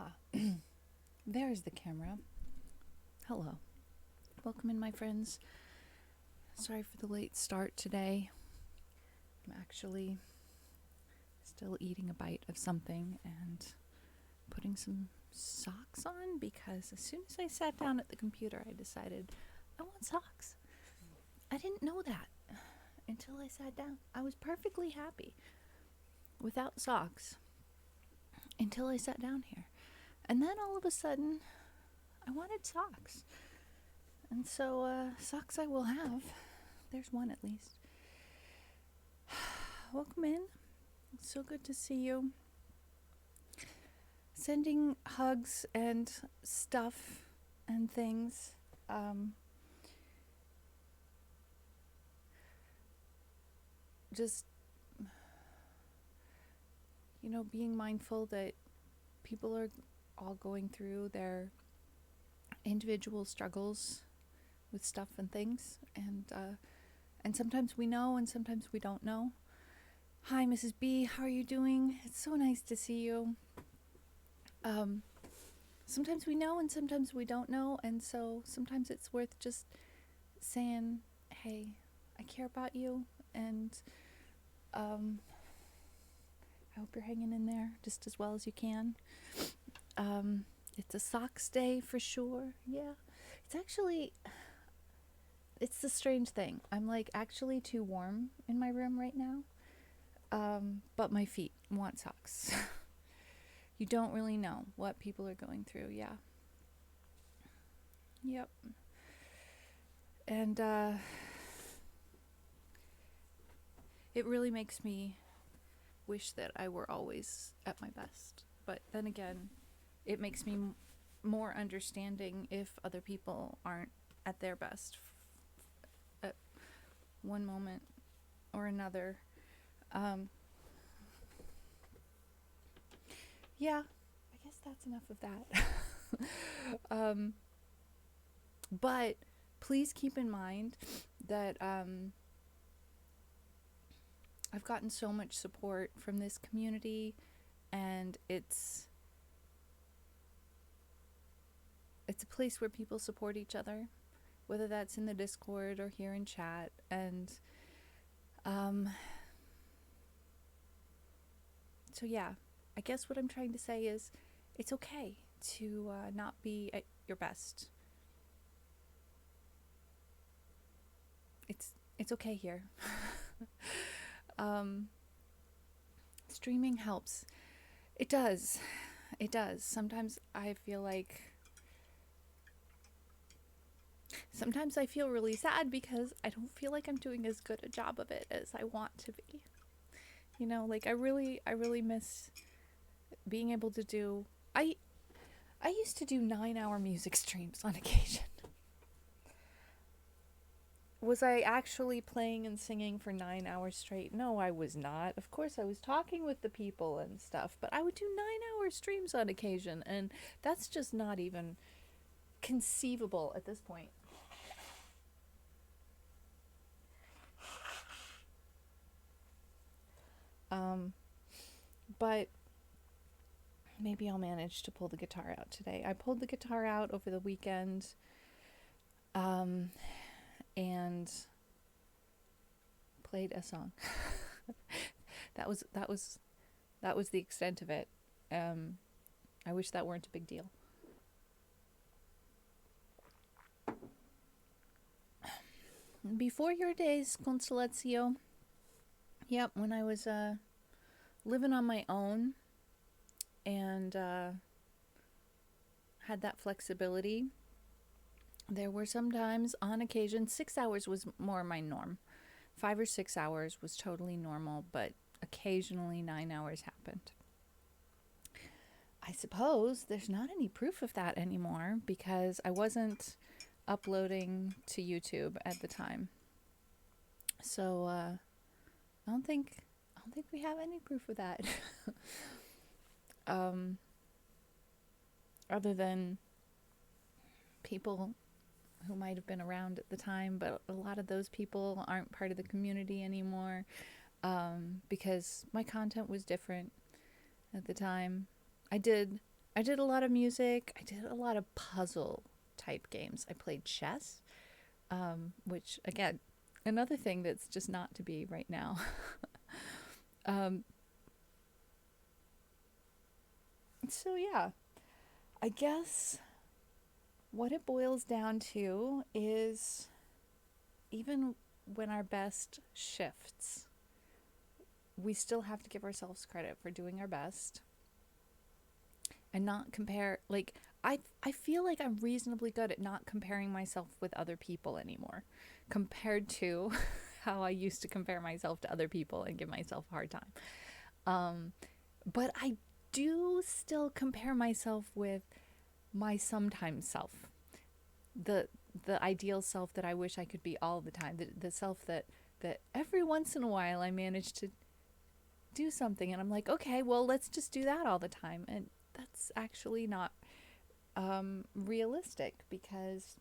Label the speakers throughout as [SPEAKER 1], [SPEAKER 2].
[SPEAKER 1] Ah, there's the camera. Hello. Welcome in, my friends. Sorry for the late start today. I'm actually still eating a bite of something and putting some socks on because as soon as I sat down at the computer, I decided I want socks. I didn't know that until I sat down. I was perfectly happy without socks until I sat down here. And then all of a sudden, I wanted socks. And so, socks I will have. There's one at least. Welcome in. It's so good to see you. Sending hugs and stuff and things. Just, being mindful that people are all going through their individual struggles with stuff and things, and sometimes we know and sometimes we don't know. Hi, Mrs. B, how are you doing? It's so nice to see you. Sometimes we know and sometimes we don't know, and so sometimes it's worth just saying, hey, I care about you, and I hope you're hanging in there just as well as you can. It's a socks day for sure. Yeah, it's the strange thing. I'm actually too warm in my room right now, but my feet want socks. You don't really know what people are going through. Yeah. Yep. And it really makes me wish that I were always at my best. But then again, it makes me more understanding if other people aren't at their best at one moment or another. Yeah, I guess that's enough of that. But please keep in mind that I've gotten so much support from this community, and it's a place where people support each other, whether that's in the Discord or here in chat. And so yeah, I guess what I'm trying to say is it's okay to not be at your best. It's okay here. Streaming helps. It does. Sometimes I feel really sad because I don't feel like I'm doing as good a job of it as I want to be. I really miss being able to do. I used to do 9-hour music streams on occasion. Was I actually playing and singing for 9 hours straight? No, I was not. Of course, I was talking with the people and stuff, but I would do 9-hour streams on occasion, and that's just not even conceivable at this point. But maybe I'll manage to pull the guitar out today. I pulled the guitar out over the weekend, and played a song. that was the extent of it. I wish that weren't a big deal. Before your days, Consolatio. Yep, when I was living on my own and had that flexibility, there were sometimes, on occasion, 6 hours was more my norm. 5 or 6 hours was totally normal, but occasionally 9 hours happened. I suppose there's not any proof of that anymore because I wasn't uploading to YouTube at the time. So I don't think we have any proof of that. Other than people who might have been around at the time, but a lot of those people aren't part of the community anymore, because my content was different at the time. I did I did a lot of music. I did a lot of puzzle type games. I played chess, which, again, another thing that's just not to be right now. um, so, yeah, I guess what it boils down to is even when our best shifts, we still have to give ourselves credit for doing our best and not compare. Like, I feel like I'm reasonably good at not comparing myself with other people anymore compared to how I used to compare myself to other people and give myself a hard time. Um, but I do still compare myself with my sometimes self, the the ideal self that I wish I could be all the time, the self that every once in a while I manage to do something and I'm like, okay, well, let's just do that all the time. And that's actually not realistic, because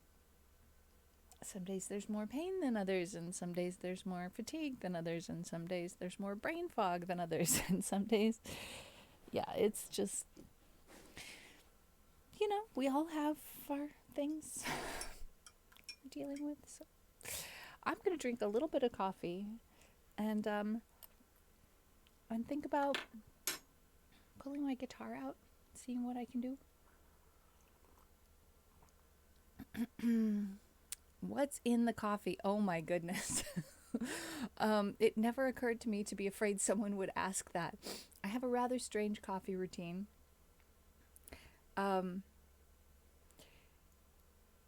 [SPEAKER 1] some days there's more pain than others, and some days there's more fatigue than others, and some days there's more brain fog than others, and some days, yeah, it's just, we all have our things we're dealing with. So I'm going to drink a little bit of coffee and think about pulling my guitar out, seeing what I can do. What's in the coffee? Oh my goodness. It never occurred to me to be afraid someone would ask that. I have a rather strange coffee routine. Um,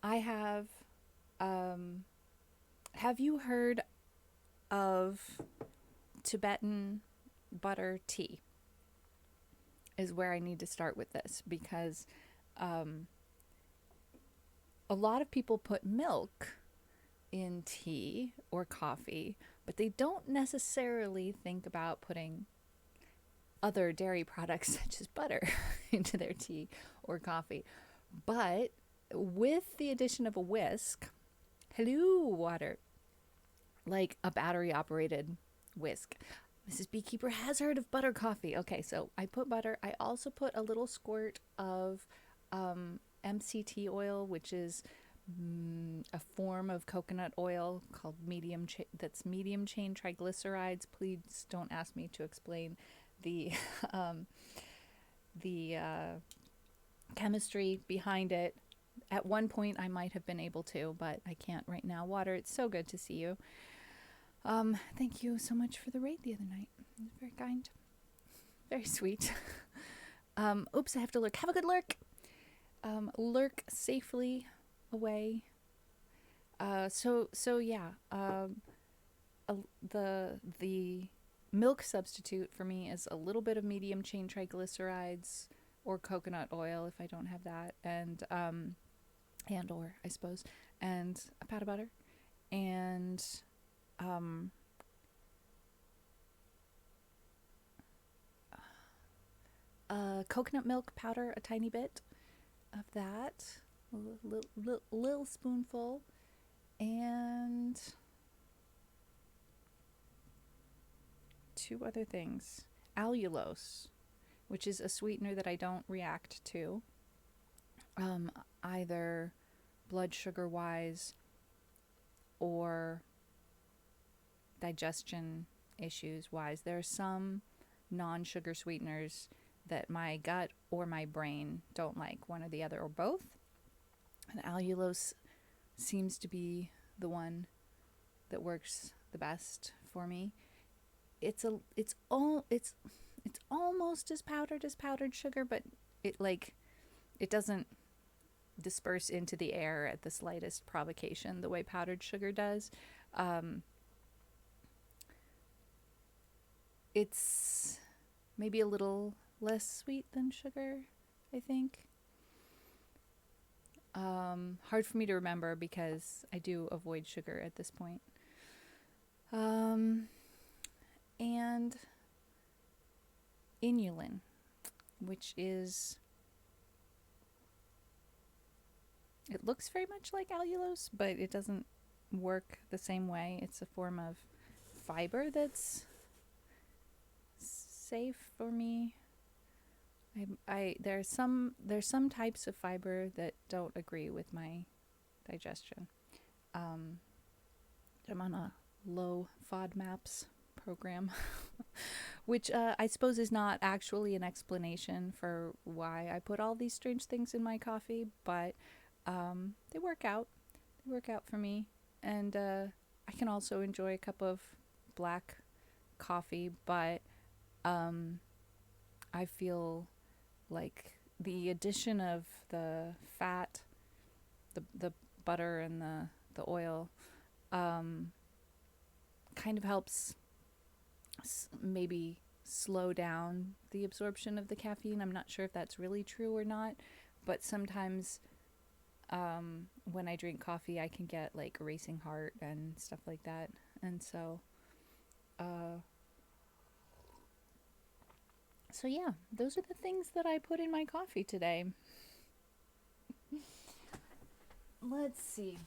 [SPEAKER 1] I have you heard of Tibetan butter tea? Is where I need to start with this, because um, a lot of people put milk in tea or coffee, but they don't necessarily think about putting other dairy products such as butter into their tea or coffee. But with the addition of a whisk, hello, water, like a battery operated whisk. Mrs. Beekeeper has heard of butter coffee. Okay, so I put butter. I also put a little squirt of MCT oil, which is a form of coconut oil called that's medium chain triglycerides. Please don't ask me to explain the the chemistry behind it. At one point, I might have been able to, but I can't right now. Water, it's so good to see you. Thank you so much for the raid the other night. It was very kind, very sweet. Oops, I have to lurk. Have a good lurk. Lurk safely away. So yeah. The milk substitute for me is a little bit of medium chain triglycerides or coconut oil if I don't have that, and or I suppose, and a pat of butter, and coconut milk powder, a tiny bit of that, a little spoonful, and two other things. Allulose, which is a sweetener that I don't react to, either blood sugar wise or digestion issues wise. There are some non-sugar sweeteners that my gut or my brain don't like, one or the other or both. And allulose seems to be the one that works the best for me. It's almost as powdered sugar, but it doesn't disperse into the air at the slightest provocation the way powdered sugar does. It's maybe a little less sweet than sugar, I think. Hard for me to remember because I do avoid sugar at this point. And inulin, which is, it looks very much like allulose, but it doesn't work the same way. It's a form of fiber that's safe for me. There's some types of fiber that don't agree with my digestion. Um, I'm on a low FODMAPs program, which I suppose is not actually an explanation for why I put all these strange things in my coffee, but they work out. They work out for me, and I can also enjoy a cup of black coffee, but um, I feel like the addition of the fat, the butter and the oil, um, kind of helps maybe slow down the absorption of the caffeine. I'm not sure if that's really true or not, but sometimes when I drink coffee, I can get like a racing heart and stuff like that. And uh, so yeah, those are the things that I put in my coffee today. Let's see.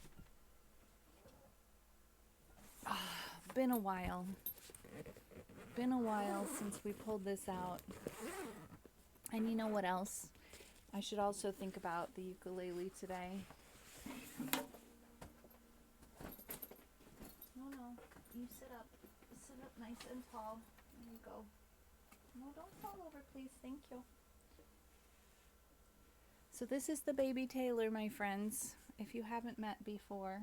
[SPEAKER 1] Been a while. Been a while since we pulled this out. And you know what else? I should also think about the ukulele today. No, you sit up. Sit up nice and tall. There you go. No, don't fall over, please. Thank you. So this is the baby Taylor, my friends. If you haven't met before,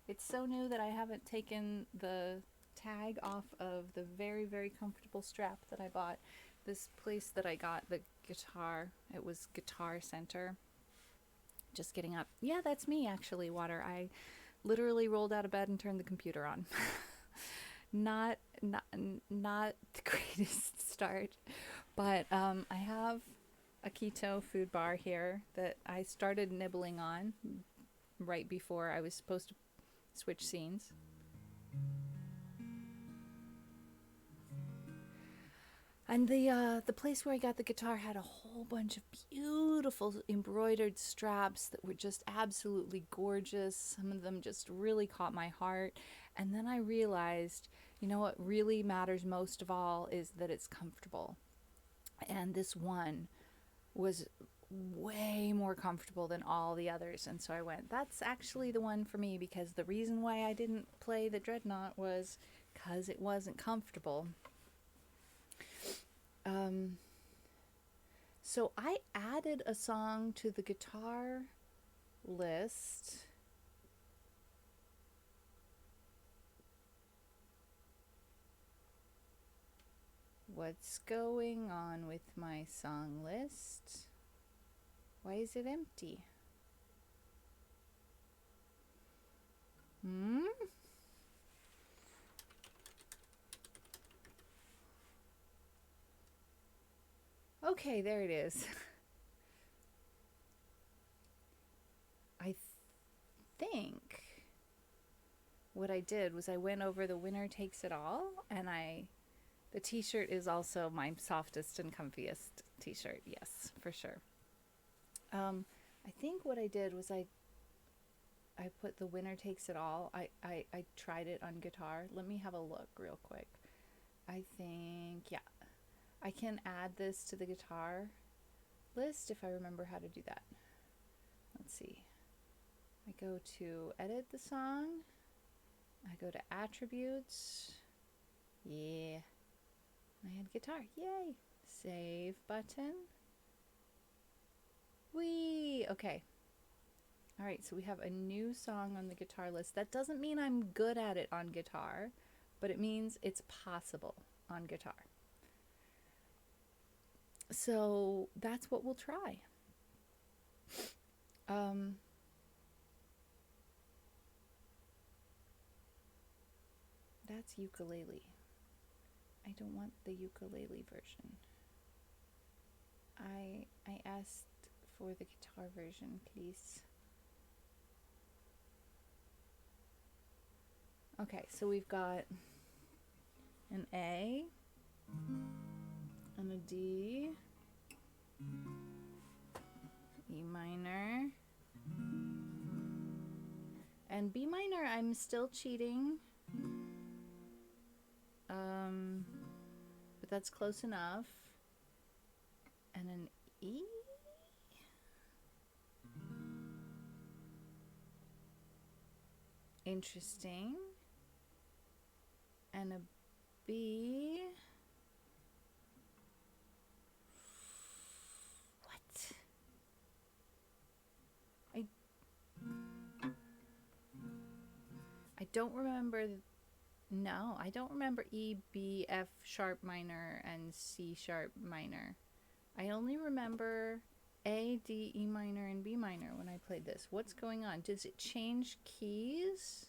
[SPEAKER 1] it's so new that I haven't taken the tag off of the very, very comfortable strap that I bought. This place that I got the guitar, it was Guitar Center. Just getting up. Yeah, that's me actually, Water. I literally rolled out of bed and turned the computer on. Not the greatest start, but I have a keto food bar here that I started nibbling on right before I was supposed to switch scenes. And the place where I got the guitar had a whole bunch of beautiful embroidered straps that were just absolutely gorgeous. Some of them just really caught my heart. And then I realized, you know what really matters most of all is that it's comfortable. And this one was way more comfortable than all the others. And so I went, that's actually the one for me, because the reason why I didn't play the Dreadnought was because it wasn't comfortable. So I added a song to the guitar list. What's going on with my song list? Why is it empty? Okay, there it is. I think what I did was I went over the Winner Takes It All, and the t-shirt is also my softest and comfiest t-shirt. Yes, for sure. I think what I did was I put the Winner Takes It All. I tried it on guitar. Let me have a look real quick. I think, yeah, I can add this to the guitar list if I remember how to do that. Let's see. I go to edit the song. I go to attributes. Yeah. I had guitar. Yay. Save button. Whee. Okay. All right, so we have a new song on the guitar list. That doesn't mean I'm good at it on guitar, but it means it's possible on guitar. So that's what we'll try. That's ukulele. I don't want the ukulele version. I asked for the guitar version, please. Okay, so we've got an A and a D, E minor, and B minor. I'm still cheating, but that's close enough. And an E. Interesting. And a B. What? I don't remember. No, I don't remember E, B, F sharp minor, and C sharp minor. I only remember A, D, E minor, and B minor when I played this. What's going on? Does it change keys?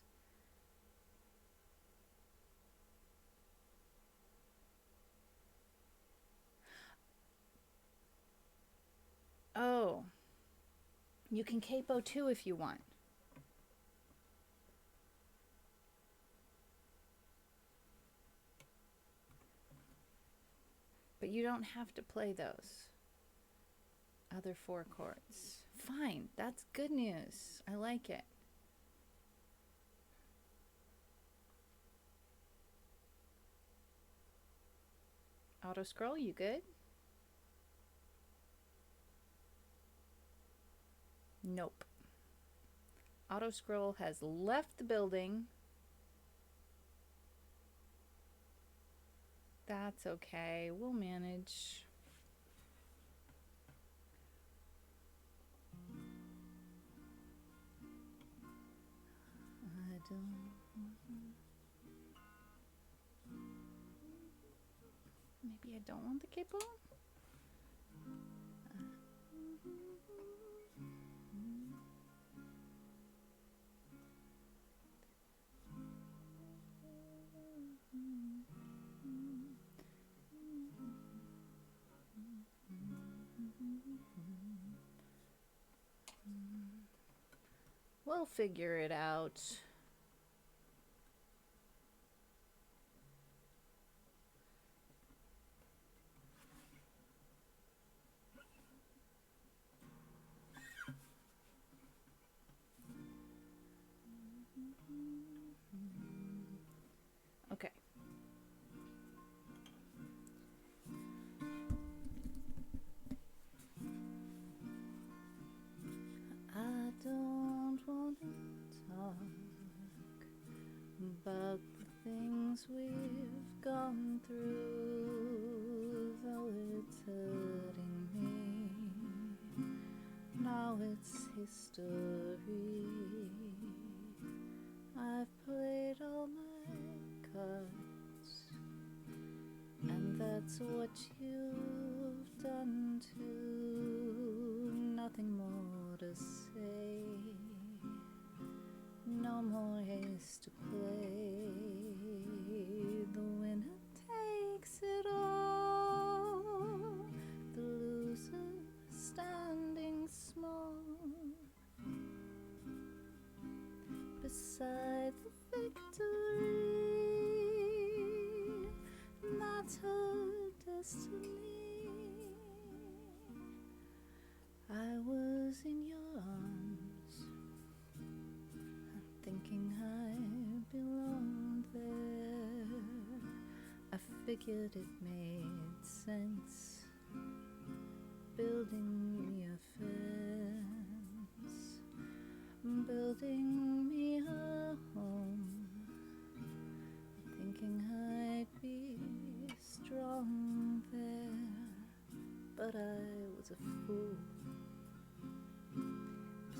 [SPEAKER 1] Oh. You can capo too if you want. But you don't have to play those other 4 chords. Fine, that's good news. I like it. Auto scroll, you good? Nope. Auto scroll has left the building. That's okay. We'll manage. Maybe I don't want the capo. We'll figure it out. Okay. I don't want to talk about the things we've gone through, though it's hurting me. Now it's history. I've played all my cards, and that's what you've done too. Nothing more to say, no more haste to play. The winner takes it all, the loser standing small beside the victory. That's her destiny. I was in your arms, thinking I belonged there. I figured it made sense, building me a fence, building me a home, thinking I'd be strong there. But I was a fool,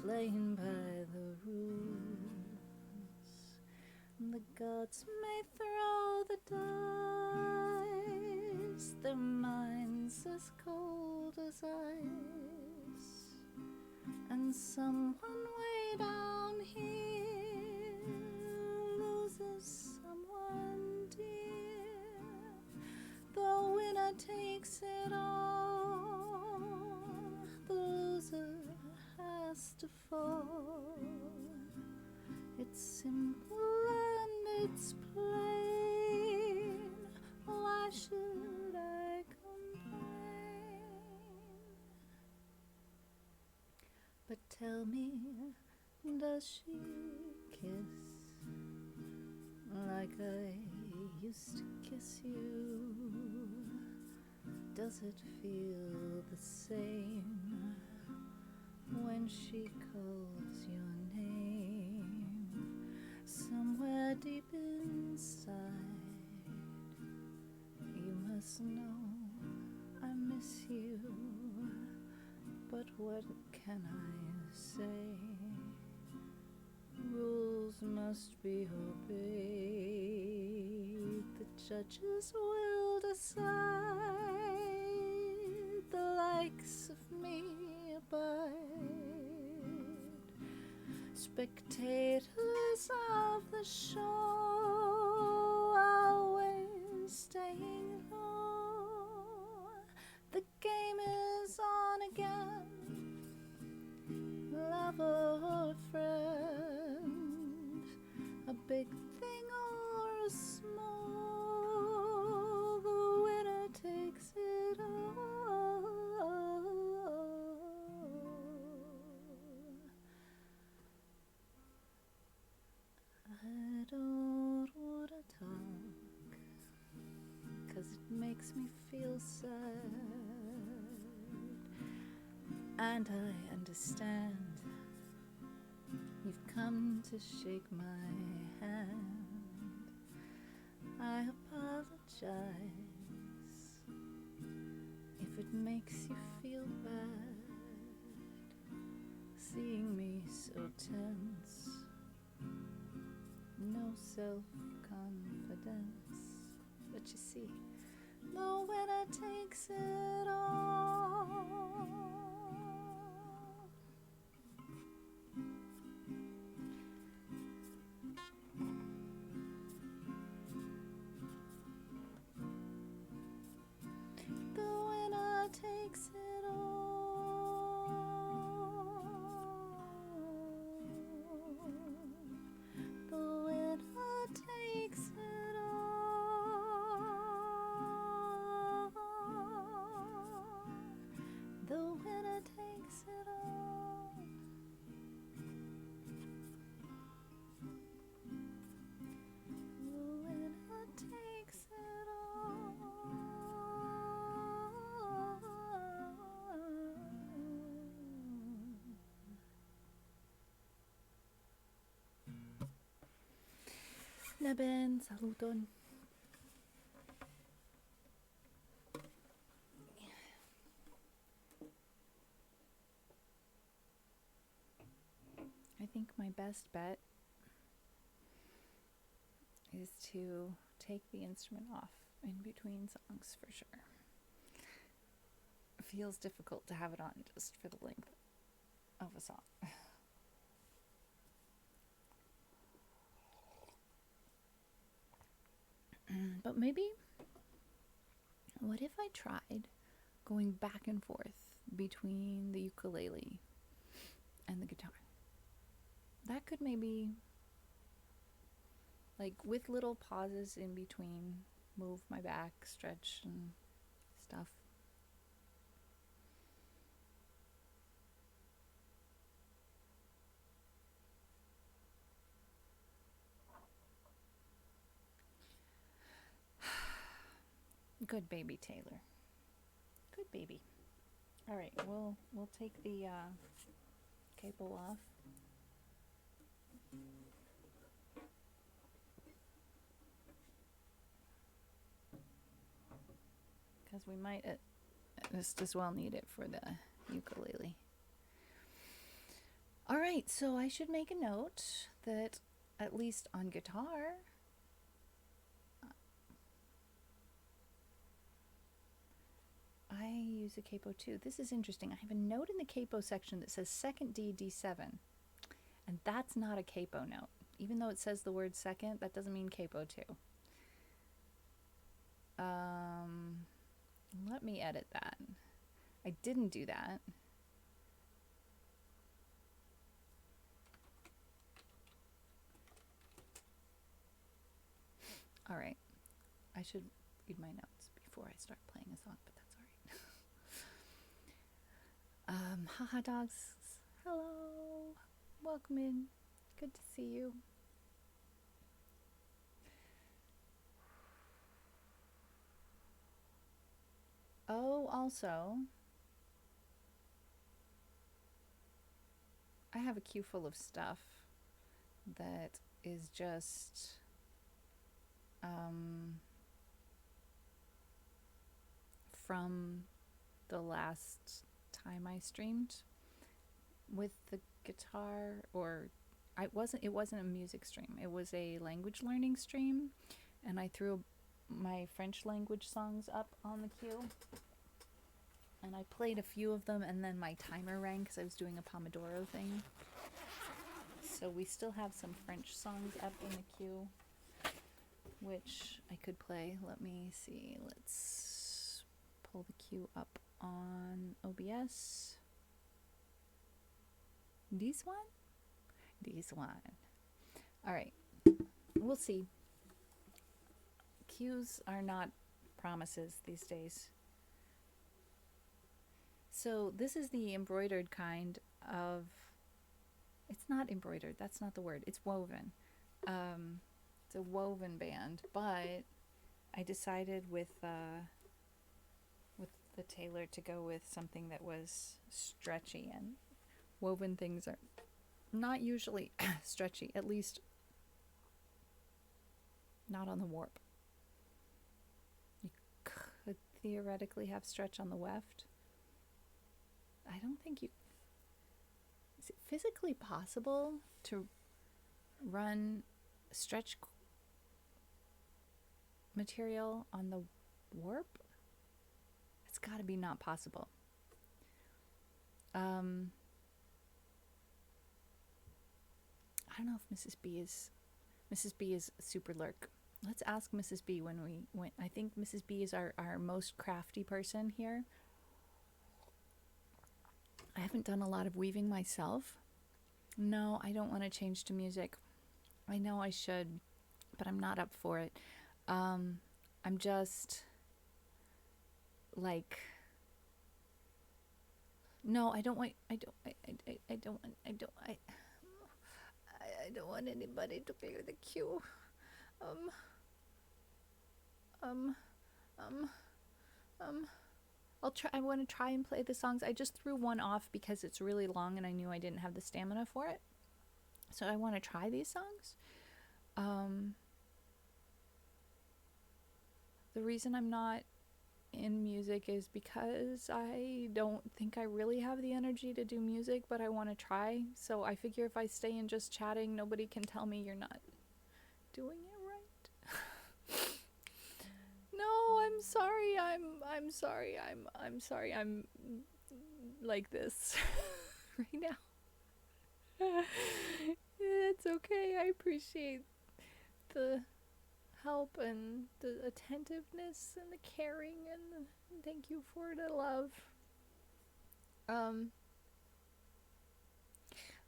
[SPEAKER 1] playing by the rules. The gods may throw the dice, their minds as cold as ice, and someone way down here loses someone dear. The winner takes it all, the loser has to fall. It's simple and it's plain. Why should I complain? But tell me, does she kiss like I used to kiss you? Does it feel the same when she calls your name? Somewhere deep inside, you must know I miss you. But what can I say? Rules must be obeyed. The judges will decide. The likes of me abide. Spectators of the show, always staying low. The game is on again. Lover or friend, a big thing or a small, the winner takes it all. I don't wanna talk, 'cause it makes me feel sad. And I understand you've come to shake my hand. I apologize if it makes you feel bad, seeing me so tense, no self-confidence. But you see, the winner takes it all. Takes it all. The winner takes it all. The winner takes it all. The winner takes it all. Neben, saluton. I think my best bet is to take the instrument off in between songs for sure. It feels difficult to have it on just for the length of a song. But maybe, what if I tried going back and forth between the ukulele and the guitar? That could maybe, like with little pauses in between, move my back, stretch and stuff. Good baby, Taylor. Good baby. All right, we'll take the cable off. Because we might just as well need it for the ukulele. All right, so I should make a note that at least on guitar, I use a capo too. This is interesting. I have a note in the capo section that says second D, D7. And that's not a capo note. Even though it says the word second, that doesn't mean capo too. Let me edit that. I didn't do that. All right. I should read my notes before I start playing a song, but that's all right. Haha dogs, hello. Welcome in. Good to see you. Oh, also, I have a queue full of stuff that is just um, from the last time I streamed with the guitar, or it wasn't a music stream. It was a language learning stream, and I threw my French language songs up on the queue. And I played a few of them, and then my timer rang because I was doing a Pomodoro thing. So we still have some French songs up in the queue, which I could play. Let me see. Let's pull the queue up on OBS. This one? This one. All right. We'll see. Queues are not promises these days. So this is the embroidered kind of... It's not embroidered. That's not the word. It's woven. It's a woven band, but I decided with the tailor to go with something that was stretchy, and woven things are not usually stretchy, at least not on the warp. You could theoretically have stretch on the weft. I don't think you... Is it physically possible to run stretch material on the warp? It's got to be not possible. I don't know if Mrs. B is super lurk. Let's ask Mrs. B when I think Mrs. B is our most crafty person here. I haven't done a lot of weaving myself. No, I don't want to change to music. I know I should, but I'm not up for it. I'm just like, no, I don't want anybody to clear the queue. I want to try and play the songs. I just threw one off because it's really long and I knew I didn't have the stamina for it. So I want to try these songs. The reason I'm not in music is because I don't think I really have the energy to do music, but I want to try. So I figure if I stay in just chatting, nobody can tell me you're not doing it right. No, I'm sorry. I'm sorry. I'm sorry. I'm like this right now. It's okay. I appreciate the help and the attentiveness and the caring, and thank you for the love. I'm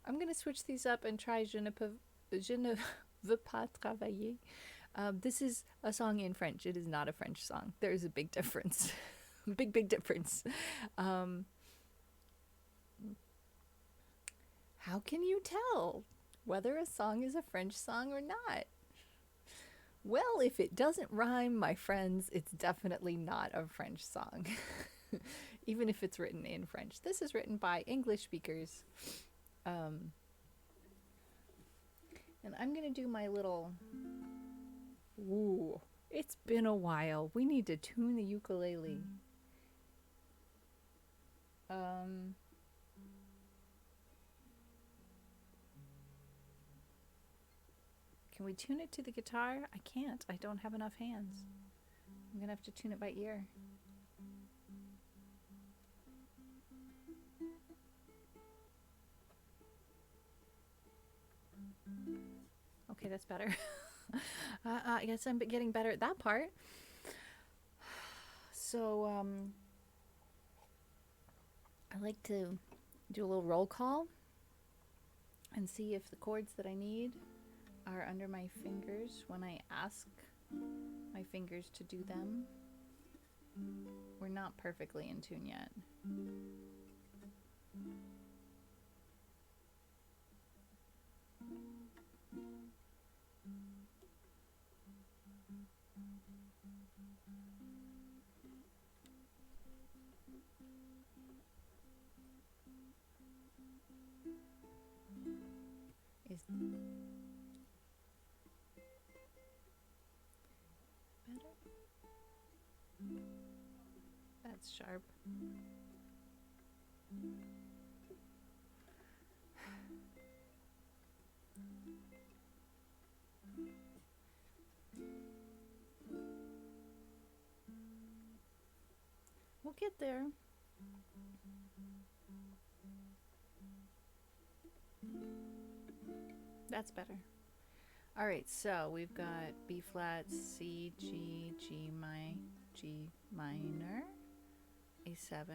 [SPEAKER 1] gonna switch these up and try Je ne veux pas travailler. This is a song in French. It is not a French song. There is a big difference. big difference. How can you tell whether a song is a French song or not? Well, if it doesn't rhyme, my friends, it's definitely not a French song. Even if it's written in French. This is written by English speakers. And I'm going to do my little... Ooh, it's been a while. We need to tune the ukulele. Can we tune it to the guitar? I can't. I don't have enough hands. I'm going to have to tune it by ear. Okay, that's better. I guess I'm getting better at that part. So, I like to do a little roll call and see if the chords that I need are under my fingers when I ask my fingers to do them. We're not perfectly in tune yet. Better? That's sharp. We'll get there. That's better. All right, so we've got B flat, C, G, G minor, A7,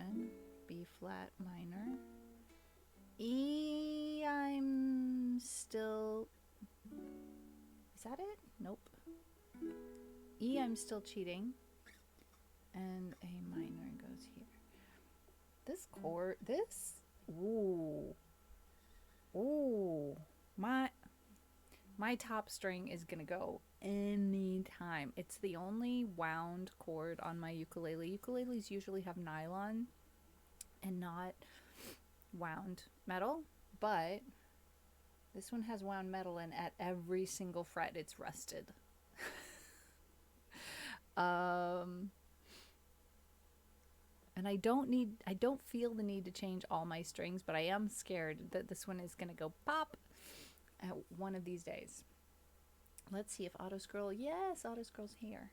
[SPEAKER 1] B flat minor, E. I'm still. Is that it? Nope. E. I'm still cheating, and A minor goes here. This chord, this. Ooh. My top string is gonna go anytime. It's the only wound chord on my ukulele. Ukuleles usually have nylon and not wound metal, but this one has wound metal, and at every single fret it's rusted. And I don't feel the need to change all my strings, but I am scared that this one is gonna go pop at one of these days. Let's see if auto scroll. Yes, auto scroll's here.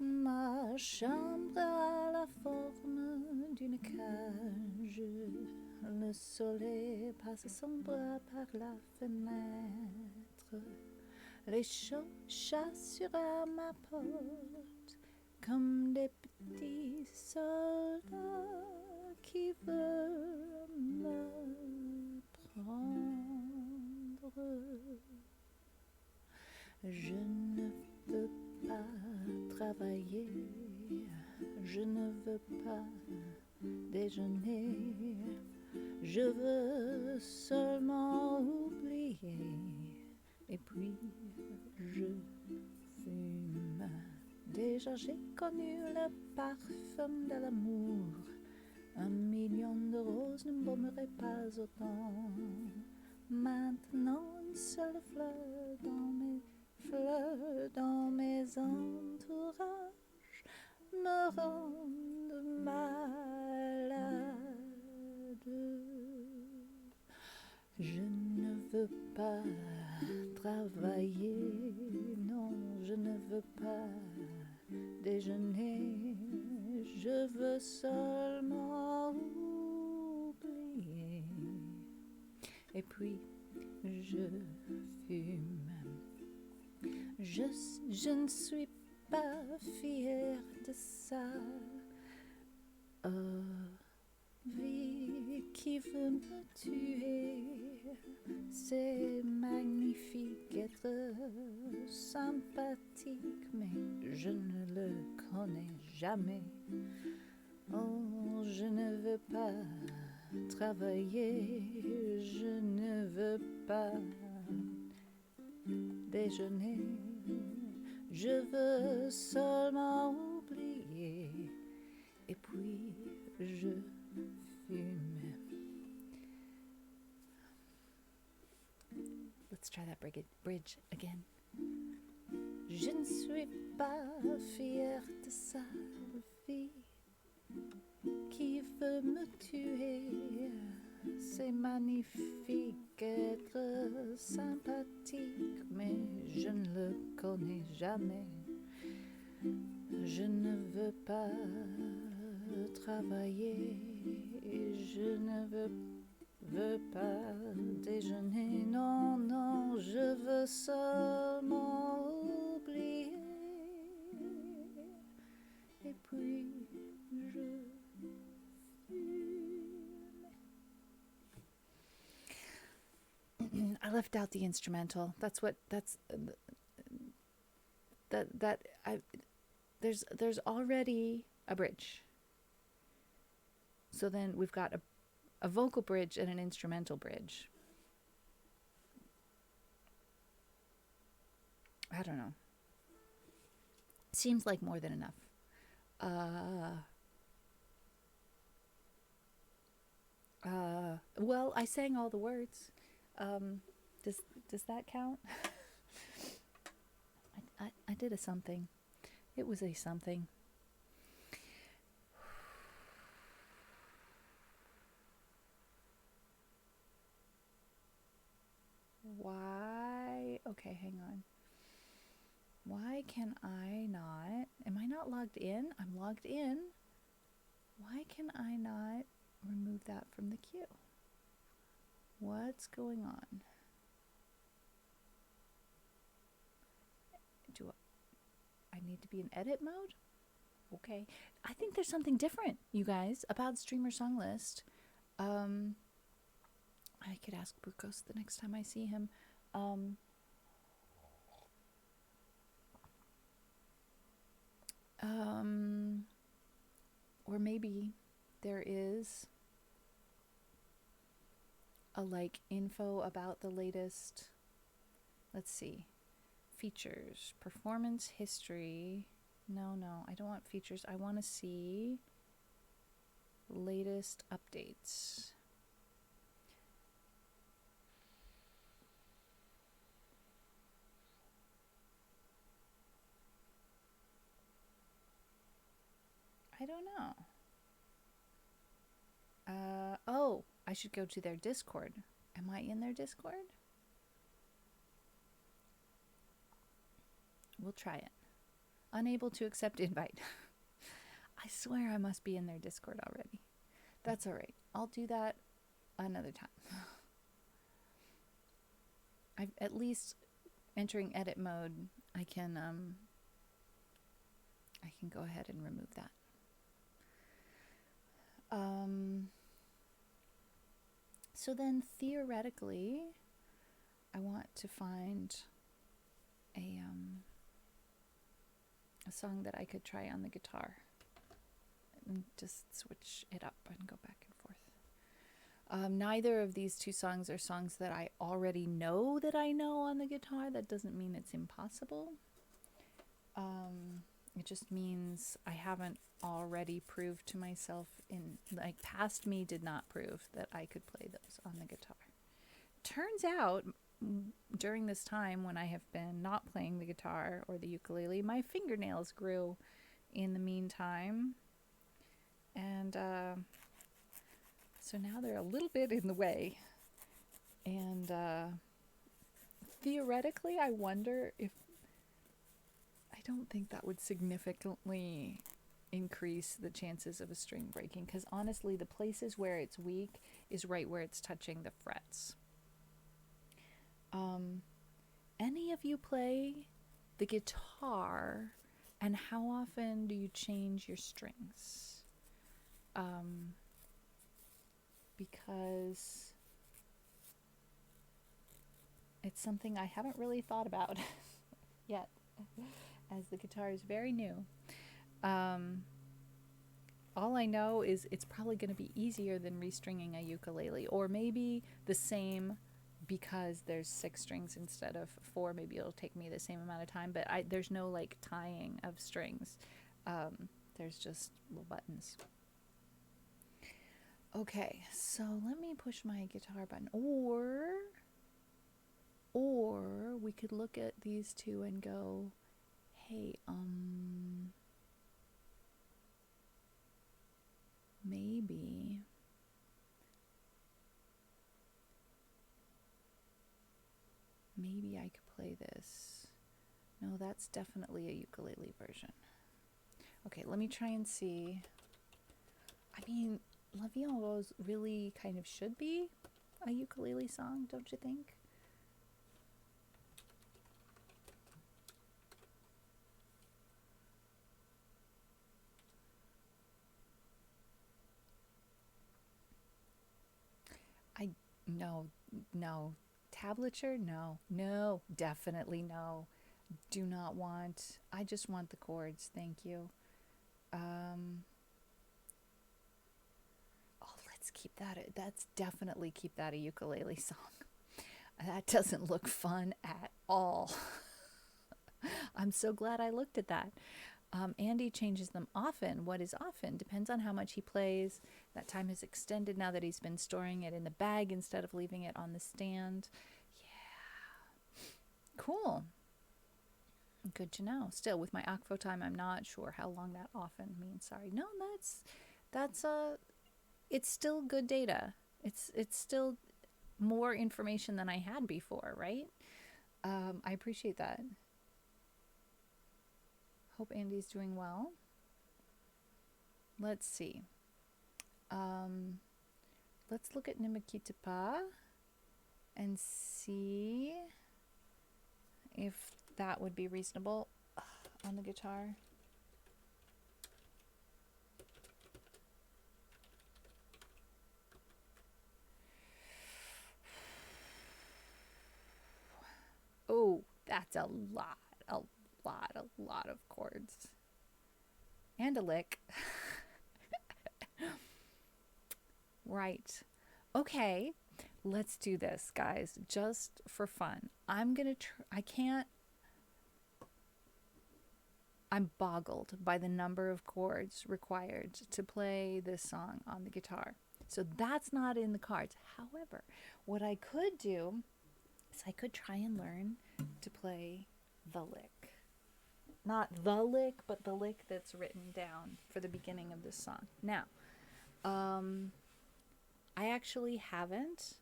[SPEAKER 1] Ma chambre a la forme d'une cage. Le soleil passe son bras par la fenêtre. Les chats sur ma porte comme des petits soldats qui veulent me prendre. Je ne veux pas travailler, je ne veux pas déjeuner, je veux seulement oublier. Et puis je fume. Déjà j'ai connu le parfum de l'amour. 1 million de roses ne m'aimerait pas autant. Maintenant une seule fleur dans mes entourages me rendent malade. Je ne veux pas travailler, non, je ne veux pas déjeuner, je veux seulement oublier. Et puis je fume. Je ne suis pas fière de ça. Vie qui veut me tuer, c'est magnifique être sympathique, mais je ne le connais jamais. Oh, je ne veux pas travailler, je ne veux pas déjeuner, je veux seulement oublier. Et puis je fume. Let's try that bridge again. Je ne suis pas fière de sa vie qui veut me tuer. C'est magnifique être sympathique, mais je ne le connais jamais. Je ne veux pas travailler, je ne veux pas déjeuner, non, non, je veux seulement oublier. Et puis je fume. I left out the instrumental. There's already a bridge. So then we've got a vocal bridge and an instrumental bridge. I don't know. Seems like more than enough. Well, I sang all the words. Um, does does that count? I did a something. It was a something. Why? Okay, hang on. Why can I not? Am I not logged in? I'm logged in. Why can I not remove that from the queue? What's going on? Do I need to be in edit mode? Okay. I think there's something different, you guys, about Streamer Song List. I could ask Brukos the next time I see him. Or maybe there is a like info about the latest, let's see, features, performance history. No, I don't want features. I want to see latest updates. I don't know. Oh, I should go to their Discord. Am I in their Discord? We'll try it. Unable to accept invite. I swear I must be in their Discord already. That's all right. I'll do that another time. I've at least entering edit mode. I can go ahead and remove that. So then theoretically, I want to find a song that I could try on the guitar and just switch it up and go back and forth. Neither of these two songs are songs that I already know that I know on the guitar. That doesn't mean it's impossible. It just means I haven't already proved to myself past me did not prove that I could play those on the guitar. Turns out during this time when I have been not playing the guitar or the ukulele, my fingernails grew in the meantime. And so now they're a little bit in the way. And theoretically, I wonder if I don't think that would significantly increase the chances of a string breaking, because honestly, the places where it's weak is right where it's touching the frets. Any of you play the guitar, and how often do you change your strings? Because it's something I haven't really thought about yet, as the guitar is very new. All I know is it's probably going to be easier than restringing a ukulele, or maybe the same because there's 6 strings instead of 4. Maybe it'll take me the same amount of time, but there's no like tying of strings. There's just little buttons. Okay, so let me push my guitar button, or we could look at these two and go, hey, maybe I could play this. No, that's definitely a ukulele version. Okay, let me try and see. I mean, La Vie en Rose really kind of should be a ukulele song, don't you think? No. Tablature? No, definitely no. Do not want. I just want the chords, thank you. Let's keep that. That's definitely keep that a ukulele song. That doesn't look fun at all. I'm so glad I looked at that. Andy changes them often. What is often depends on how much he plays. That time has extended now that he's been storing it in the bag instead of leaving it on the stand. Yeah. Cool. Good to know. Still, with my Akvo time, I'm not sure how long that often means. Sorry. No, that's it's still good data. It's still more information than I had before, right? I appreciate that. Hope Andy's doing well. Let's see. Let's look at Nimakitapa and see if that would be reasonable on the guitar. Oh, that's a lot of chords. And a lick. Right. Okay, let's do this, guys, just for fun. I'm boggled by the number of chords required to play this song on the guitar. So that's not in the cards. However, what I could do is I could try and learn to play the lick. Not the lick, but the lick that's written down for the beginning of this song. Now, I actually haven't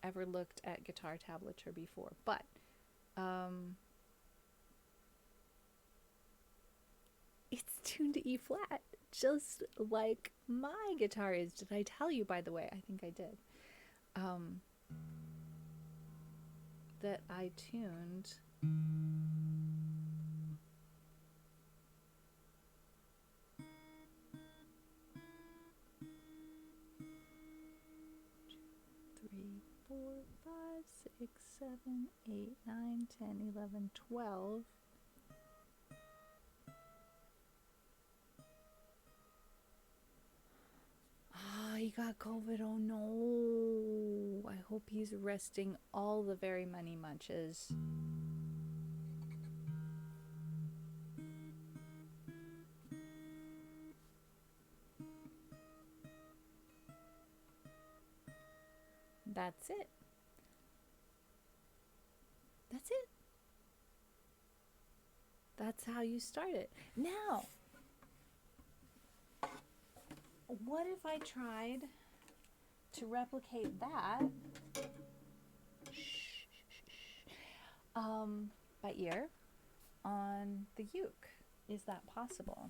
[SPEAKER 1] ever looked at guitar tablature before, but it's tuned to E flat, just like my guitar is. Did I tell you, by the way? I think I did. That I tuned three, 4, 5, 6, 7, 8, 9, 10, 11, 12. He got COVID. Oh no. I hope he's resting all the very many munches. That's it. That's it. That's how you start it. Now, what if I tried to replicate that by ear on the uke? Is that possible?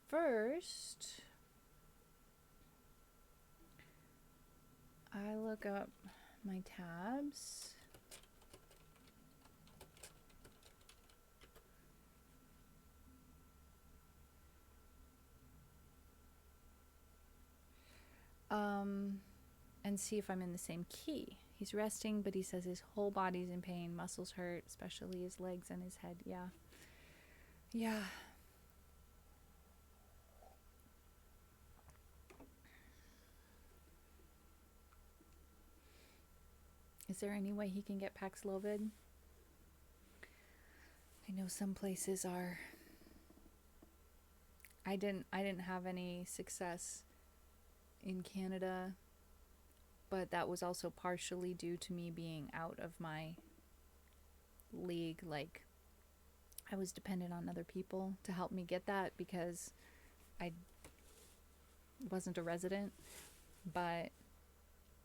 [SPEAKER 1] First, I look up my tabs. And see if I'm in the same key. He's resting, but he says his whole body's in pain, muscles hurt, especially his legs and his head. Yeah. Yeah. Is there any way he can get Paxlovid? I know some places are. I didn't have any success in Canada, but that was also partially due to me being out of my league. Like, I was dependent on other people to help me get that because I wasn't a resident, but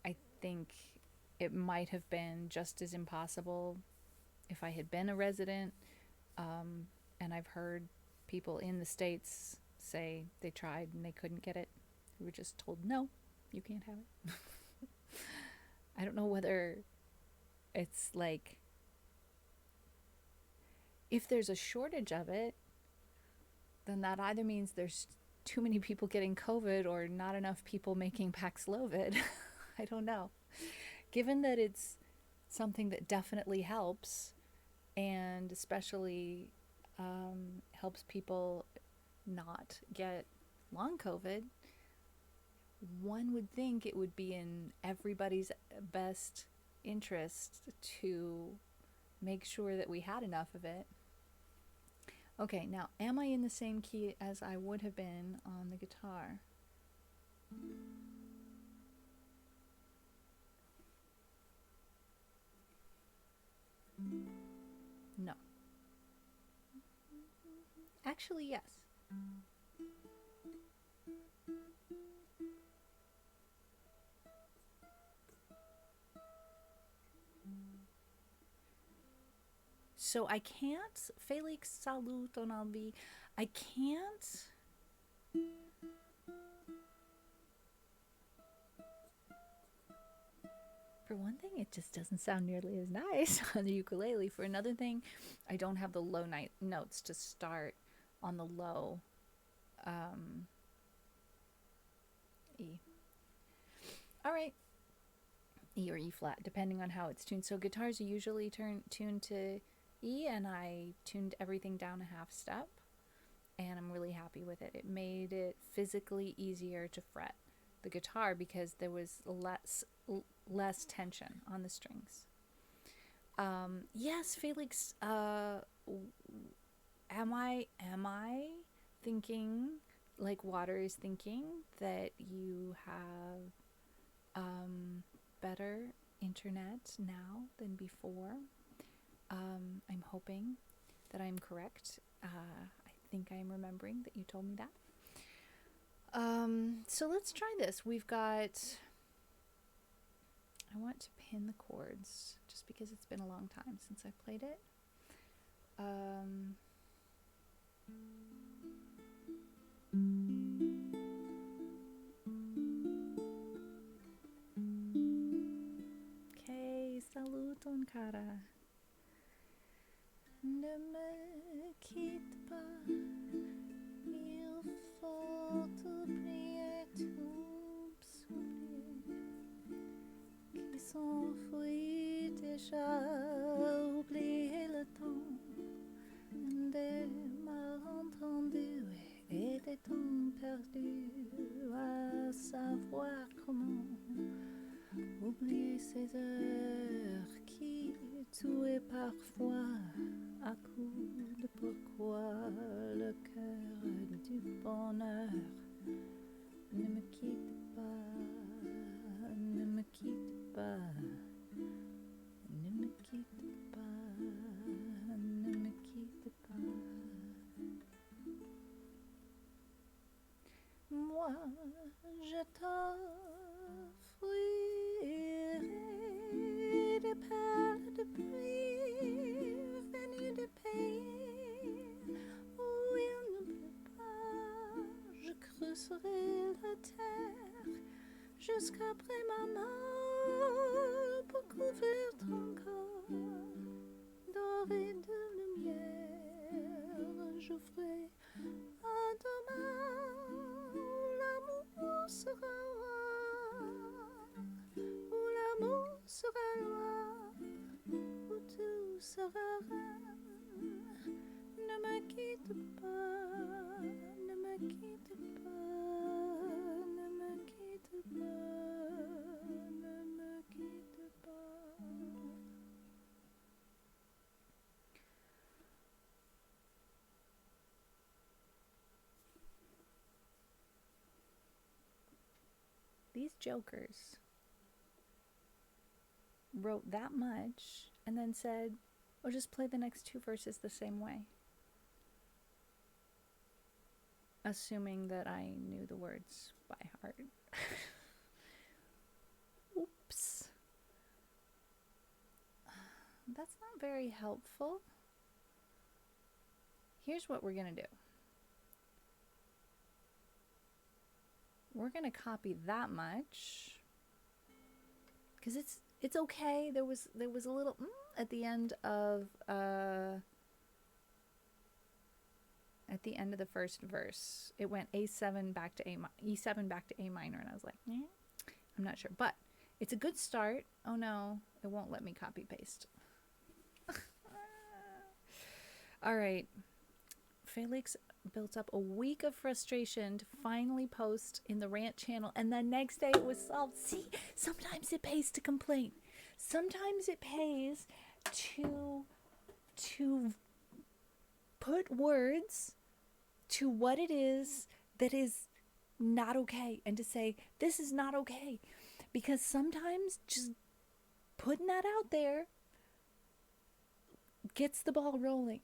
[SPEAKER 1] I think it might have been just as impossible if I had been a resident. And I've heard people in the States say they tried and they couldn't get it. We were just told, no, you can't have it. I don't know whether it's like, if there's a shortage of it, then that either means there's too many people getting COVID or not enough people making Paxlovid. I don't know. Given that it's something that definitely helps, and especially helps people not get long COVID, one would think it would be in everybody's best interest to make sure that we had enough of it. Okay, now am I in the same key as I would have been on the guitar? No. Actually, yes. So I can't, Felix Salut on Albi, I can't. For one thing, it just doesn't sound nearly as nice on the ukulele. For another thing, I don't have the low notes to start on the low E. All right. E or E flat, depending on how it's tuned. So guitars are usually tuned to E, and I tuned everything down a half step, and I'm really happy with it. It made it physically easier to fret the guitar because there was less tension on the strings. Yes, Felix, am I thinking like Water is thinking that you have better internet now than before? I'm hoping that I'm correct. I think I'm remembering that you told me that. So let's try this. We've got, I want to pin the chords just because it's been a long time since I played it. Okay, salut ton cara. Ne me quitte pas, il faut oublier tout, qui s'enfuit déjà, oublier le temps des malentendus et des temps perdus, à savoir comment oublier ces heures qui tuaient parfois à coup de pourquoi le cœur du bonheur. Ne me quitte pas, ne me quitte pas, ne me quitte pas, ne me quitte pas. Moi, je t'offrirai des perles de pluie venues de pays où il ne pleut pas. Je creuserai la terre jusqu'après ma mort pour couvrir ton corps doré de lumière. J'offrirai un domaine où l'amour sera roi, où l'amour sera loi, où tout sera reine. Ne me quitte pas, ne me quitte pas, ne me quitte pas, ne me quitte pas. These jokers wrote that much and then said, "Oh, just play the next two verses the same way," assuming that I knew the words by heart. Oops. That's not very helpful. Here's what we're gonna do. We're gonna copy that much because it's okay. There was a little at the end of the first verse. It went E7 back to E7 back to A minor, and I was like, I'm not sure, but it's a good start. Oh no, it won't let me copy paste. All right, Felix built up a week of frustration to finally post in the rant channel, and the next day it was solved. See, sometimes it pays to complain. Sometimes it pays to to put words to what it is that is not okay, and to say, this is not okay. Because sometimes just putting that out there gets the ball rolling.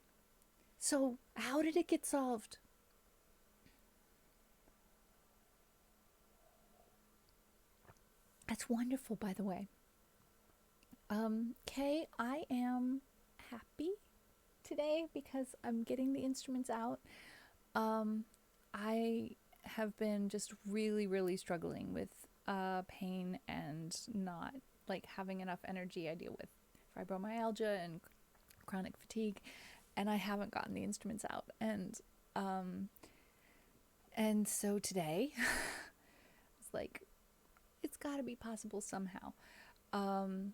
[SPEAKER 1] So, how did it get solved? That's wonderful, by the way. Kay, I am happy today because I'm getting the instruments out. I have been just really, really struggling with pain and not like having enough energy. I deal with fibromyalgia and chronic fatigue, and I haven't gotten the instruments out. And so today, it's like it's got to be possible somehow. Um,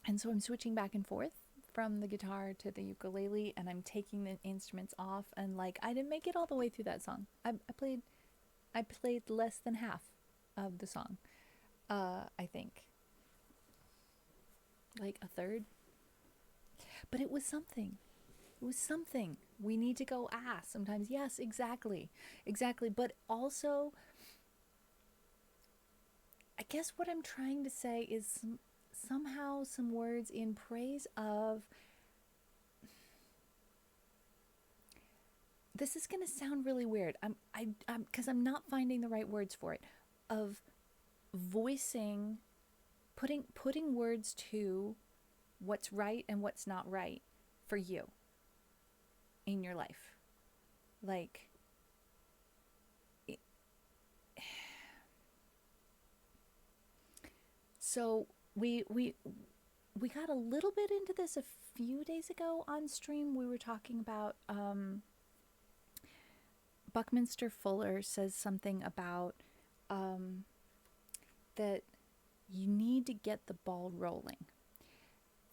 [SPEAKER 1] and so I'm switching back and forth from the guitar to the ukulele, and I'm taking the instruments off, and like I didn't make it all the way through that song. I played less than half of the song. I think like a third, but it was something. It was something. We need to go sometimes. Yes, exactly. Exactly, but also I guess what I'm trying to say is somehow some words in praise of, this is going to sound really weird. I'm because I'm not finding the right words for it, of voicing, putting words to what's right and what's not right for you in your life. Like so we got a little bit into this a few days ago on stream. We were talking about Buckminster Fuller says something about that you need to get the ball rolling.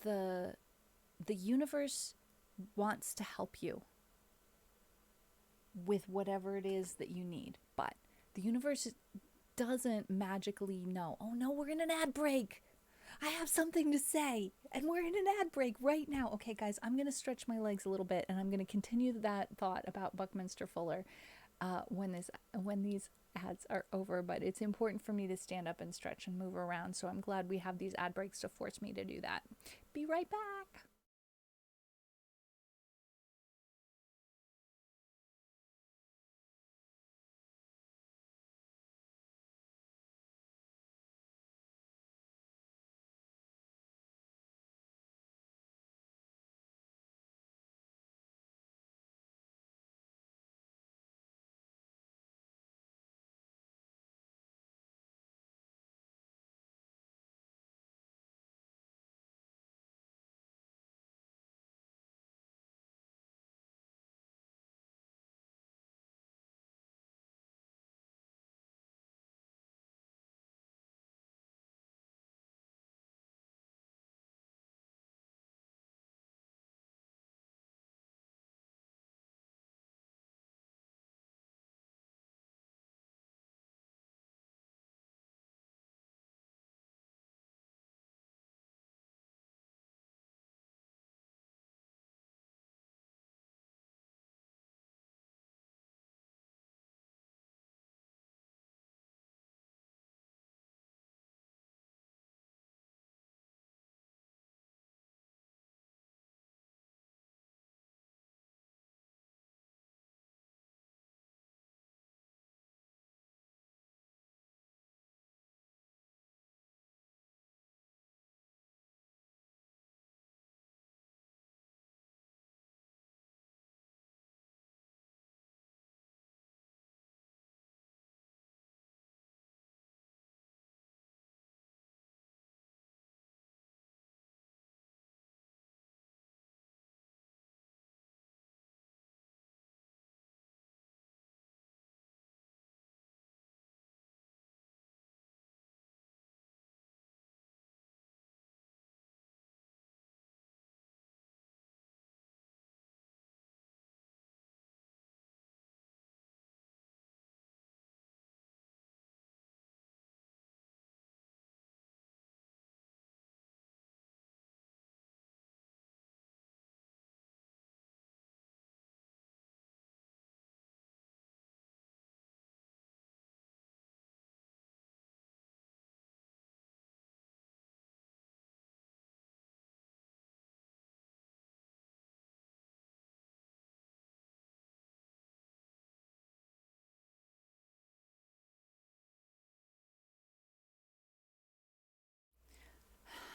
[SPEAKER 1] The universe wants to help you with whatever it is that you need, but the universe doesn't magically know, oh no, we're in an ad break. I have something to say, and we're in an ad break right now. Okay, guys, I'm going to stretch my legs a little bit, and I'm going to continue that thought about Buckminster Fuller when these ads are over. But it's important for me to stand up and stretch and move around, so I'm glad we have these ad breaks to force me to do that. Be right back.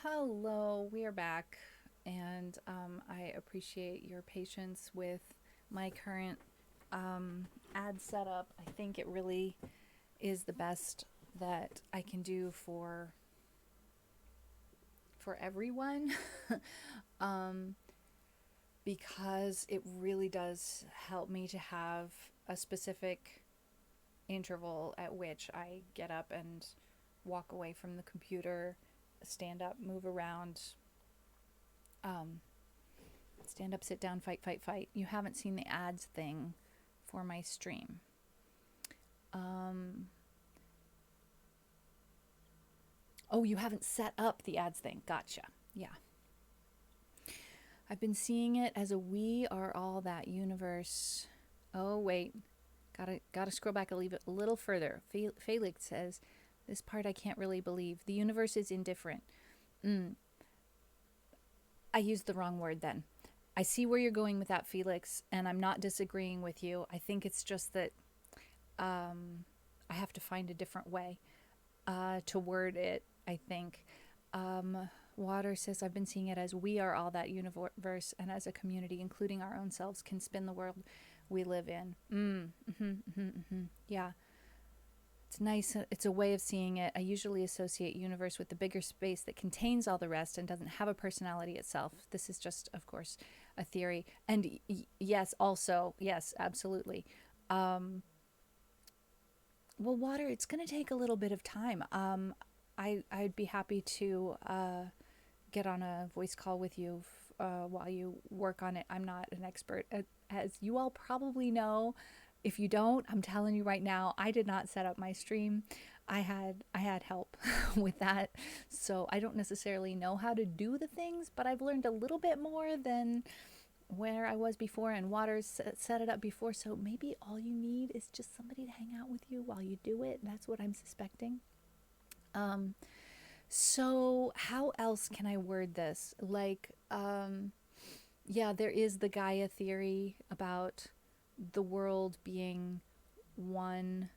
[SPEAKER 1] Hello, we are back, and I appreciate your patience with my current ad setup. I think it really is the best that I can do for everyone, um, because it really does help me to have a specific interval at which I get up and walk away from the computer, stand up, move around, um, stand up, sit down, fight, fight, fight. You haven't seen the ads thing for my stream. Oh, you haven't set up the ads thing. Gotcha. Yeah. I've been seeing it as a we are all that universe. Oh, wait. Gotta scroll back and leave it a little further. Felix says, this part I can't really believe. The universe is indifferent. I used the wrong word then. I see where you're going with that, Felix, and I'm not disagreeing with you. I think it's just that I have to find a different way to word it, I think. Water says, I've been seeing it as we are all that universe, and as a community, including our own selves, can spin the world we live in. Yeah. It's nice. It's a way of seeing it. I usually associate universe with the bigger space that contains all the rest and doesn't have a personality itself. This is just, of course, a theory. And yes, also, yes, absolutely. Well, water, it's going to take a little bit of time. I'd be happy to get on a voice call with you while you work on it. I'm not an expert. As you all probably know, if you don't, I'm telling you right now, I did not set up my stream. I had help with that. So I don't necessarily know how to do the things, but I've learned a little bit more than where I was before, and Waters set it up before. So maybe all you need is just somebody to hang out with you while you do it. That's what I'm suspecting. So how else can I word this? Like, yeah, there is the Gaia theory about the world being one,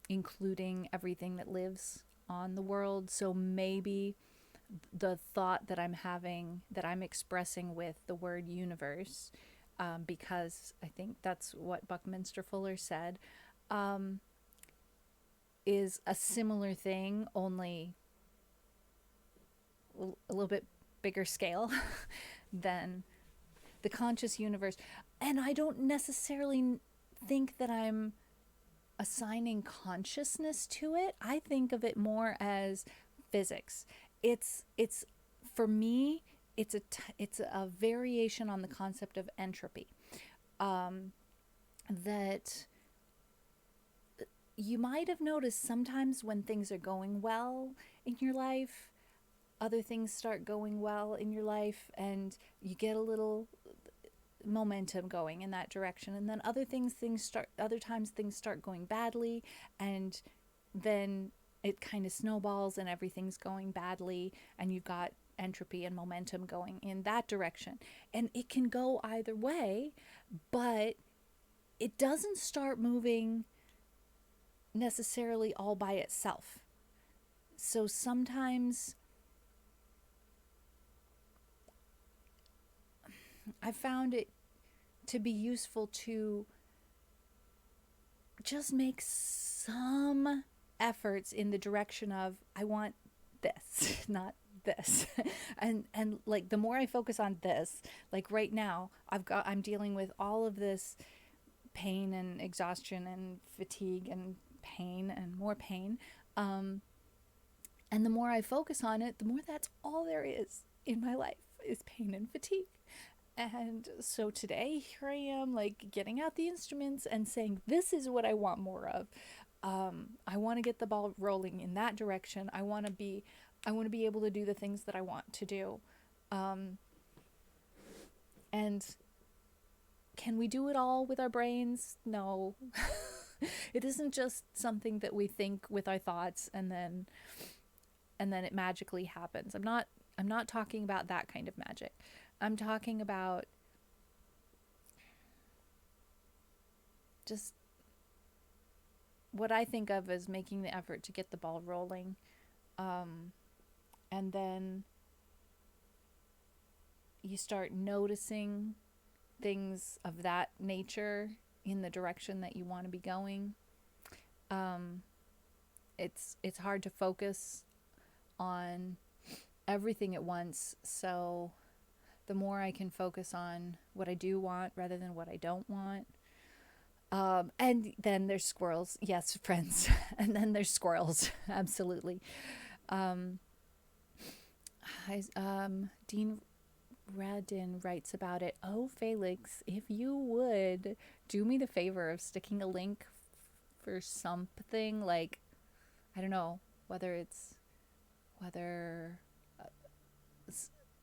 [SPEAKER 1] including everything that lives on the world. So maybe the thought that I'm having, that I'm expressing with the word universe, because I think that's what Buckminster Fuller said, is a similar thing, only a little bit bigger scale than the conscious universe. And I don't necessarily think that I'm assigning consciousness to it. I think of it more as physics. It's for me, it's a variation on the concept of entropy. That you might have noticed sometimes when things are going well in your life, other things start going well in your life, and you get a little momentum going in that direction, and then other times things start going badly, and then it kind of snowballs and everything's going badly, and you've got entropy and momentum going in that direction. And it can go either way, but it doesn't start moving necessarily all by itself. So sometimes I found it to be useful to just make some efforts in the direction of, I want this, not this. and like the more I focus on this, like right now, I'm dealing with all of this pain and exhaustion and fatigue and pain and more pain. And the more I focus on it, the more that's all there is in my life, is pain and fatigue. And so today, here I am, like getting out the instruments and saying, this is what I want more of. I want to get the ball rolling in that direction. I want to be able to do the things that I want to do. And can we do it all with our brains? No. It isn't just something that we think with our thoughts and then it magically happens. I'm not talking about that kind of magic. I'm talking about just what I think of as making the effort to get the ball rolling. And then you start noticing things of that nature in the direction that you want to be going. It's hard to focus on everything at once, so the more I can focus on what I do want rather than what I don't want. And then there's squirrels. Yes, friends. And then there's squirrels. Absolutely. Dean Radin writes about it. Oh, Felix, if you would do me the favor of sticking a link for something, like, I don't know, whether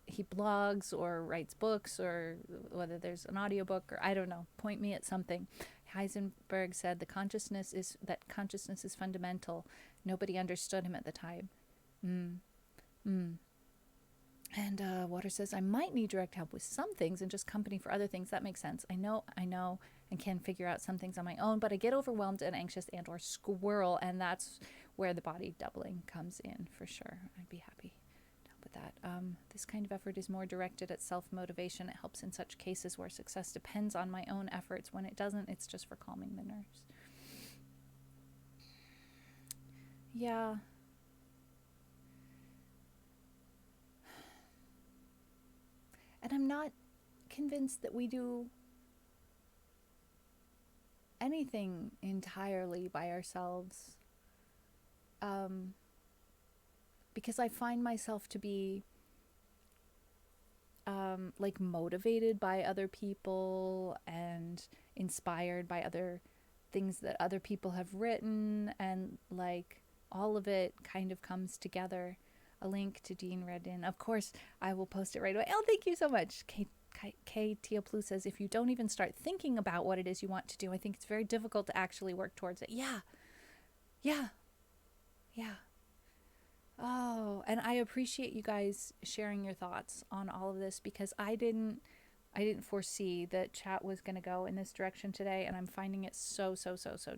[SPEAKER 1] he blogs or writes books, or whether there's an audiobook, or I don't know, point me at something. Heisenberg said consciousness is fundamental. Nobody understood him at the time. And Water says, I might need direct help with some things and just company for other things. That makes sense. I know, and can figure out some things on my own, but I get overwhelmed and anxious and or squirrel, and that's where the body doubling comes in for sure. I'd be happy to help with that. This kind of effort is more directed at self-motivation. It helps in such cases where success depends on my own efforts. When it doesn't, it's just for calming the nerves. Yeah. And I'm not convinced that we do anything entirely by ourselves. Because I find myself to be like motivated by other people and inspired by other things that other people have written, and like all of it kind of comes together. A link to Dean Radin. Of course, I will post it right away. Oh, thank you so much. K Teoplu says, if you don't even start thinking about what it is you want to do, I think it's very difficult to actually work towards it. Yeah. Oh, and I appreciate you guys sharing your thoughts on all of this, because I didn't foresee that chat was going to go in this direction today, and I'm finding it so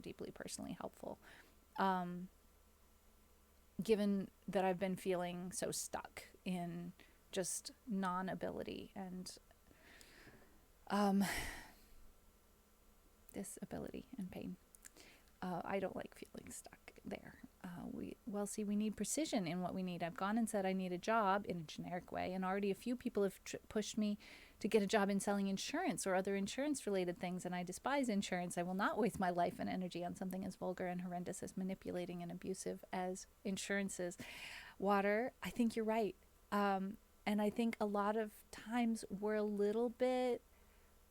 [SPEAKER 1] deeply personally helpful. Given that I've been feeling so stuck in just non-ability and disability and pain. I don't like feeling stuck there. We need precision in what we need. I've gone and said I need a job in a generic way, and already a few people have pushed me to get a job in selling insurance or other insurance-related things, and I despise insurance. I will not waste my life and energy on something as vulgar and horrendous as manipulating and abusive as insurance is. Water, I think you're right. And I think a lot of times we're a little bit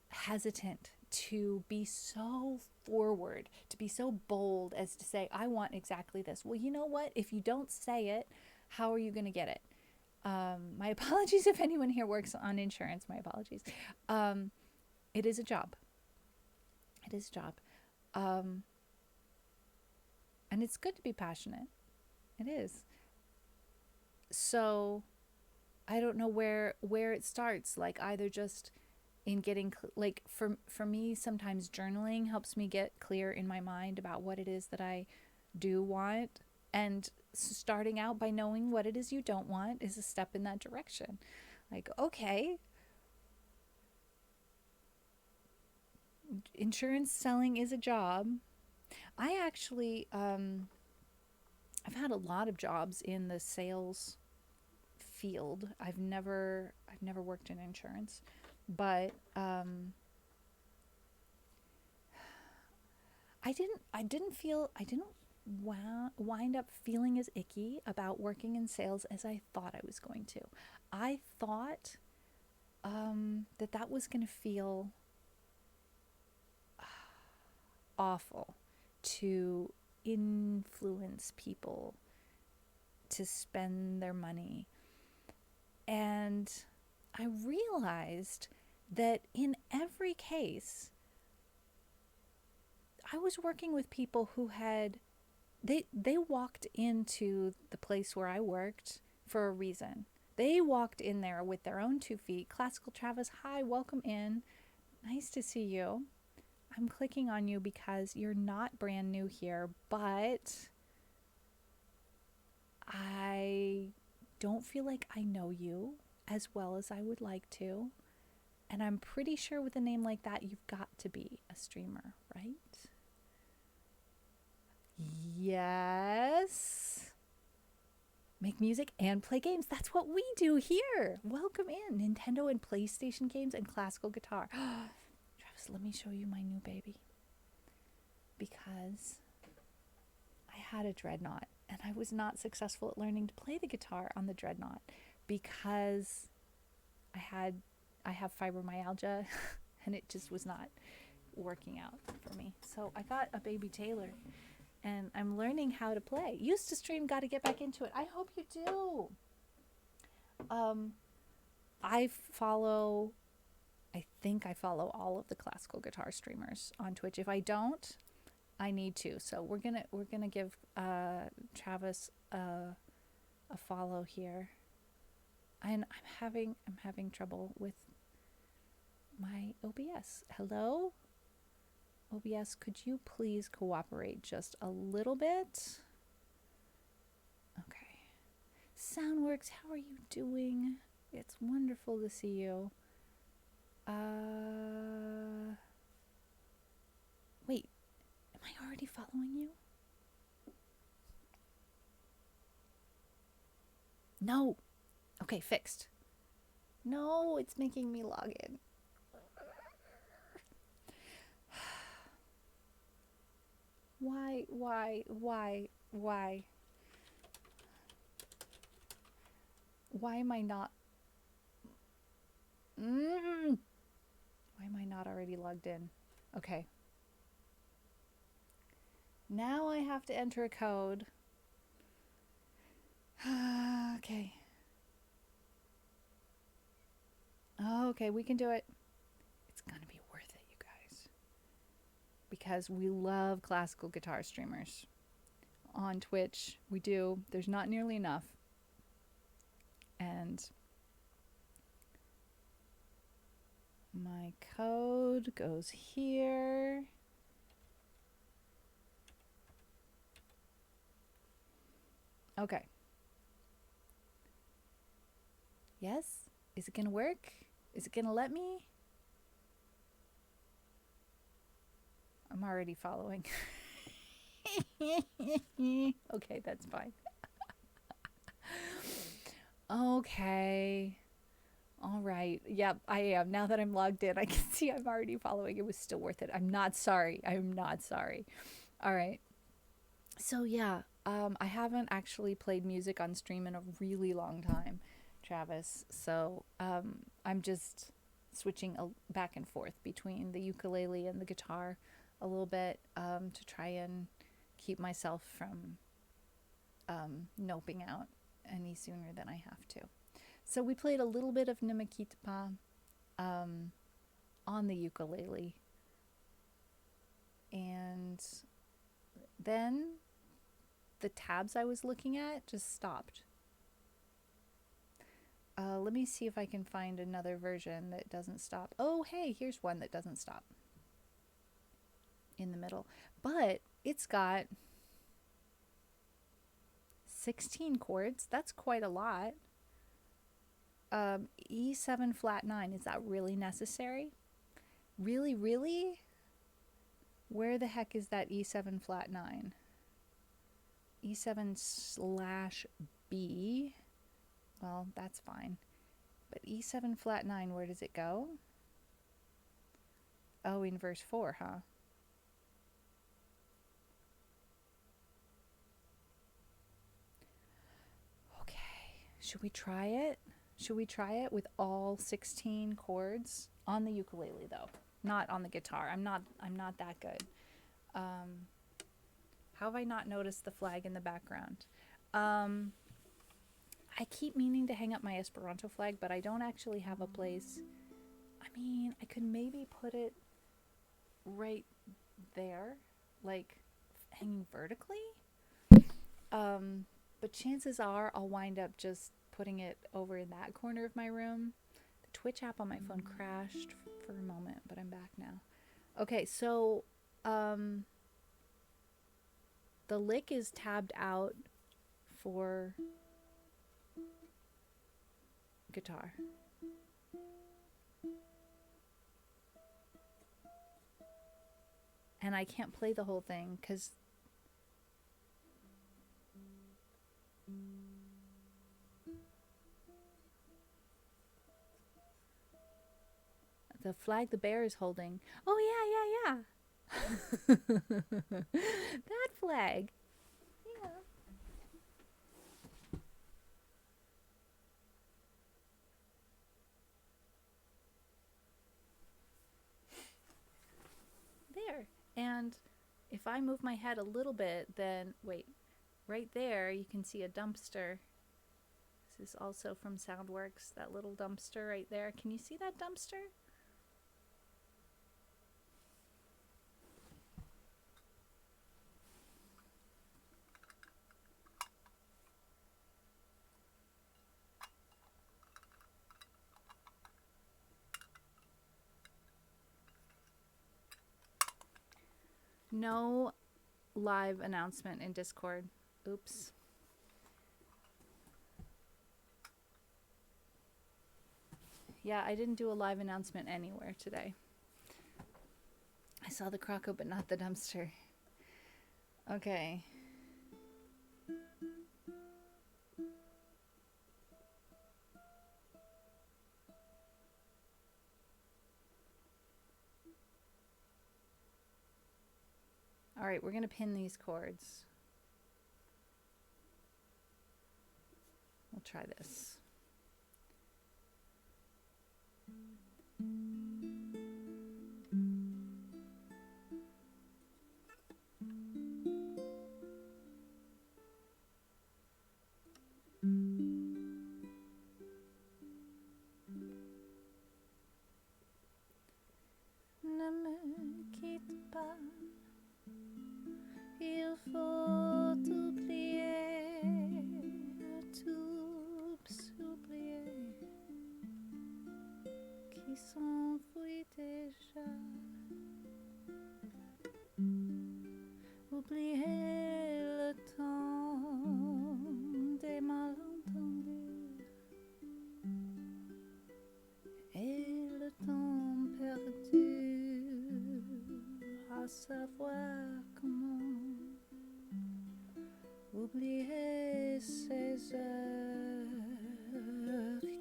[SPEAKER 1] hesitant to be so forward, to be so bold as to say, I want exactly this. Well, you know what? If you don't say it, how are you going to get it? My apologies if anyone here works on insurance. My apologies. It is a job. It is a job. And it's good to be passionate. It is. So I don't know where it starts. Like, either just in getting, like, for me, sometimes journaling helps me get clear in my mind about what it is that I do want, and starting out by knowing what it is you don't want is a step in that direction. Like, okay, insurance selling is a job. I actually I've had a lot of jobs in the sales field. I've never worked in insurance, but I didn't wind up feeling as icky about working in sales as I thought I was going to. I thought that was going to feel awful, to influence people to spend their money. And I realized that in every case, I was working with people who had, they walked into the place where I worked for a reason. They walked in there with their own 2 feet. Classical Travis, hi, welcome in. Nice to see you. I'm clicking on you because you're not brand new here, but I don't feel like I know you as well as I would like to. And I'm pretty sure with a name like that, you've got to be a streamer, right? Yes. Make music and play games. That's what we do here. Welcome in. Nintendo and PlayStation games and classical guitar. Travis, let me show you my new baby. Because I had a Dreadnought and I was not successful at learning to play the guitar on the Dreadnought because I have fibromyalgia and it just was not working out for me. So I got a baby Taylor and I'm learning how to play. Used to stream, got to get back into it. I hope you do. I think I follow all of the classical guitar streamers on Twitch. If I don't, I need to. So we're gonna give Travis a follow here. And I'm having trouble with my OBS. Hello? OBS, could you please cooperate just a little bit? Okay. Soundworks, how are you doing? It's wonderful to see you. Wait, am I already following you? No. Okay, fixed. No, it's making me log in. Why? Why am I not? Why am I not already logged in? Okay. Now I have to enter a code. Okay. Okay, we can do it. It's gonna be worth it, you guys. Because we love classical guitar streamers. On Twitch, we do. There's not nearly enough. And my code goes here. Okay. Yes? Is it gonna work? Is it gonna let me? I'm already following. Okay, that's fine. Okay. All right. Yep, I am. Now that I'm logged in, I can see I'm already following. It was still worth it. I'm not sorry. I'm not sorry. All right. So yeah, I haven't actually played music on stream in a really long time, Travis. So I'm just switching back and forth between the ukulele and the guitar a little bit to try and keep myself from noping out any sooner than I have to. So we played a little bit of Nimakitapa on the ukulele. And then the tabs I was looking at just stopped. Let me see if I can find another version that doesn't stop. Oh, hey, here's one that doesn't stop in the middle. But it's got 16 chords. That's quite a lot. E7 flat 9. Is that really necessary? Really, really? Where the heck is that E7 flat 9? E7/B. Well, that's fine. But E7 flat 9, where does it go? Oh, in verse 4, huh? Okay. Should we try it? Should we try it with all 16 chords on the ukulele though? Not on the guitar. I'm not that good. How have I not noticed the flag in the background? I keep meaning to hang up my Esperanto flag, but I don't actually have a place. I mean, I could maybe put it right there, like hanging vertically. But chances are I'll wind up just putting it over in that corner of my room. The Twitch app on my phone crashed for a moment, but I'm back now. Okay, so the lick is tabbed out for guitar. And I can't play the whole thing because the flag the bear is holding. Oh, yeah. That flag. Yeah. There. And if I move my head a little bit, then wait, right there you can see a dumpster. This is also from Soundworks, that little dumpster right there. Can you see that dumpster? No live announcement in Discord. Oops. Yeah, I didn't do a live announcement anywhere today. I saw the Croco, but not the dumpster. Okay. All right, we're going to pin these chords. We'll try this. Ne me quitte pas, il faut oublier, tout oublier, qui s'enfuit déjà. Oublier le temps des malentendus et le temps perdu à savoir comment. Oublier ces heures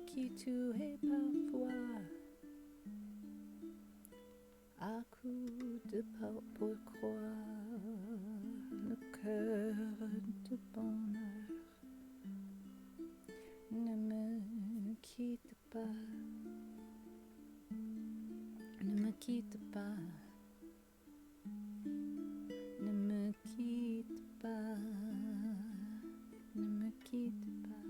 [SPEAKER 1] qui tuaient parfois à coups de pourquoi le cœur de bonheur. Ne me quitte pas, ne me quitte pas, ne me quitte pas, ne me quitte pas.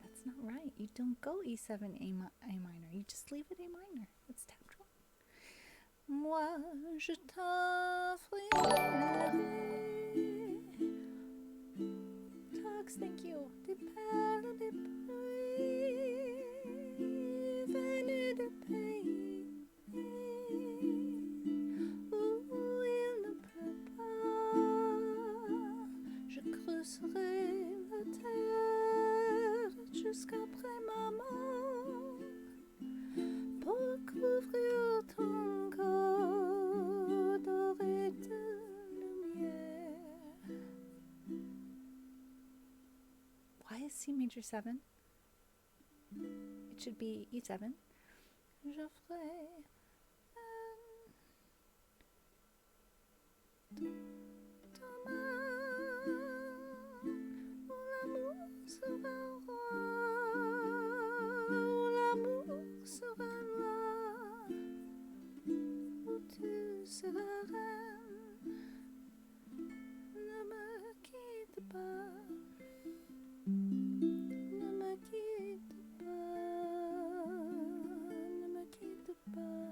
[SPEAKER 1] That's not right. You don't go E7, A minor. You just leave it A minor. It's tapped wrong. Moi, je t'offrirai. Talks, thank you. Des perles, des pluies venues de pays où il ne pleut pas. Je creuserai la terre jusqu'après ma mort pour couvrir ton corps doré de lumière. Why is C major 7? It should be E7. Je ferai ta main où l'amour sera roi, où l'amour sera loi, où tu seras reine. Ne me quitte pas. Ne me quitte pas, ne me quitte pas,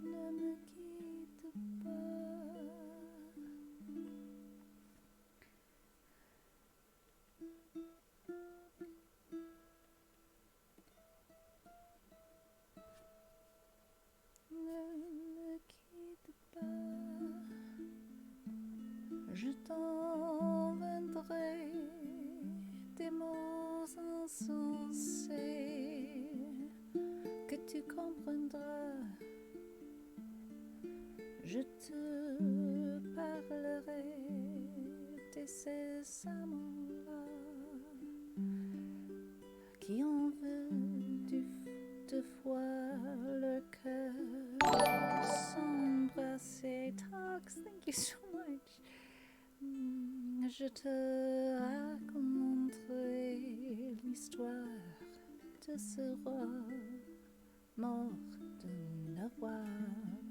[SPEAKER 1] ne me quitte pas. Ne tu comprendras. Je te parlerai de ces amants-là qui en veulent de fois le cœur s'embrasser. Talks, thank you so much. Je te raconterai l'histoire de ce roi mort de n'avoir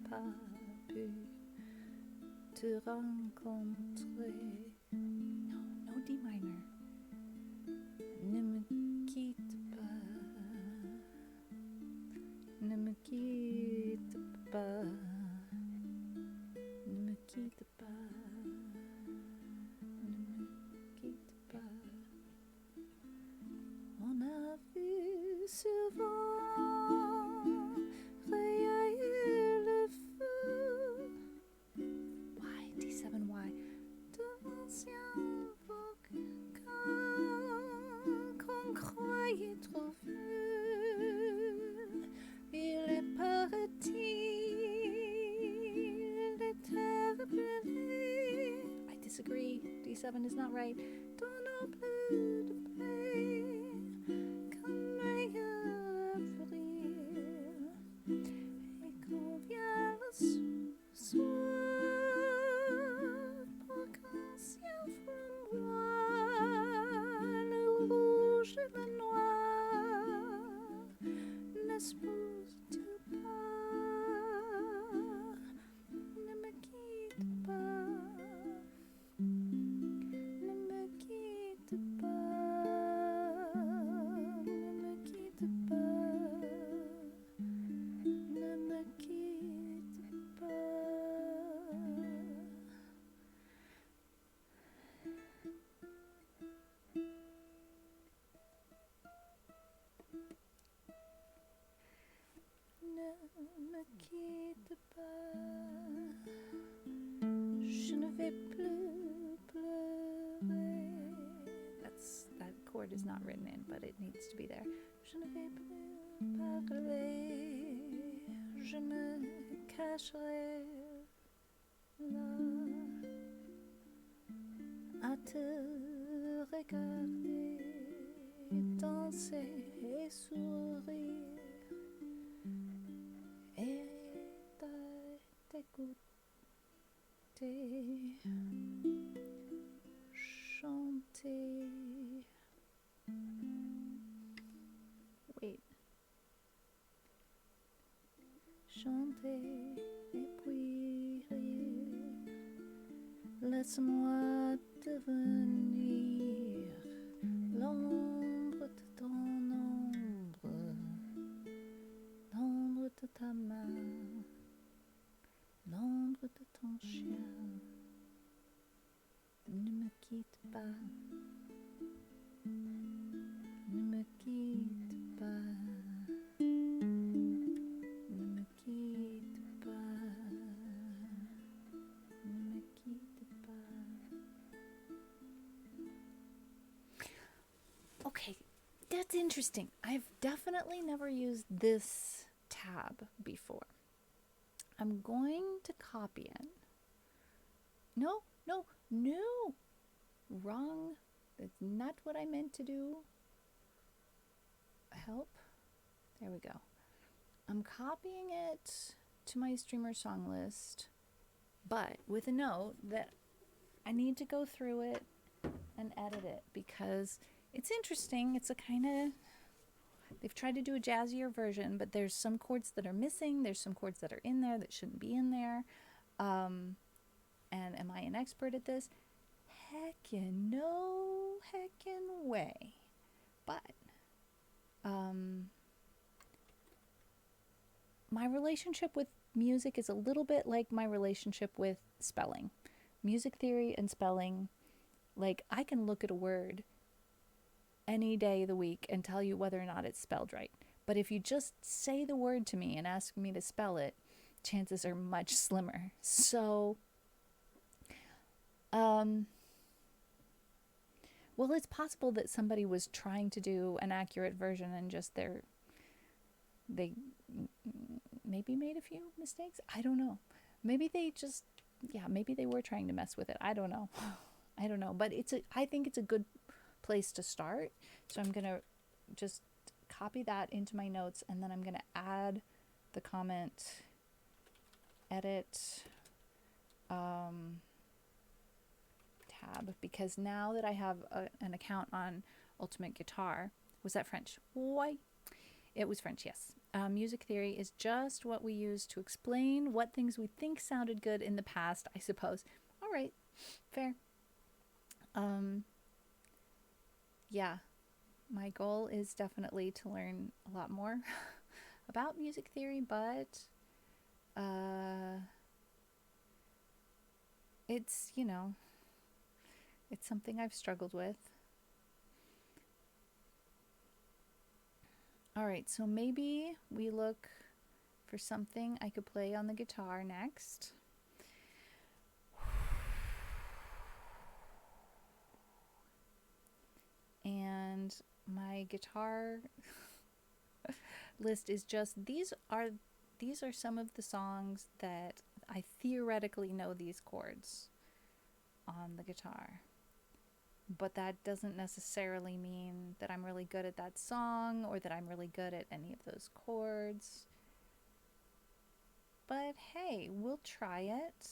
[SPEAKER 1] pas pu te rencontrer. No D minor. Ne me quitte pas. Ne me quitte pas. Ne me quitte pas. On a vu souvent rayer le feu. Why? D7, why? D'anciens volcans qu'on croyait trop vieux. Il est parti, il était brûlé. I disagree. D7 is not right. Dans nos bleus de paix. Ne me quitte pas, je ne vais plus pleurer. That chord is not written in, but it needs to be there. Je ne vais plus parler, je me cacherai là à te regarder, danser et sourire. Et t'écouter chanter. Wait. Chanter et puis rire. Laisse-moi devenir l'ombre de ton ombre, l'ombre de ta main, l'ombre de ton chien. Ne me quitte pas, ne me quitte pas, ne me quitte pas, ne me quitte pas. Okay, that's interesting. I've definitely never used this tab before. I'm going to copy it. No. Wrong. That's not what I meant to do. Help. There we go. I'm copying it to my streamer song list, but with a note that I need to go through it and edit it because it's interesting. It's a kind of, they've tried to do a jazzier version, but there's some chords that are missing. There's some chords that are in there that shouldn't be in there. And am I an expert at this? Heckin' no heckin' way. But my relationship with music is a little bit like my relationship with spelling. Music theory and spelling, like I can look at a word any day of the week and tell you whether or not it's spelled right. But if you just say the word to me and ask me to spell it, chances are much slimmer. So, well, it's possible that somebody was trying to do an accurate version and just their they maybe made a few mistakes. I don't know. Maybe they just, yeah, maybe they were trying to mess with it. I don't know. I don't know. But I think it's a good place to start. So I'm going to just copy that into my notes, and then I'm going to add the comment, edit tab, because now that I have an account on Ultimate Guitar, was that French? Why? It was French, yes. Music theory is just what we use to explain what things we think sounded good in the past, I suppose. All right, fair. Yeah, my goal is definitely to learn a lot more about music theory, but it's, it's something I've struggled with. All right, so maybe we look for something I could play on the guitar next. And my guitar list is just these are some of the songs that I theoretically know these chords on the guitar. But that doesn't necessarily mean that I'm really good at that song or that I'm really good at any of those chords. But hey, we'll try it.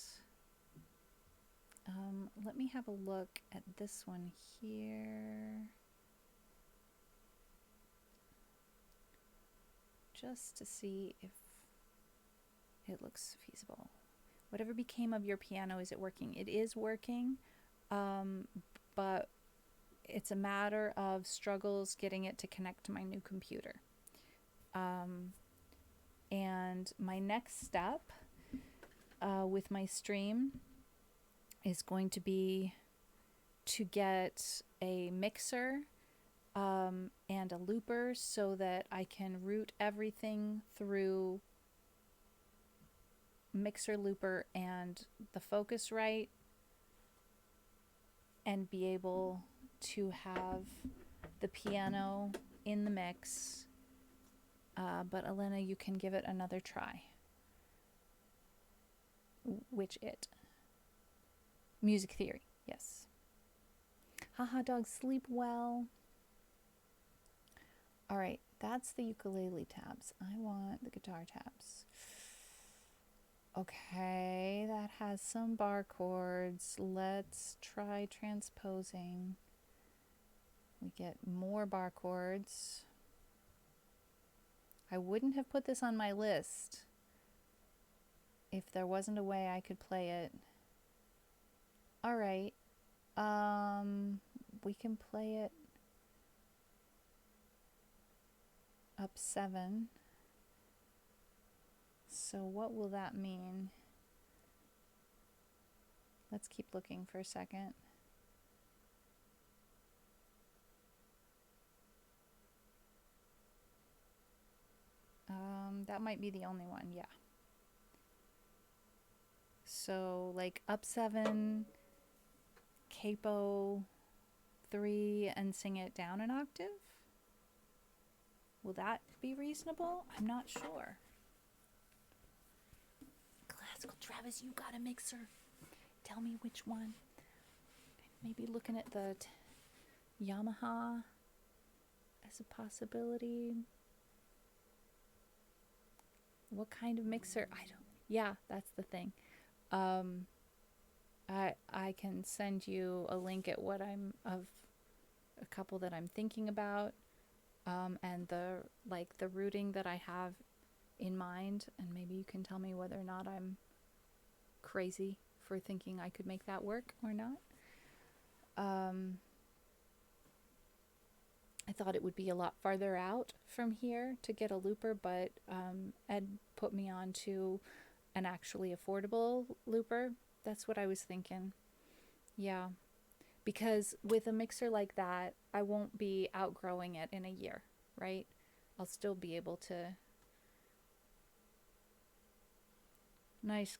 [SPEAKER 1] Let me have a look at this one here. Just to see if it looks feasible. Whatever became of your piano, is it working? It is working, but it's a matter of struggles getting it to connect to my new computer. And my next step with my stream is going to be to get a mixer and a looper so that I can route everything through mixer, looper, and the Focusrite, and be able to have the piano in the mix. But Elena, you can give it another try. Which it? Music theory, yes. Haha, dogs sleep well. All right, that's the ukulele tabs. I want the guitar tabs. Okay, that has some bar chords. Let's try transposing. We get more bar chords. I wouldn't have put this on my list if there wasn't a way I could play it. All right, we can play it up 7. So what will that mean? Let's keep looking for a second. That might be the only one, yeah. So like up 7, capo 3, and sing it down an octave? Will that be reasonable? I'm not sure. Classical Travis, you got a mixer. Tell me which one. Maybe looking at the Yamaha as a possibility. What kind of mixer? I don't. Yeah, that's the thing. I can send you a link at what I'm of a couple that I'm thinking about, and the routing that I have in mind, and maybe you can tell me whether or not I'm crazy for thinking I could make that work or not. I thought it would be a lot farther out from here to get a looper, but Ed put me on to an actually affordable looper. That's what I was thinking. Yeah. Because with a mixer like that, I won't be outgrowing it in a year, right? I'll still be able to. Nice.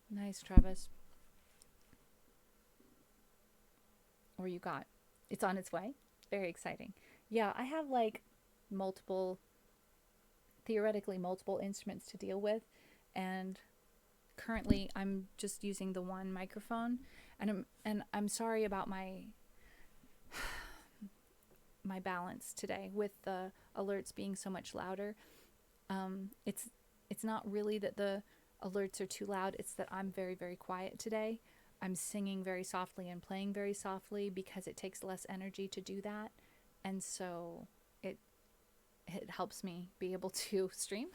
[SPEAKER 1] Nice, Travis. Or you got. It's on its way. Very exciting. Yeah, I have like multiple theoretically multiple instruments to deal with, and currently I'm just using the one microphone, and I'm sorry about my balance today with the alerts being so much louder. It's not really that the alerts are too loud, it's that I'm very, very quiet today. I'm singing very softly and playing very softly because it takes less energy to do that, and so it helps me be able to stream.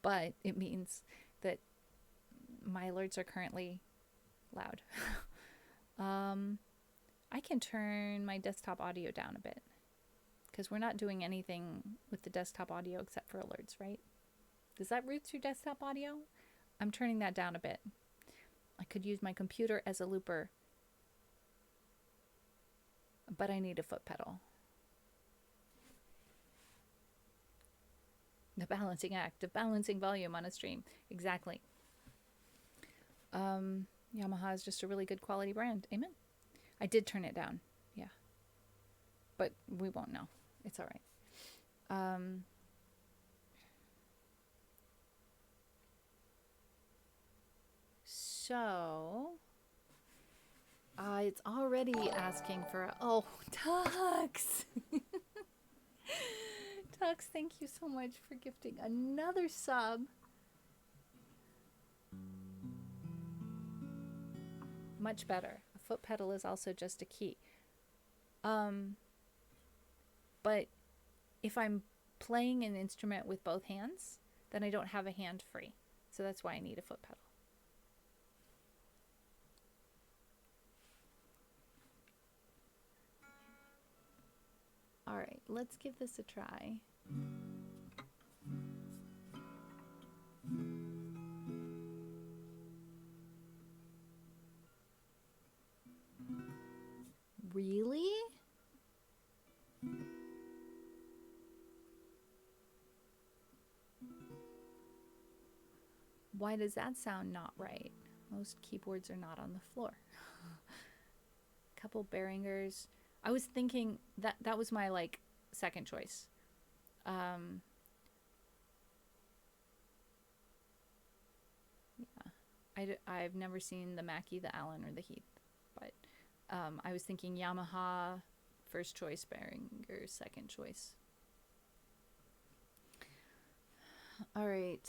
[SPEAKER 1] But it means that my alerts are currently loud. I can turn my desktop audio down a bit because we're not doing anything with the desktop audio except for alerts, right? Does that route through desktop audio? I'm turning that down a bit. I could use my computer as a looper, but I need a foot pedal. The balancing act of balancing volume on a stream. Exactly. Yamaha is just a really good quality brand. Amen. I did turn it down. Yeah. But we won't know. It's all right. So it's already asking for Tux. Tux, thank you so much for gifting another sub. Much better. A foot pedal is also just a key. But if I'm playing an instrument with both hands, then I don't have a hand free. So that's why I need a foot pedal. All right, let's give this a try. Really? Why does that sound not right? Most keyboards are not on the floor. Couple Behringers. I was thinking that was my second choice. Yeah, I've never seen the Mackie, the Allen, or the Heath, but I was thinking Yamaha, first choice, Behringer, second choice. All right.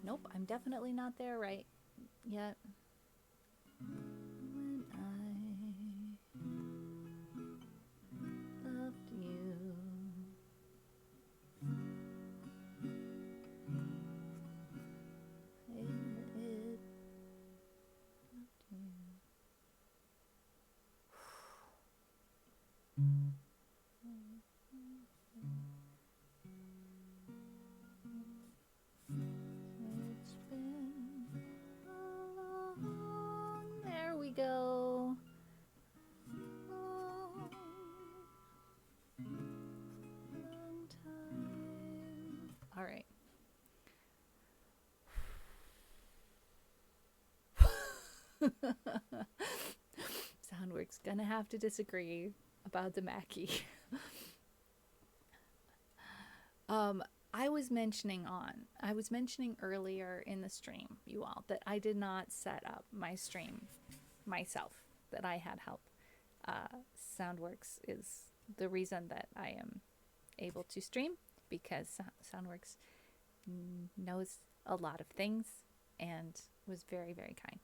[SPEAKER 1] Nope, I'm definitely not there right yet. When I loved you, there we go. Long time. All right. Soundworks gonna have to disagree about the Mackie. I was mentioning earlier in the stream, you all, that I did not set up my stream myself, that I had help. Soundworks is the reason that I am able to stream, because Soundworks knows a lot of things and was very, very kind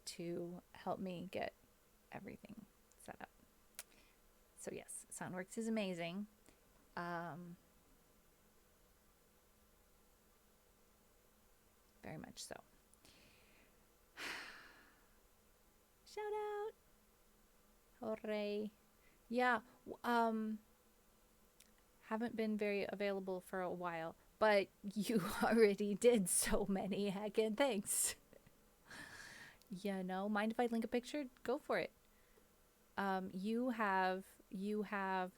[SPEAKER 1] to help me get everything set up. So yes, Soundworks is amazing. very much so. Shout out. Hooray. Yeah, haven't been very available for a while, but you already did so many heckin' things. Mind if I link a picture? Go for it. You have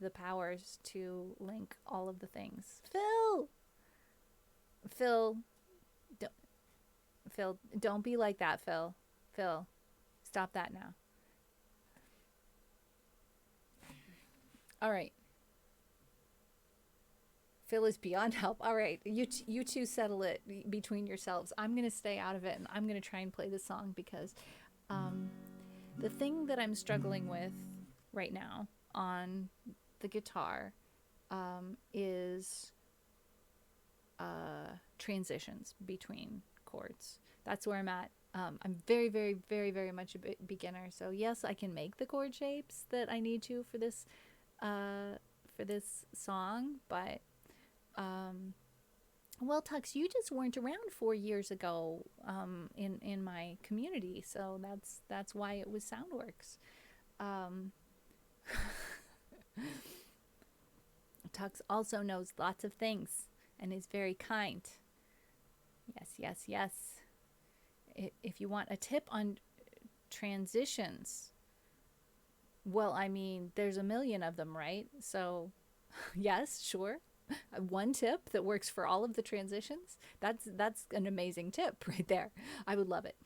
[SPEAKER 1] the powers to link all of the things. Phil, don't, Phil, don't be like that, Phil. Phil, stop that now. All right. Phil is beyond help. All right, you two settle it between yourselves. I'm gonna stay out of it, and I'm gonna try and play the song because the thing that I'm struggling with right now on the guitar is transitions between chords. That's where I'm at. I'm very, very, very, very much a beginner. So yes, I can make the chord shapes that I need to for this song, but well, Tux, you just weren't around 4 years ago in my community, so that's why it was Soundworks. Tux also knows lots of things and is very kind. Yes, yes, yes. If you want a tip on transitions, well, I mean, there's a million of them, right? So, yes, sure. One tip that works for all of the transitions. That's an amazing tip right there. I would love it.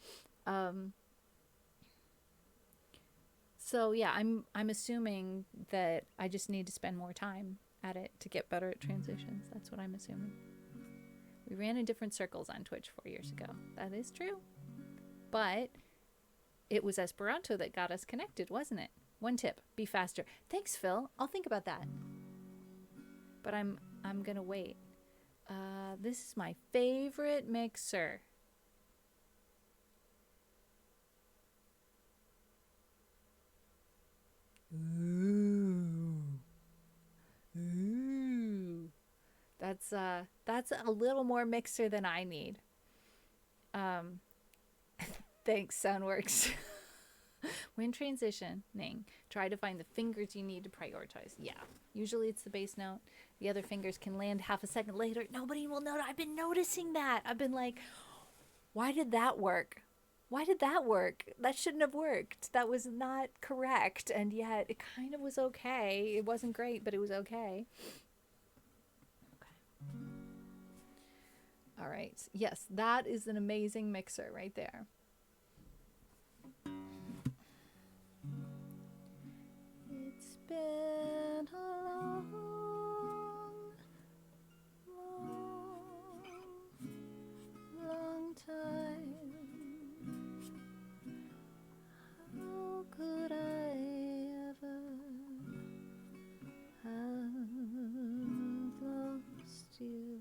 [SPEAKER 1] So yeah, I'm assuming that I just need to spend more time at it to get better at transitions. That's what I'm assuming. We ran in different circles on Twitch 4 years ago. That is true. But it was Esperanto that got us connected, wasn't it? One tip, be faster. Thanks, Phil. I'll think about that. But I'm gonna wait. This is my favorite mixer. Ooh. That's a little more mixer than I need. Thanks, Soundworks. When transitioning, try to find the fingers you need to prioritize. Yeah, usually it's the bass note. The other fingers can land half a second later. Nobody will know. I've been noticing that. I've been like, why did that work? Why did that work? That shouldn't have worked. That was not correct. And yet it kind of was okay. It wasn't great, but it was okay. Okay. All right. Yes, that is an amazing mixer right there. It's been a long, long time. How could I ever have lost you?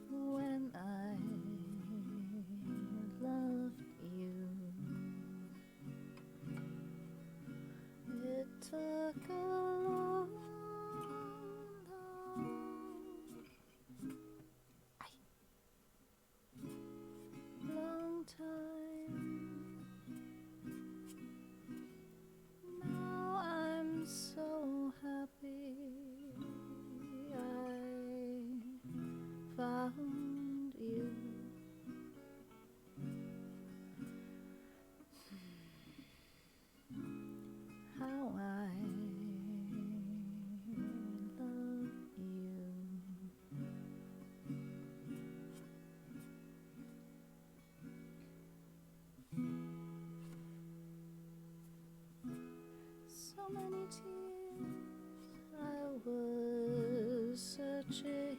[SPEAKER 1] When I loved you, it took a long, long time. Now I'm so happy I found you. How I love you. So many tears I was searching.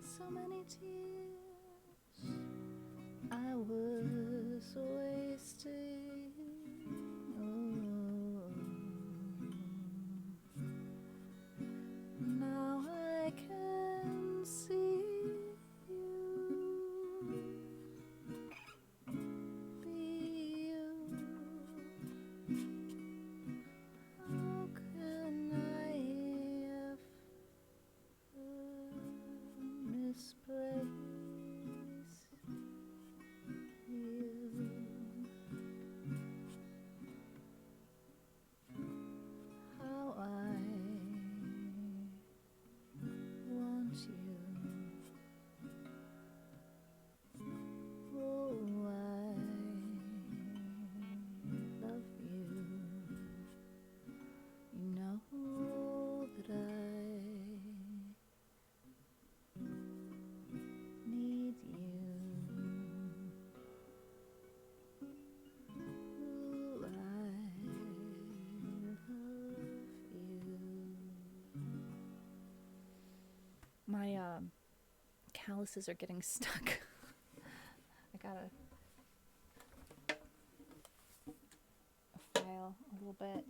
[SPEAKER 1] So many tears I was wasting. Oh. Now I can see you calluses are getting stuck. I gotta file a little bit.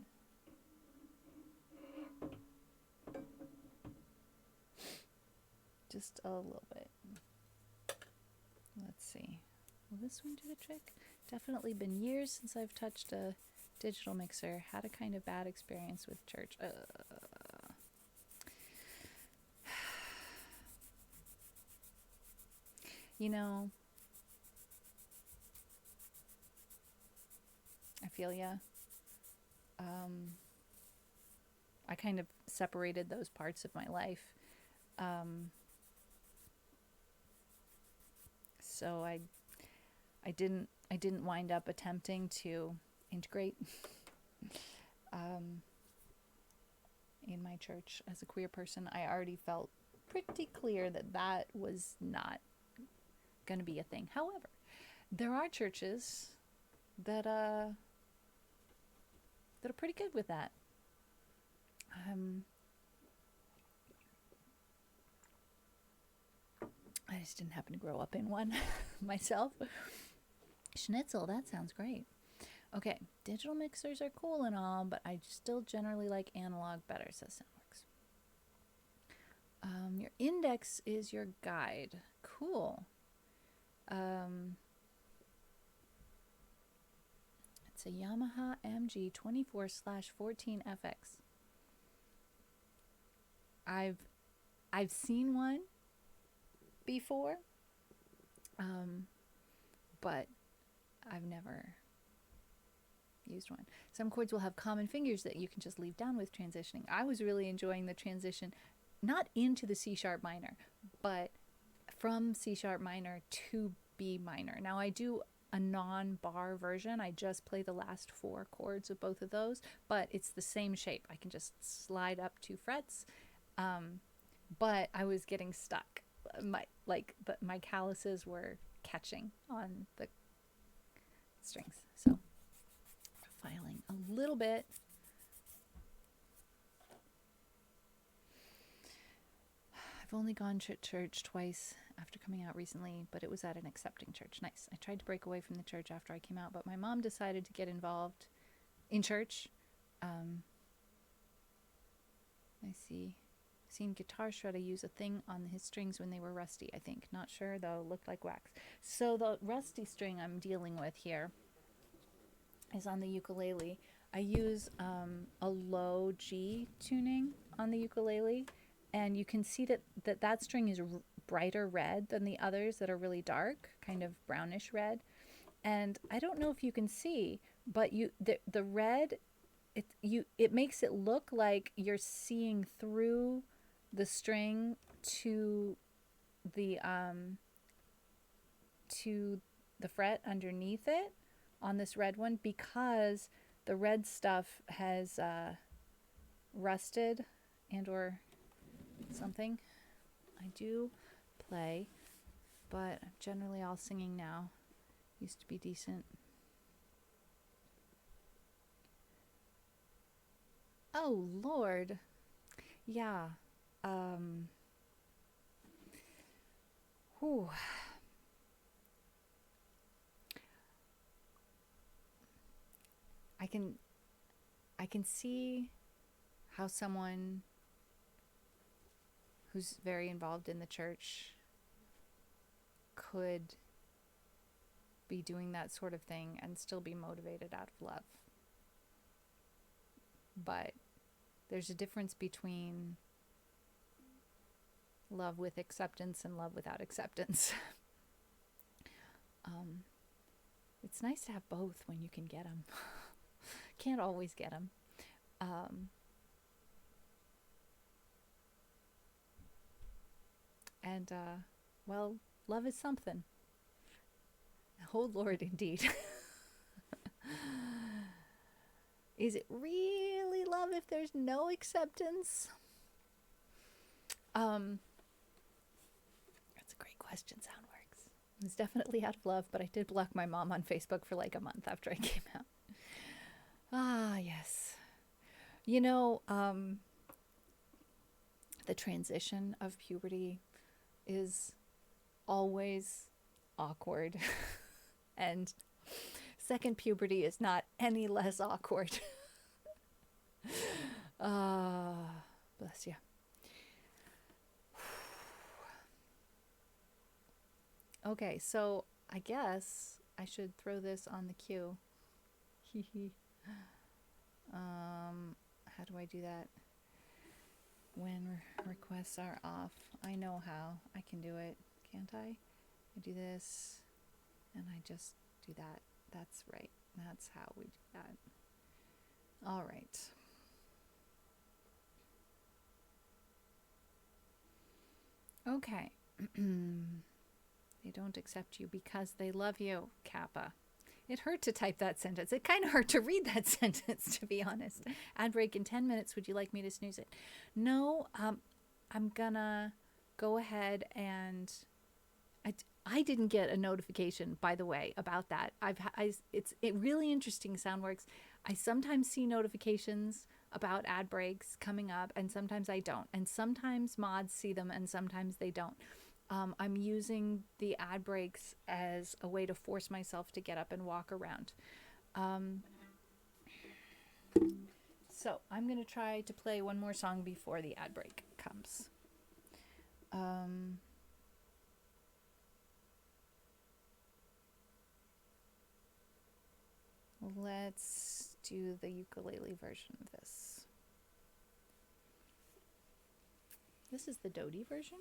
[SPEAKER 1] Just a little bit. Let's see. Will this one do the trick? Definitely been years since I've touched a digital mixer. Had a kind of bad experience with church. You know, I feel ya. I kind of separated those parts of my life. So I didn't wind up attempting to integrate in my church as a queer person. I already felt pretty clear that that was not going to be a thing. However, there are churches that are pretty good with that. I just didn't happen to grow up in one myself. Schnitzel, that sounds great. Okay, digital mixers are cool and all, but I still generally like analog better, says Soundworks. Your index is your guide. Cool. It's a Yamaha MG 24/14FX. I've seen one before, but I've never used one. Some chords will have common fingers that you can just leave down with transitioning. I was really enjoying the transition, not into the C sharp minor, but from C sharp minor to B minor. Now I do a non-bar version. I just play the last 4 chords of both of those, but it's the same shape. I can just slide up 2 frets, but I was getting stuck. My calluses were catching on the strings. So filing a little bit. I've only gone to church twice after coming out recently, but it was at an accepting church. Nice. I tried to break away from the church after I came out, but my mom decided to get involved in church. I see. Seen Guitar Shredder use a thing on his strings when they were rusty, I think. Not sure, though. Looked like wax. So the rusty string I'm dealing with here is on the ukulele. I use a low G tuning on the ukulele, and you can see that string is brighter red than the others that are really dark, kind of brownish red. And I don't know if you can see, but the red, it makes it look like you're seeing through the string to the fret underneath it on this red one, because the red stuff has rusted and or something. I do play, but I'm generally all singing now. Used to be decent. Oh Lord, yeah. Whew. I can see how someone who's very involved in the church could be doing that sort of thing and still be motivated out of love. But there's a difference between love with acceptance and love without acceptance. It's nice to have both when you can get them. Can't always get them. Well, love is something. Oh Lord, indeed. Is it really love if there's no acceptance? That's a great question, Soundworks. It was definitely out of love, but I did block my mom on Facebook for like a month after I came out. Ah, yes. You know, the transition of puberty is always awkward. And second puberty is not any less awkward. Bless you. Okay, so I guess I should throw this on the queue. How do I do that? When requests are off. I know how. I can do it, can't I? I do this, and I just do that. That's right. That's how we do that. All right. Okay. They don't accept you because they love you, Kappa. It hurt to type that sentence. It kind of hurt to read that sentence, to be honest. Ad break in 10 minutes. Would you like me to snooze it? No, I'm gonna go ahead and I didn't get a notification, by the way, about that. It's really interesting, Soundworks. I sometimes see notifications about ad breaks coming up, and sometimes I don't. And sometimes mods see them, and sometimes they don't. I'm using the ad breaks as a way to force myself to get up and walk around. So I'm going to try to play one more song before the ad break comes. Let's do the ukulele version of this. This is the Dodie version.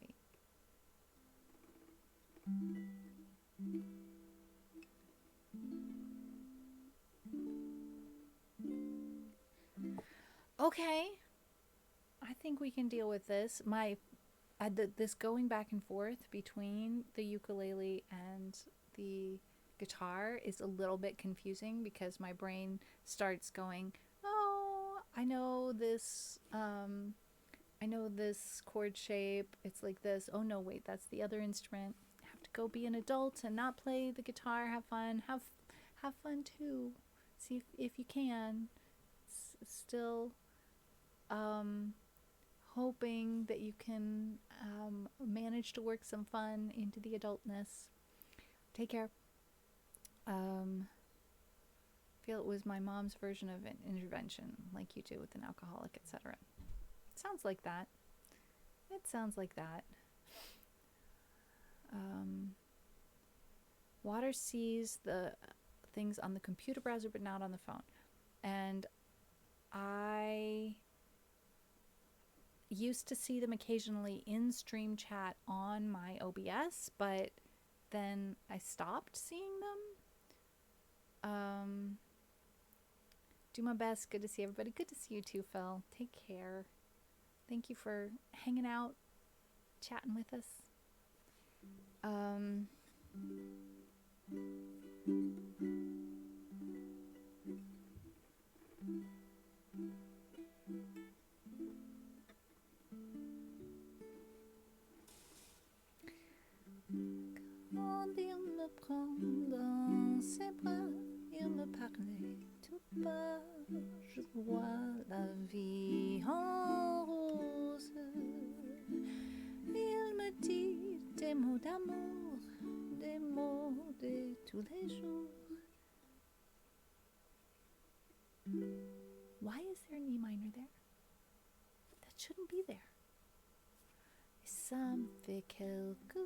[SPEAKER 1] Wait. Okay. I think we can deal with this. This going back and forth between the ukulele and the guitar is a little bit confusing because my brain starts going, oh, I know this chord shape. It's like this. Oh no, wait, that's the other instrument. I have to go be an adult and not play the guitar. Have fun. Have fun too. See if you can. Still hoping that you can manage to work some fun into the adultness. Take care. Feel it was my mom's version of an intervention, like you do with an alcoholic, etc. It sounds like that. Water sees the things on the computer browser, but not on the phone. And I used to see them occasionally in stream chat on my OBS, but then I stopped seeing them. Do my best. Good to see everybody. Good to see you too, Phil. Take care. Thank you for hanging out, chatting with us. Quand il me prend dans ses bras, il me parlait tout bas. Je vois la vie en rose. Il me dit des mots d'amour, des mots de tous les jours. Why is there an E minor there? That shouldn't be there. Ça me fait quelque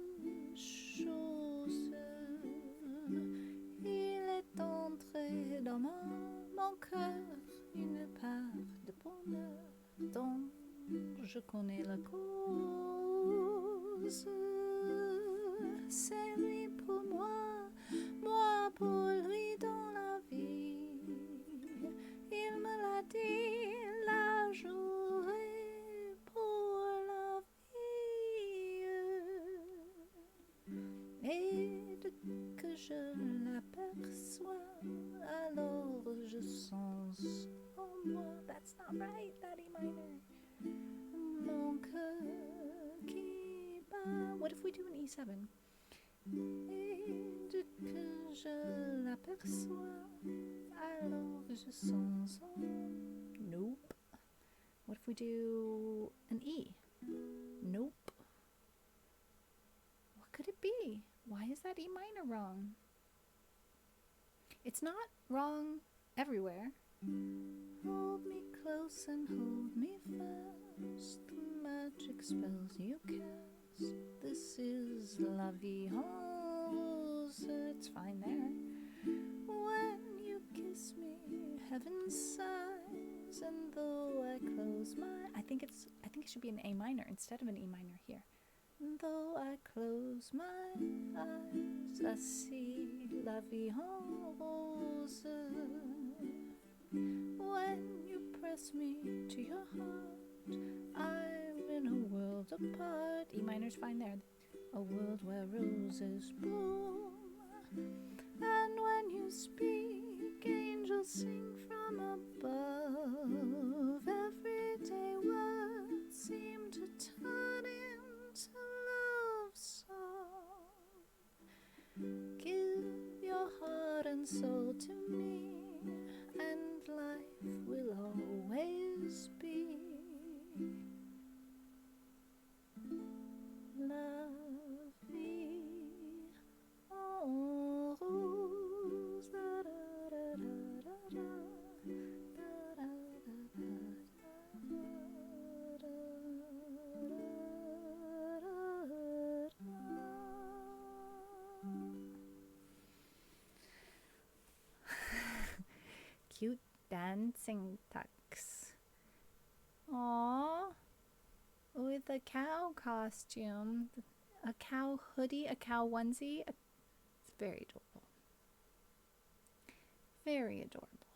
[SPEAKER 1] chose. Il est entré dans mon cœur une part de bonheur dont je connais la cause. C'est lui pour moi, moi pour lui dans la vie. Il me l'a dit la journée pour la vie. Et dès que je l'aperçois, alors je sens en moi. That's not right, that E minor. Mon cœur qui bat. What if we do an E7? Et dès que je l'aperçois, alors je sens en... Nope. What if we do an E? Nope. What could it be? Why is that E minor wrong? It's not wrong everywhere. Hold me close and hold me fast. The magic spells you cast. This is La Vie Rose. It's fine there. When you kiss me, heaven sighs, and though I close my, I think it should be an A minor instead of an E minor here. And though I close my eyes, I see La Vie Rose. When you press me to your heart, I'm in a world apart. E minor's fine there. A world where roses bloom. And when you speak, angels sing from above. Everyday words seem to turn into love song. Give your heart and soul to me, and life will always be La Vie Rose. Da, da, da, da, da, da, da, Cute dancing tucks. Aww. With a cow costume. A cow hoodie, a cow onesie. It's very adorable. Very adorable.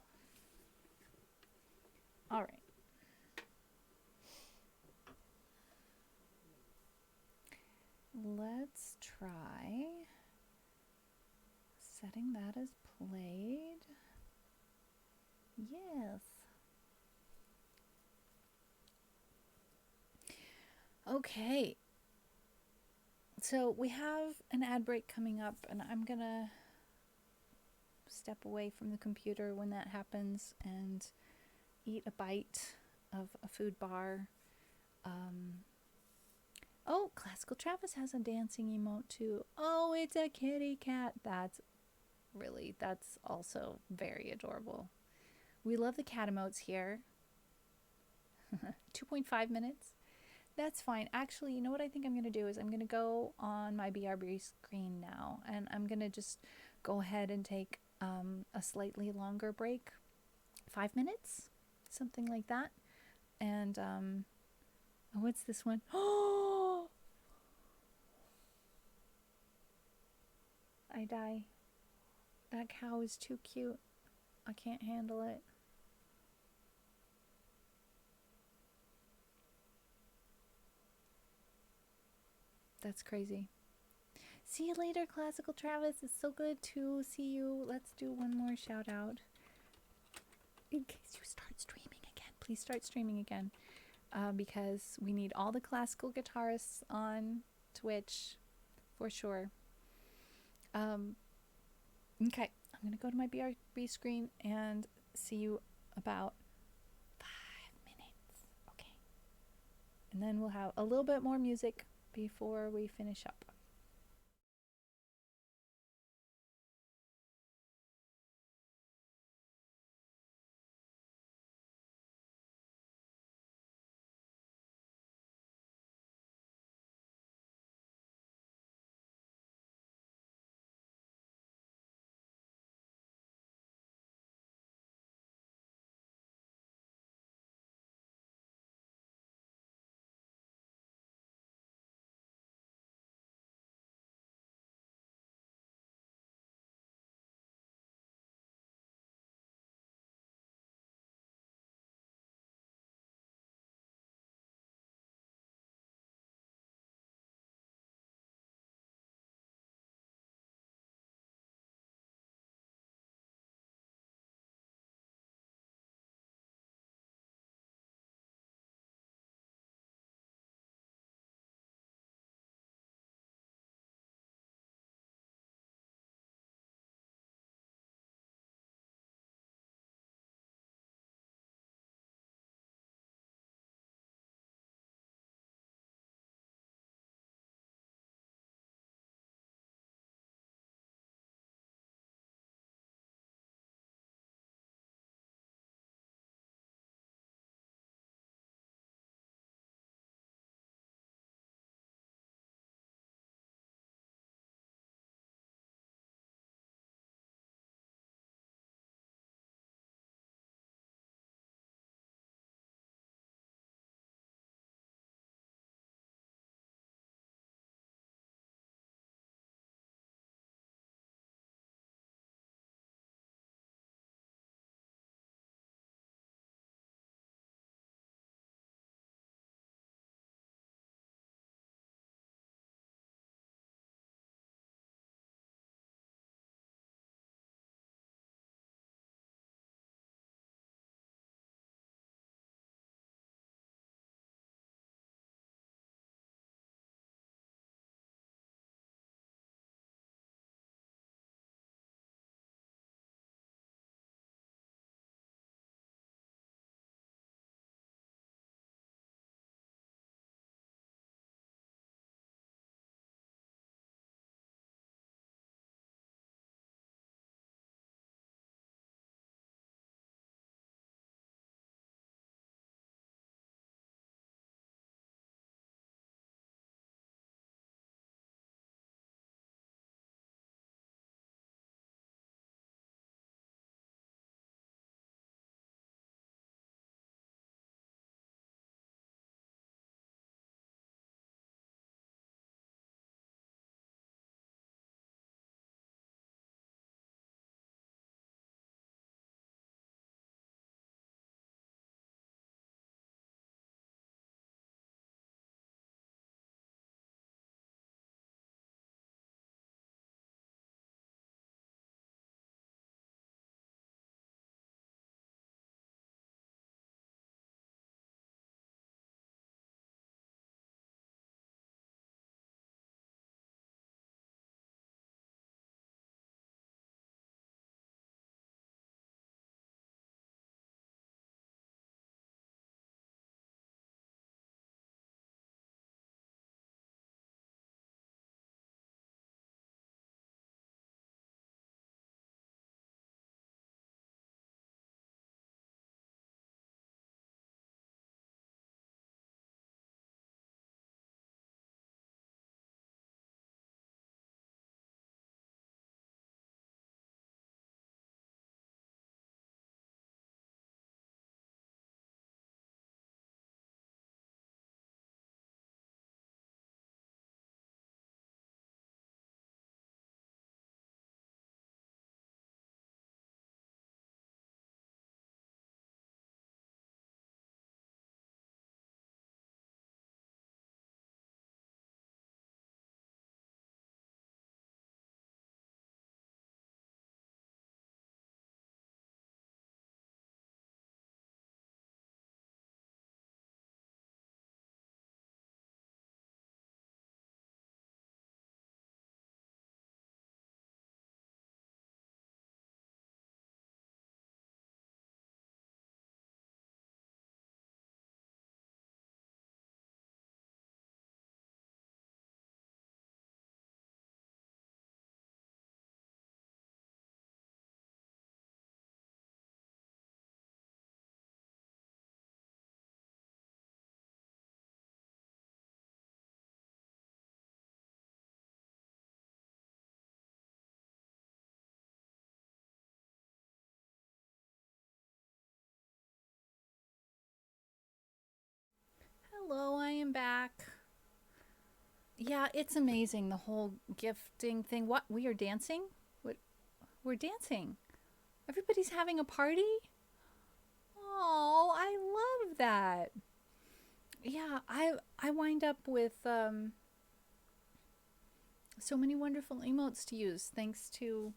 [SPEAKER 1] Alright. Let's try setting that as played. Yes. Okay. So we have an ad break coming up, and I'm gonna step away from the computer when that happens and eat a bite of a food bar. Oh, Classical Travis has a dancing emote too. Oh, it's a kitty cat. That's also very adorable. We love the cat emotes here. 2.5 minutes. That's fine. Actually, you know what I think I'm going to do is I'm going to go on my BRB screen now, and I'm going to just go ahead and take a slightly longer break. 5 minutes? Something like that. And, what's this one? Oh! I die. That cow is too cute. I can't handle it. That's crazy. See you later, Classical Travis. It's so good to see you. Let's do one more shout out. In case you start streaming again, please start streaming again. Because we need all the classical guitarists on Twitch for sure. Okay, I'm gonna go to my BRB screen and see you about 5 minutes. Okay. And then we'll have a little bit more music before we finish up. Hello, I am back. Yeah, it's amazing, the whole gifting thing. What? We are dancing? What? We're dancing. Everybody's having a party? Oh, I love that. Yeah, I wind up with so many wonderful emotes to use thanks to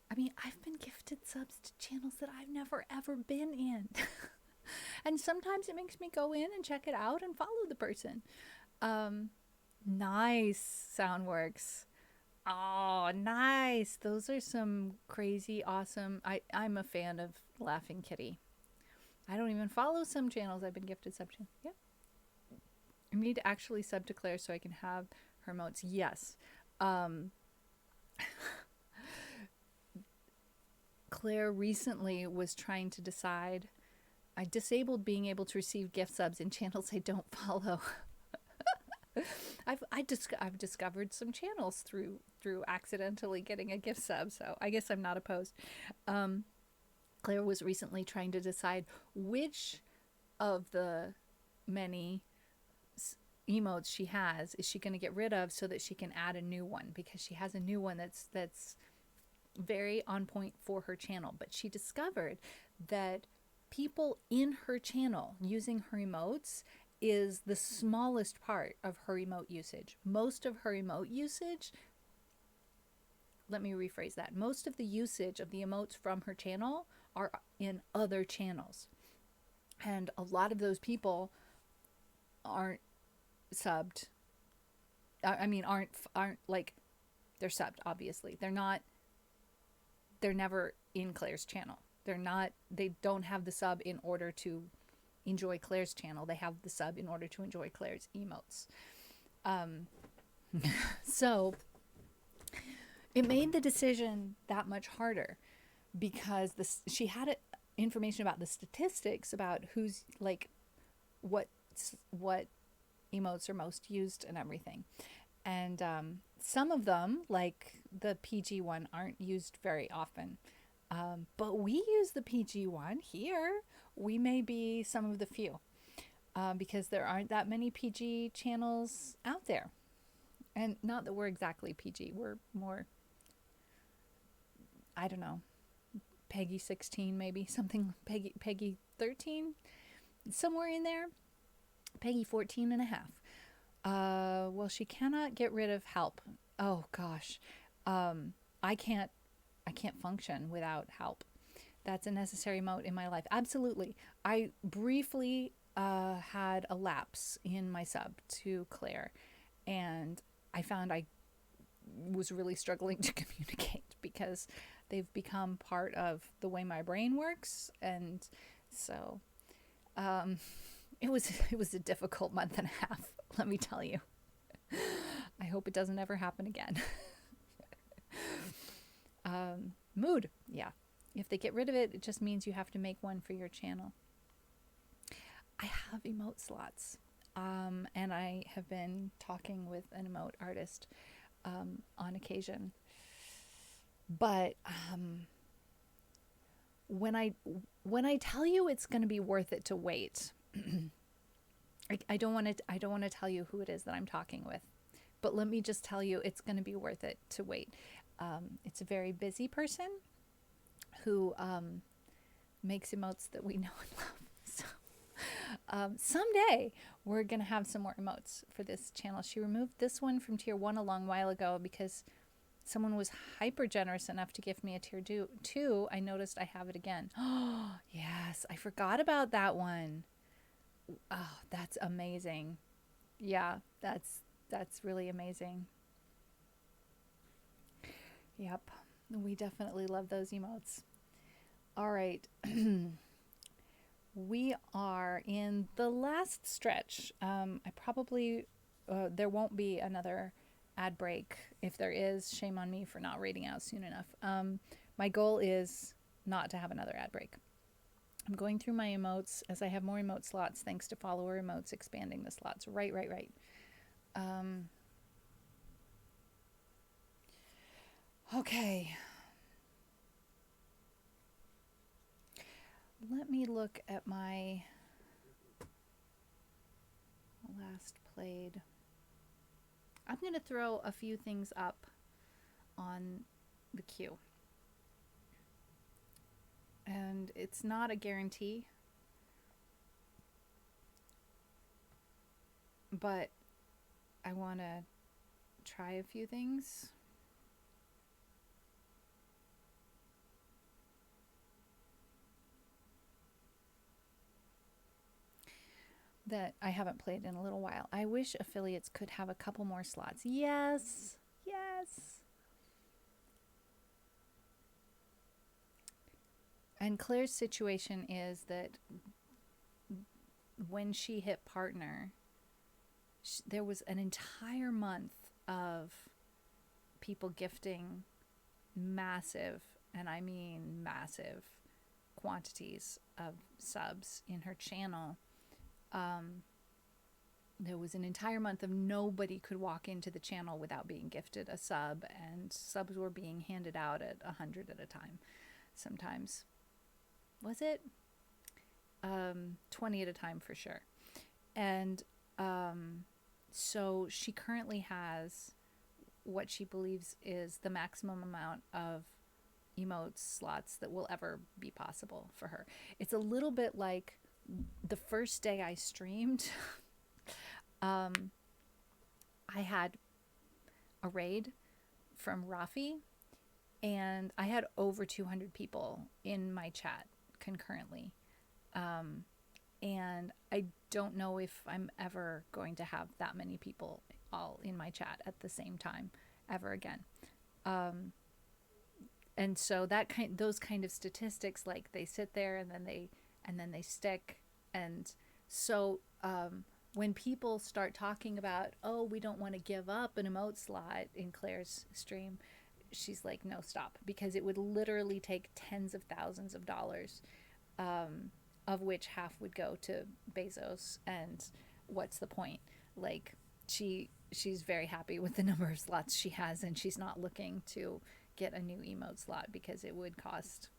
[SPEAKER 1] I mean, I've been gifted subs to channels that I've never ever been in. And sometimes it makes me go in and check it out and follow the person. Um, nice, Soundworks. Oh, nice. Those are some crazy, awesome. I'm a fan of Laughing Kitty. I don't even follow some channels I've been gifted sub to. Yeah. I need to actually sub to Claire so I can have her emotes. Yes. Um, Claire recently was trying to decide. I disabled being able to receive gift subs in channels I don't follow. I've discovered some channels through accidentally getting a gift sub, so I guess I'm not opposed. Claire was recently trying to decide which of the many emotes she has is she going to get rid of so that she can add a new one, because she has a new one that's very on point for her channel. But she discovered that people in her channel using her emotes is the smallest part of her emote usage. Most of her emote usage, let me rephrase that. Most of the usage of the emotes from her channel are in other channels. And a lot of those people aren't subbed. I mean, aren't like, they're subbed, obviously. They're never in Claire's channel. They don't have the sub in order to enjoy Claire's channel. They have the sub in order to enjoy Claire's emotes. So it made the decision that much harder, because she had information about the statistics about who's like what emotes are most used and everything. And some of them, like the PG one, aren't used very often. But we use the PG one here. We may be some of the few, because there aren't that many PG channels out there. And not that we're exactly PG. We're more, I don't know, Peggy 16 maybe, something, Peggy 13, somewhere in there. Peggy 14 and a half. Well, she cannot get rid of help. Oh gosh. I can't function without help. That's a necessary emote in my life. Absolutely. I briefly had a lapse in my sub to Claire, and I found I was really struggling to communicate because they've become part of the way my brain works. And so it was a difficult month and a half, let me tell you. I hope it doesn't ever happen again. Mood, yeah. If they get rid of it, it just means you have to make one for your channel. I have emote slots, and I have been talking with an emote artist on occasion. But when I tell you it's going to be worth it to wait, I don't want to tell you who it is that I'm talking with, but let me just tell you it's going to be worth it to wait. It's a very busy person who makes emotes that we know and love. So someday we're going to have some more emotes for this channel. She removed this one from tier 1 a long while ago because someone was hyper generous enough to give me a tier 2. I noticed I have it again. Oh, yes. I forgot about that one. Oh, that's amazing. Yeah, that's really amazing. Yep. We definitely love those emotes. All right. We are in the last stretch. I probably, there won't be another ad break. If there is, shame on me for not reading out soon enough. My goal is not to have another ad break. I'm going through my emotes as I have more emote slots thanks to follower emotes expanding the slots. Right. Okay. Let me look at my last played. I'm going to throw a few things up on the queue. And it's not a guarantee, but I want to try a few things. That I haven't played in a little while. I wish affiliates could have a couple more slots. Yes, yes. And Claire's situation is that when she hit partner, there was an entire month of people gifting massive, and I mean massive, quantities of subs in her channel. There was an entire month of nobody could walk into the channel without being gifted a sub, and subs were being handed out at 100 at a time. Sometimes, was it 20 at a time for sure. And so she currently has what she believes is the maximum amount of emotes slots that will ever be possible for her. It's a little bit like the first day I streamed. I had a raid from Rafi, and I had over 200 people in my chat concurrently. And I don't know if I'm ever going to have that many people all in my chat at the same time ever again. And so those kind of statistics, like, they sit there and then they stick. And so when people start talking about, oh, we don't want to give up an emote slot in Claire's stream, she's like, no, stop, because it would literally take tens of thousands of dollars, of which half would go to Bezos, and what's the point? Like, she's very happy with the number of slots she has, and she's not looking to get a new emote slot because it would cost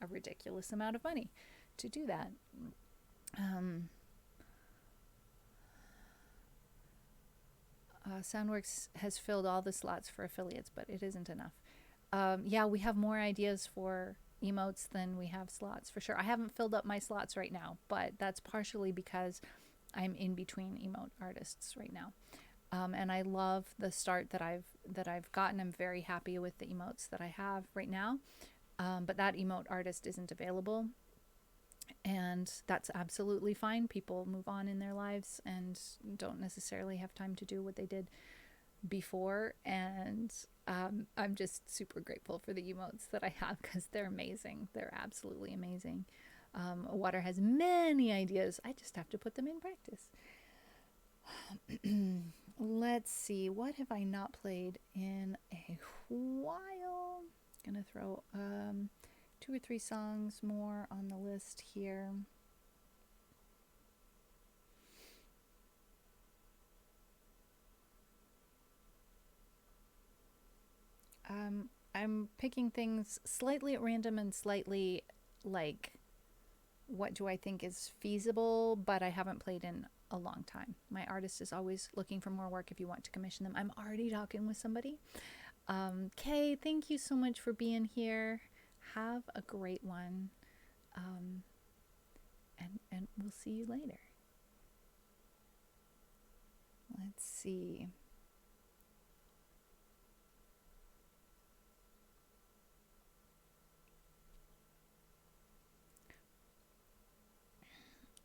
[SPEAKER 1] a ridiculous amount of money to do that. Soundworks has filled all the slots for affiliates, but it isn't enough. Yeah, we have more ideas for emotes than we have slots, for sure. I haven't filled up my slots right now, but that's partially because I'm in between emote artists right now. And I love the start that I've gotten. I'm very happy with the emotes that I have right now. But that emote artist isn't available. And that's absolutely fine. People move on in their lives and don't necessarily have time to do what they did before. And I'm just super grateful for the emotes that I have, because they're amazing. They're absolutely amazing. Water has many ideas. I just have to put them in practice. Let's see. What have I not played in a while? Gonna throw 2 or 3 songs more on the list here. I'm picking things slightly at random and slightly like, what do I think is feasible, but I haven't played in a long time. My artist is always looking for more work if you want to commission them. I'm already talking with somebody. Kay, thank you so much for being here. Have a great one. And we'll see you later. Let's see.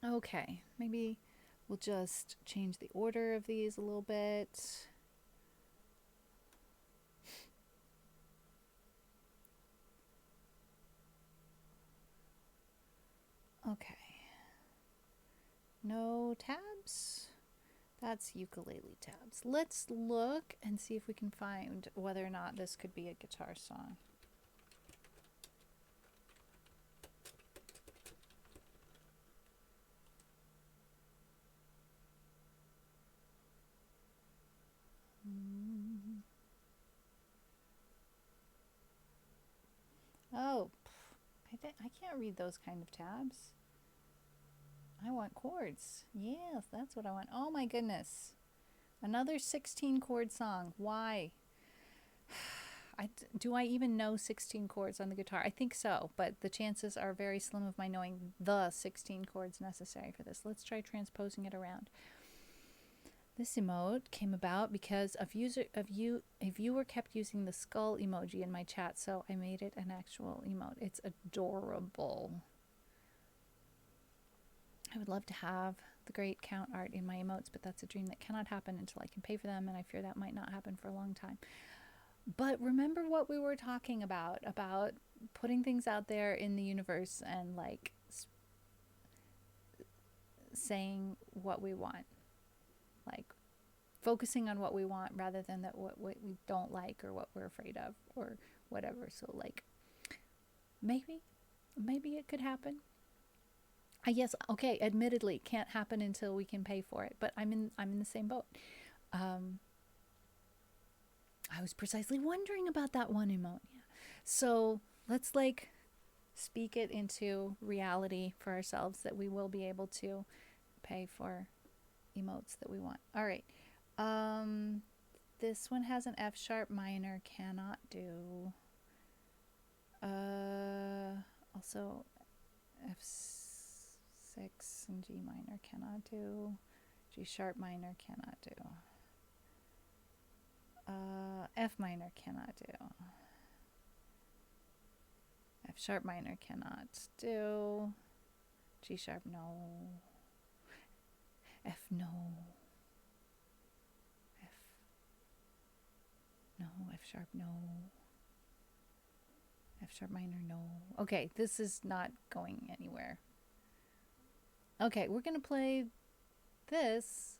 [SPEAKER 1] Okay, maybe we'll just change the order of these a little bit. Okay. No tabs? That's ukulele tabs. Let's look and see if we can find whether or not this could be a guitar song. Oh, I can't read those kind of tabs. I want chords. Yes, that's what I want. Oh my goodness. Another 16 chord song. Why? Do I even know 16 chords on the guitar? I think so, but the chances are very slim of my knowing the 16 chords necessary for this. Let's try transposing it around. This emote came about because a viewer kept using the skull emoji in my chat, so I made it an actual emote. It's adorable. I would love to have the great count art in my emotes, but that's a dream that cannot happen until I can pay for them, and I fear that might not happen for a long time. But remember what we were talking about putting things out there in the universe and like saying what we want, like focusing on what we want rather than that what we don't like or what we're afraid of or whatever. So like maybe it could happen. Yes, okay, admittedly can't happen until we can pay for it, but I'm in the same boat. I was precisely wondering about that one emote. Yeah. So let's like speak it into reality for ourselves that we will be able to pay for emotes that we want. All right. This one has an F sharp minor, cannot do. Also F6 and G minor cannot do. G sharp minor cannot do. F minor cannot do. F sharp minor cannot do. G sharp no. F no. F no. F sharp no. F sharp minor no. Okay, this is not going anywhere. Okay, we're going to play this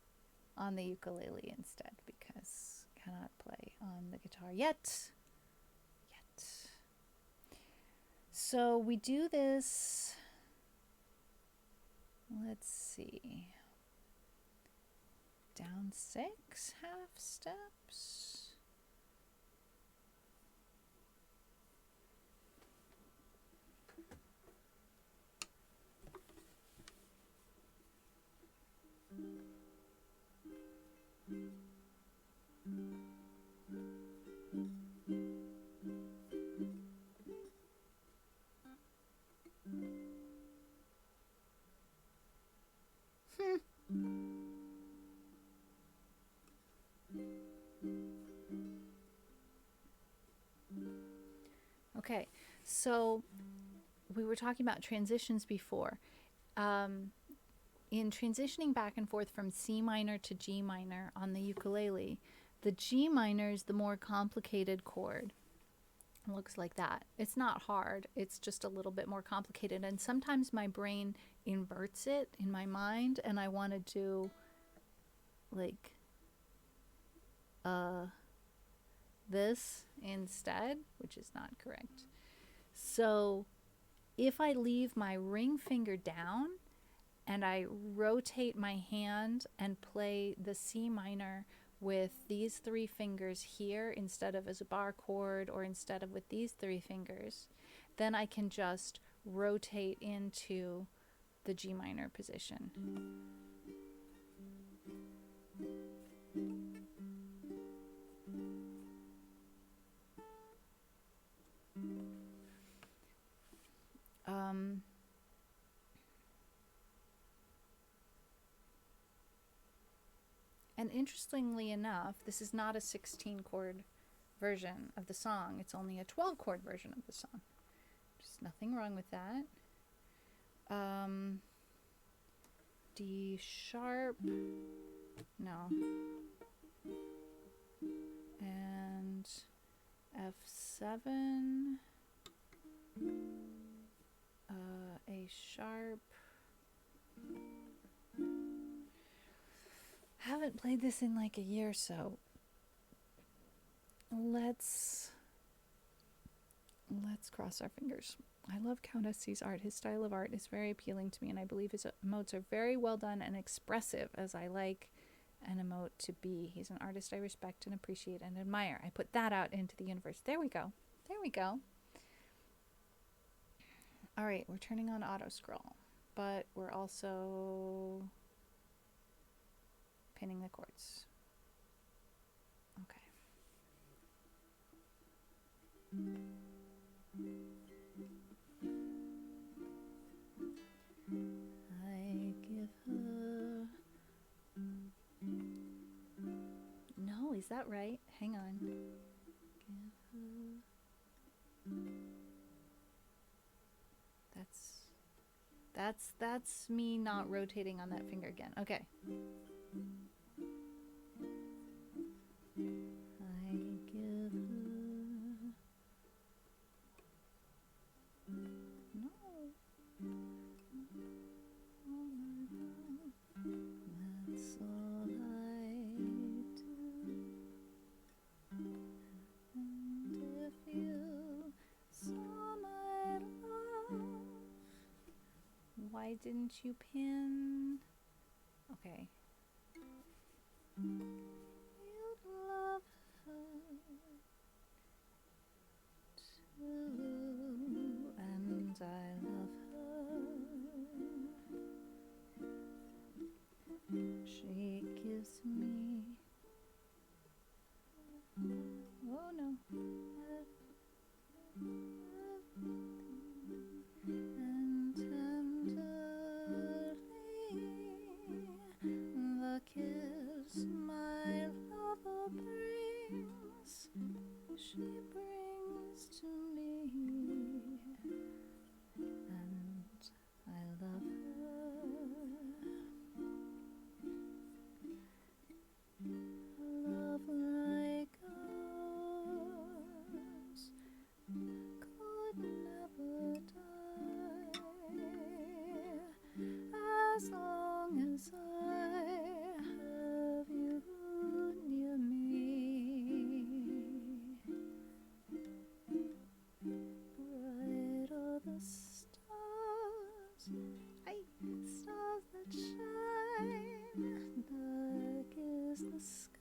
[SPEAKER 1] on the ukulele instead because cannot play on the guitar yet. So we do this, let's see, down 6 half steps. Okay, so we were talking about transitions before. In transitioning back and forth from C minor to G minor on the ukulele, the G minor is the more complicated chord. It looks like that. It's not hard, it's just a little bit more complicated, and sometimes my brain inverts it in my mind and I want to do like this instead, which is not correct. So if I leave my ring finger down and I rotate my hand and play the C minor with these 3 fingers here instead of as a bar chord or instead of with these 3 fingers, then I can just rotate into the G minor position. And interestingly enough, this is not a 16 chord version of the song. It's only a 12 chord version of the song. There's nothing wrong with that. D sharp, no. And F7, A sharp. Haven't played this in like a year or so. Let's cross our fingers. I love Countess C's art. His style of art is very appealing to me, and I believe his emotes are very well done and expressive, as I like an emote to be. He's an artist I respect and appreciate and admire. I put that out into the universe. There we go. There we go. All right, we're turning on auto scroll. but we're also pinning the cords. Okay. I give her. No, is that right? Hang on. Give her. That's me not rotating on that finger again. Okay. I give her. No. That's all I do. And if you saw my love, why didn't you pin? Okay. You'd love her too, and I love her. She gives me. Oh no. And tenderly the kiss my lover brings, she brings to me, and I love her. Love like ours could never die, as long as I have you near me. Bright are the stars, stars that shine, dark is the sky.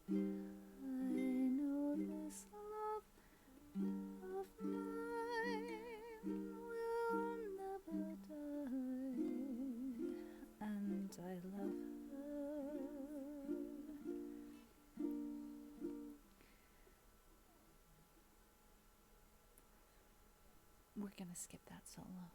[SPEAKER 1] I know this love of mine will never die, and I love her. We're gonna skip that solo.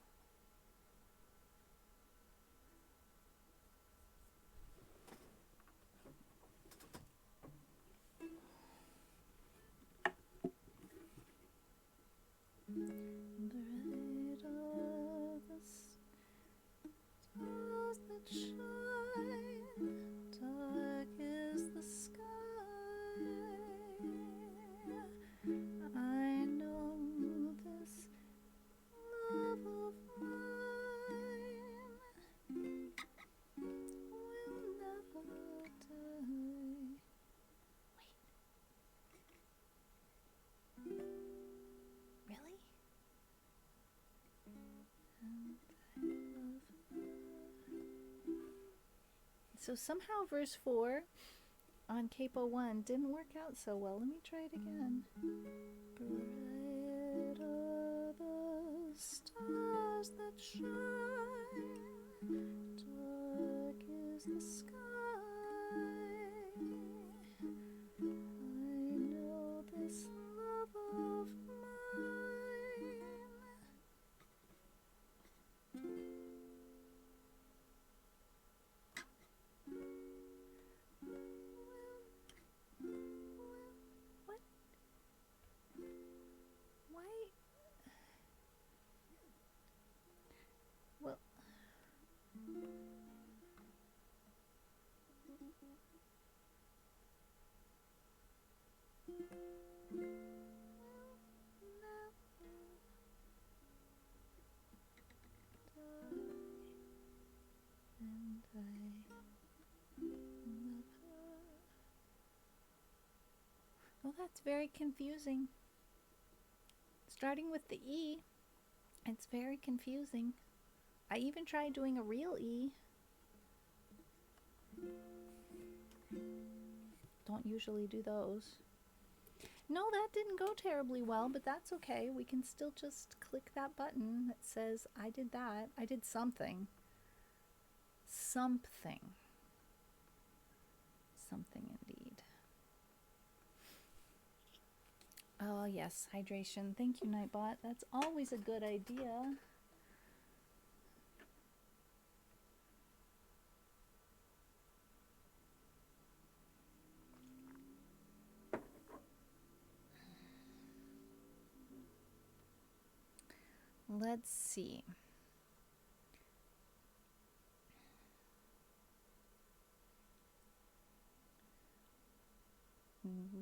[SPEAKER 1] Bright are the stars that shine, dark is the sky. I know this love of mine will never die. Wait. Really? And I love her. So somehow verse 4 on Capo 1 didn't work out so well. Let me try it again. Bright are the stars that shine, dark is the sky. I know this love of mine what? Why? Well, and I love her. Well, that's very confusing. Starting with the E, it's very confusing. I even tried doing a real E. Don't usually do those. No, that didn't go terribly well, but that's okay. We can still just click that button that says, I did that. I did something. Something. Something indeed. Oh, yes, hydration. Thank you, Nightbot. That's always a good idea. Let's see.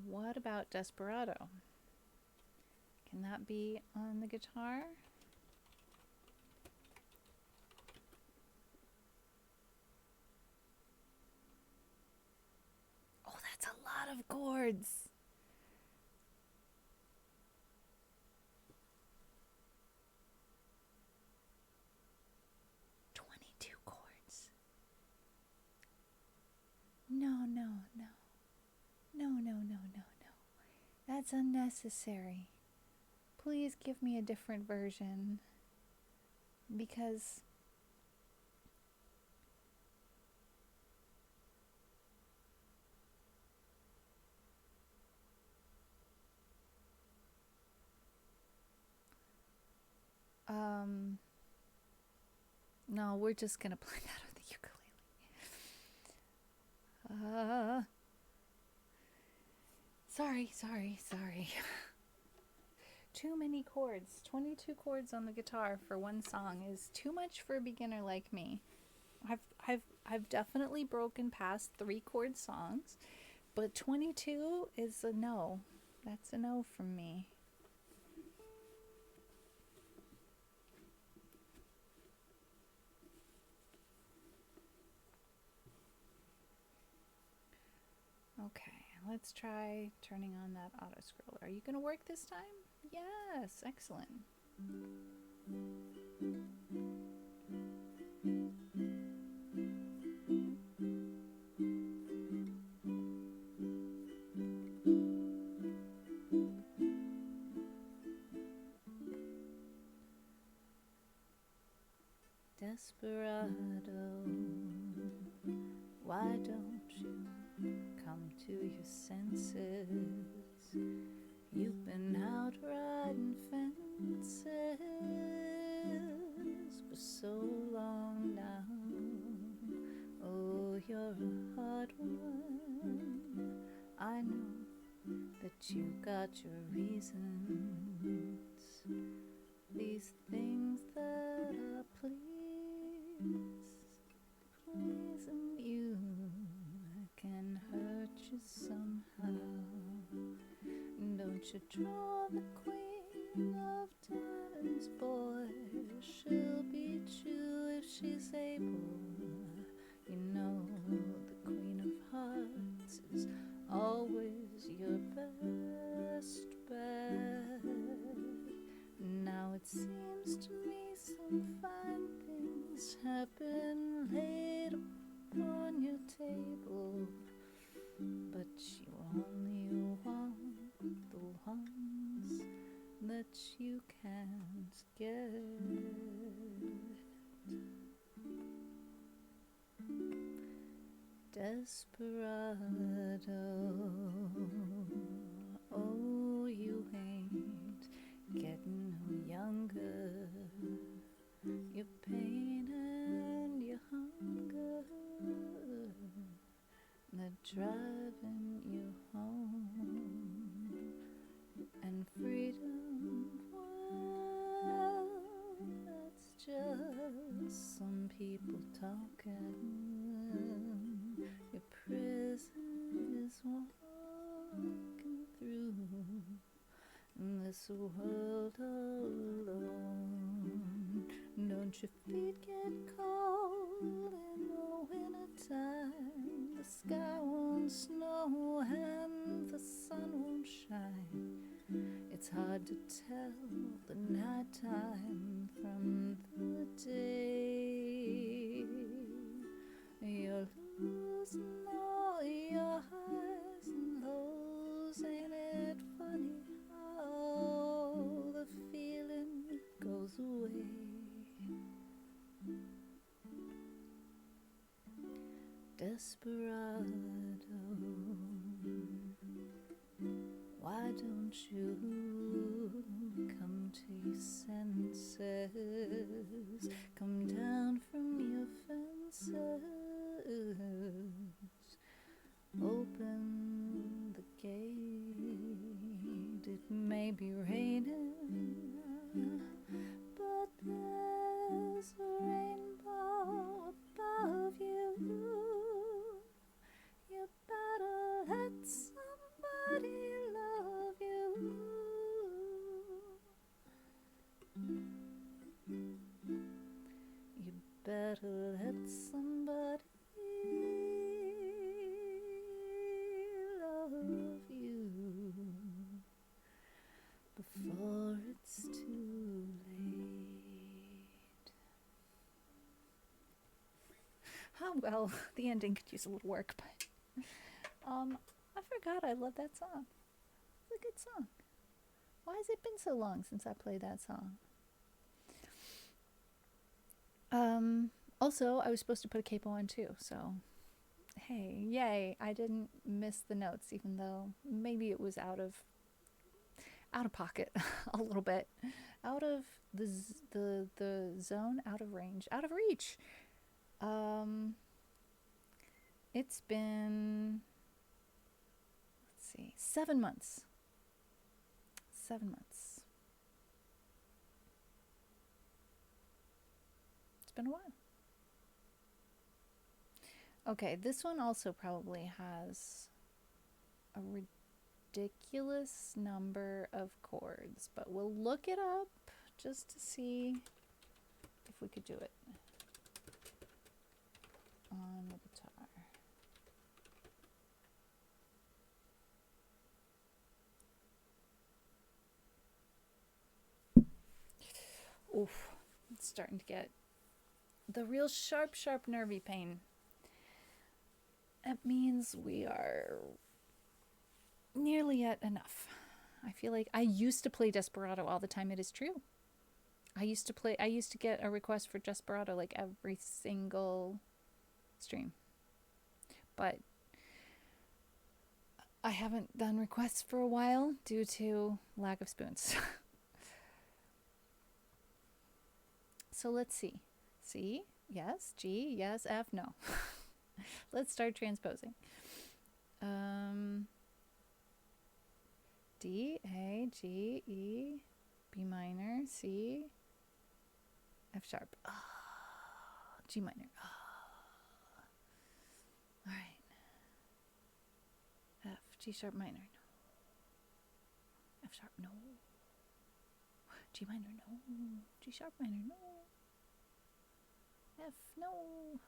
[SPEAKER 1] What about Desperado? Can that be on the guitar? Oh, that's a lot of chords. No, no, no. No, no, no, no, no. That's unnecessary. Please give me a different version. Because no, we're just gonna play that on the ukulele. Sorry. Too many chords. 22 chords on the guitar for one song is too much for a beginner like me. I've definitely broken past 3-chord songs, but 22 is a no. That's a no from me. Okay, let's try turning on that auto scroller. Are you going to work this time? Yes, excellent. Desperado, why don't you come to your senses? You've been out riding fences for so long now. Oh, you're a hard one. I know that you got your reasons. These things that are pleasing you can hurt you somehow. Don't you draw the queen of diamonds, boy. She'll beat you if she's able. You know the queen of hearts is always your best bet. Now it seems to me some fine things have been laid upon your table, but you only want the ones that you can't get. Desperado, oh, you ain't getting no younger. Your pain and your hunger, they're driving you home. And freedom, well, that's just some people talking. Your prison is walking through this world alone. Don't your feet get cold in the wintertime? The sky won't snow and the sun won't shine. It's hard to tell the nighttime from the day. You're losing all your highs and lows, ain't it funny? desperado, why don't you come to your senses, come down from your fences, open the gate, it may be raining, but there's a rainbow above you. You better let somebody love you. You better let somebody love you before it's too late. Oh well, the ending could use a little work, but I forgot I love that song. It's a good song. Why has it been so long since I played that song? Also, I was supposed to put a capo on too, so hey, yay, I didn't miss the notes, even though maybe it was out of pocket a little bit, out of the zone, out of range, out of reach. It's been, let's see, 7 months. 7 months. It's been a while. Okay, this one also probably has a ridiculous number of chords, but we'll look it up just to see if we could do it on the guitar. Oof, it's starting to get the real sharp, nervy pain. That means we are nearly at enough. I feel like I used to play Desperado all the time. It is true. I used to get a request for Desperado like every single stream. But I haven't done requests for a while due to lack of spoons. So let's see. C, yes. G, yes. F, no. Let's start transposing. D, A, G, E, B minor, C, F sharp. Oh, G minor. Oh. All right. F, G sharp minor. No. F sharp, no. G minor, no. G sharp minor, no. F, no.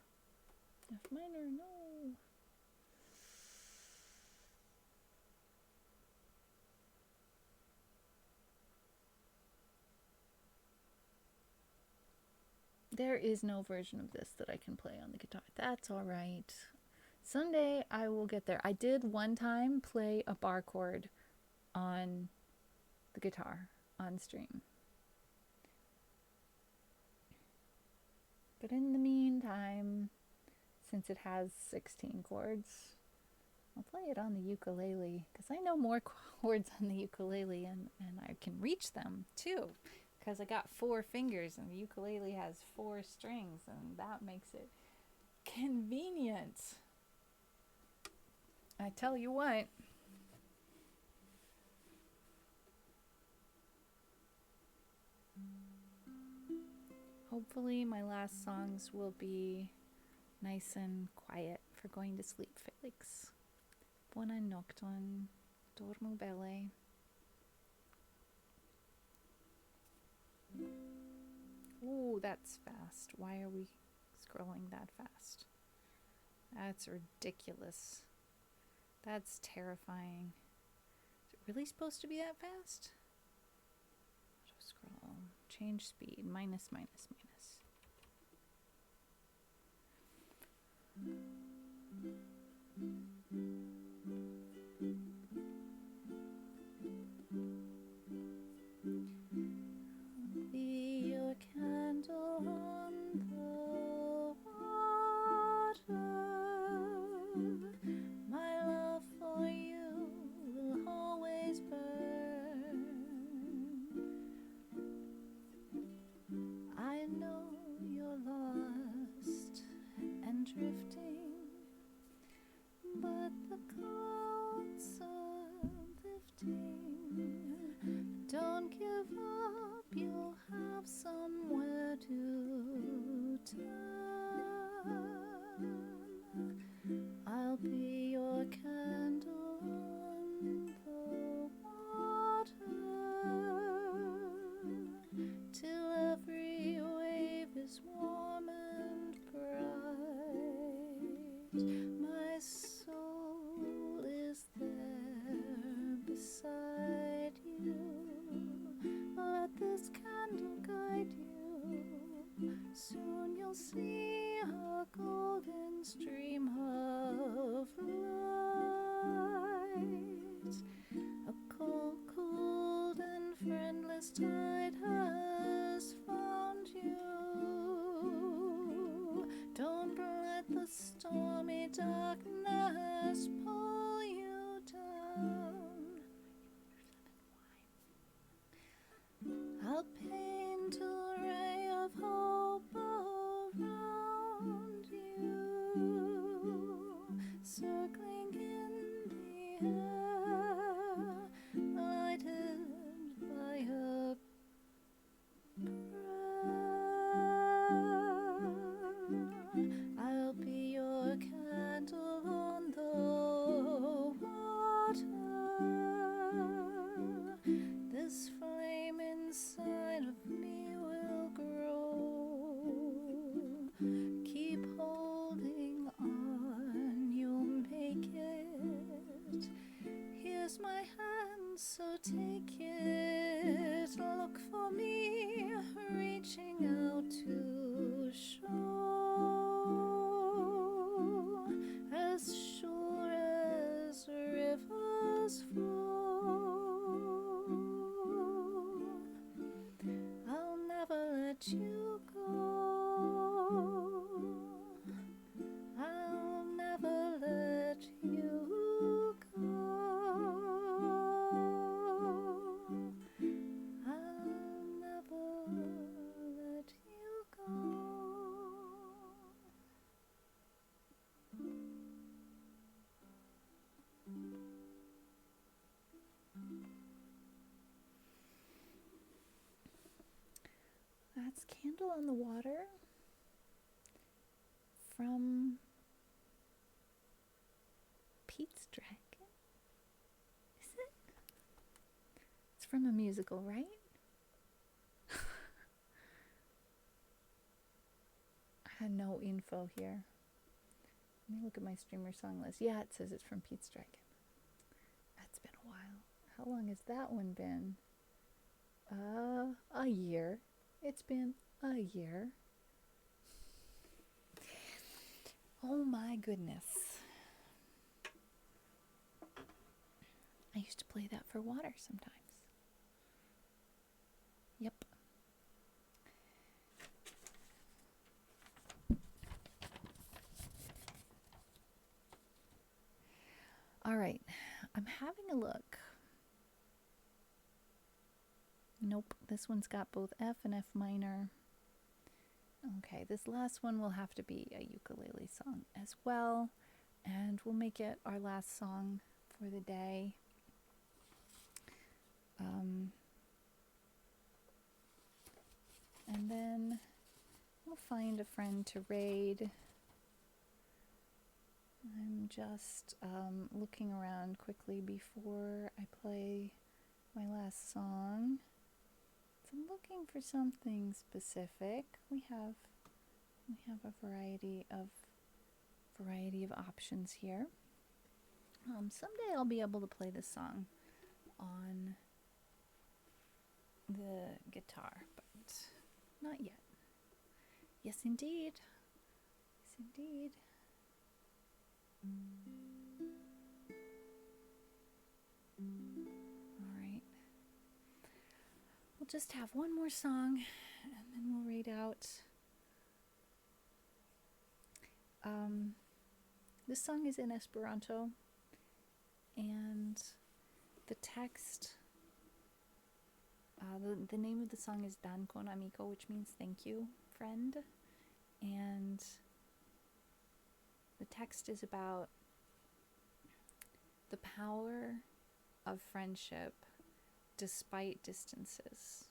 [SPEAKER 1] F minor, no. There is no version of this that I can play on the guitar. That's all right. Someday I will get there. I did one time play a bar chord on the guitar on stream. But in the meantime, since it has 16 chords, I'll play it on the ukulele because I know more chords on the ukulele and I can reach them too because I got 4 fingers and the ukulele has 4 strings and that makes it convenient. I tell you what. Hopefully my last songs will be nice and quiet for going to sleep, Felix. Buona nocton, dormu bene. Ooh, that's fast. Why are we scrolling that fast? That's ridiculous. That's terrifying. Is it really supposed to be that fast? Auto scroll. Change speed. Minus. Be your candle on the water. this tide has found you. Don't let the stormy darkness pull you down. I'll paint a ray of hope around you, circling in the air, lighted by a prayer. I'll be your candle on the water. This flame inside of me will grow. Keep holding on, you'll make it. Here's my hand, so take it. Look for me, reaching out to show. As sure as rivers flow, I'll never let you go. I'll never let you go. I'll never let you go. That's Candle on the Water from Pete's Dragon. Is it? It's from a musical, right? I had no info here. Let me look at my streamer song list. Yeah, it says it's from Pete's Dragon. That's been a while. How long has that one been? A year. It's been a year. Oh my goodness. I used to play that for water sometimes. Yep. All right. I'm having a look. Nope, this one's got both F and F minor. Okay, this last one will have to be a ukulele song as well, and we'll make it our last song for the day. And then we'll find a friend to raid. I'm just looking around quickly before I play my last song. I'm looking for something specific. We have a variety of options here. Someday I'll be able to play this song on the guitar, but not yet. Yes, indeed. Yes, indeed. All right. We'll just have one more song, and then we'll read out. This song is in Esperanto, and the text, the name of the song is Dankon Amiko, which means thank you, friend. And the text is about the power of friendship despite distances,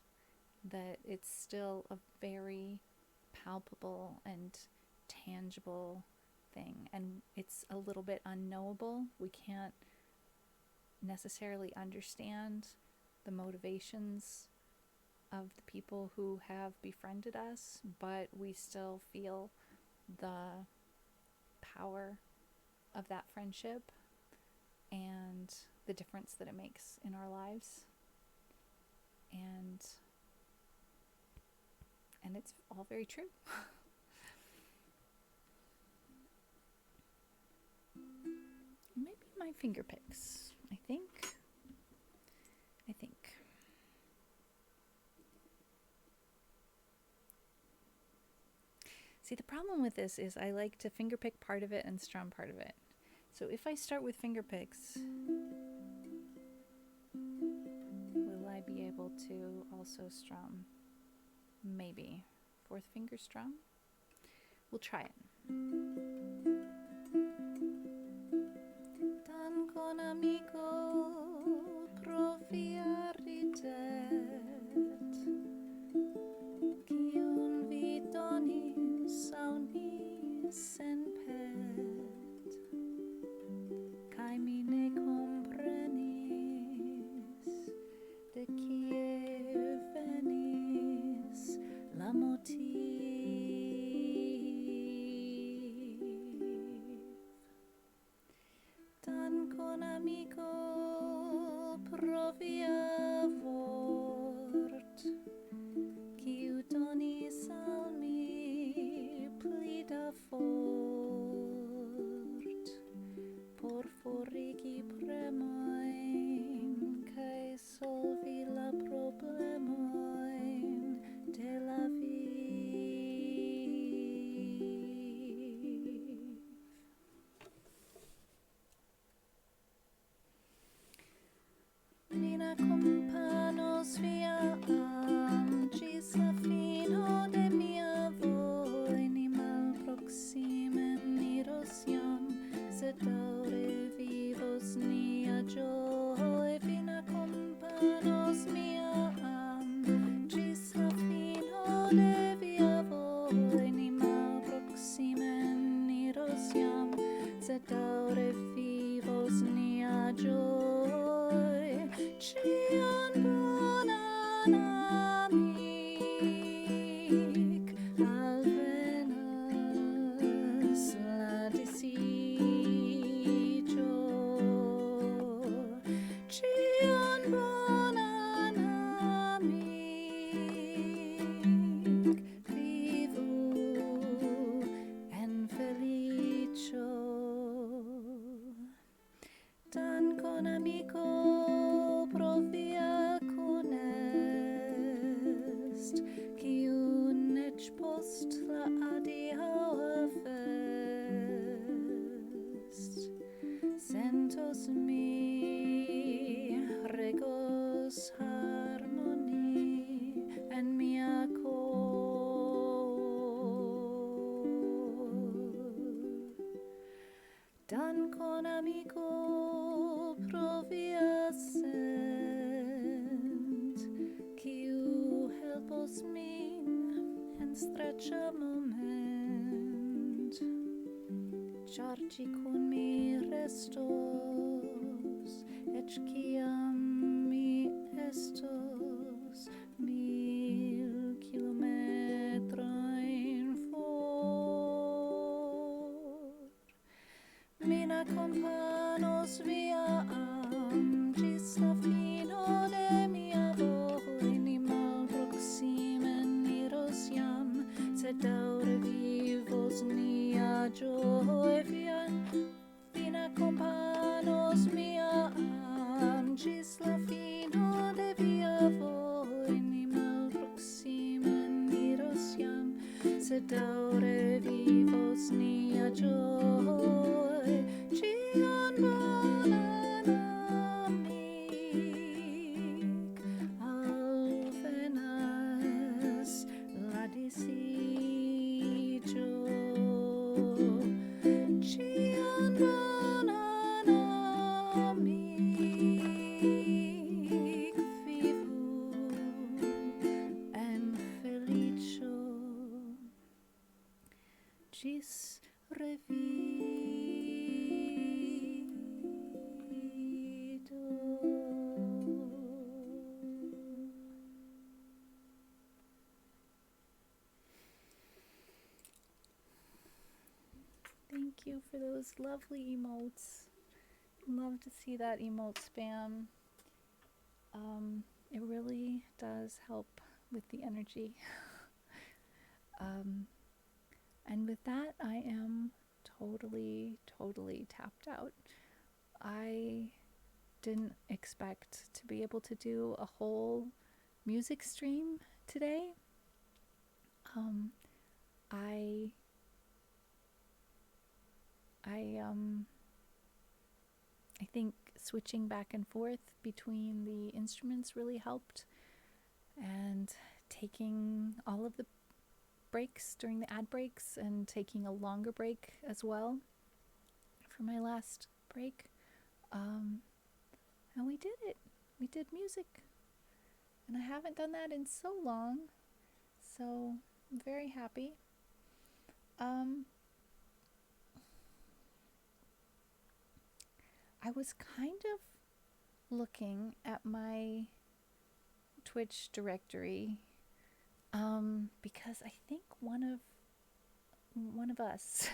[SPEAKER 1] that it's still a very palpable and tangible thing, and it's a little bit unknowable. We can't necessarily understand the motivations of the people who have befriended us, but we still feel the power of that friendship and the difference that it makes in our lives. And it's all very true. Maybe my finger picks, I think. See, the problem with this is I like to fingerpick part of it and strum part of it. So if I start with fingerpicks, will I be able to also strum? Maybe. Fourth finger strum? We'll try it. Tan con amico proviaritet, quiun vitonis aunis en pet, cae mi ne comprenis de kie venis la motiv. Tan con amico proviavort, quiu donis al mi pli da fort, por forigi premoin, cae solvi la problemoin de la viv. Mina companos via gis la fino de mia voi, ni mal proximen iros iam, sed daure vivos nia joy. Vina companos mia gis la fino de via voi, ni mal proximen iros iam, sed daure vivos nia joy. Cion bonan amic alvenas la disiĝo. Cion bonan amic vivu en feliĉo. Dankon amico pro via cunest, quiun ec post la adiaŭa fest sentos mi regos harmoni en mia cor. Dankon amico pro via sent, quiu helpos min en streccia moment, char ci cun mi restos, ec ciam mi estos 1000 kilometroin for. Mina companos via gis la fino de mia voi, ni mal proximen iros iam, sed daure vivos nia joy. Vina companos mia gis la fino de via voi, ni mal proximen iros iam, sed daure vivos nia joy. Cion bonan amic alvenas la disiĝo. Cion bonan amic vivu en feliĉo. Gis revido. Thank you for those lovely emotes. Love to see that emote spam. It really does help with the energy. And with that, I am totally tapped out. I didn't expect to be able to do a whole music stream today. I I think switching back and forth between the instruments really helped, and taking all of the breaks during the ad breaks and taking a longer break as well for my last break. And we did it. We did music. And I haven't done that in so long. So I'm very happy. I was kind of looking at my Twitch directory because I think one of us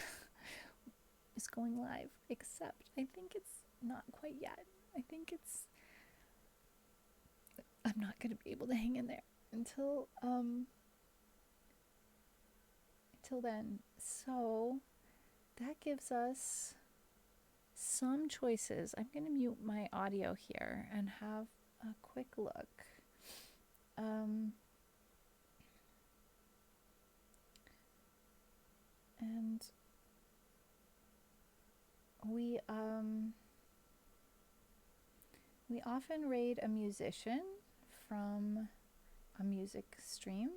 [SPEAKER 1] is going live, except I think it's not quite yet. I think I'm not going to be able to hang in there until then. So that gives us some choices. I'm going to mute my audio here and have a quick look. And we often raid a musician from a music stream,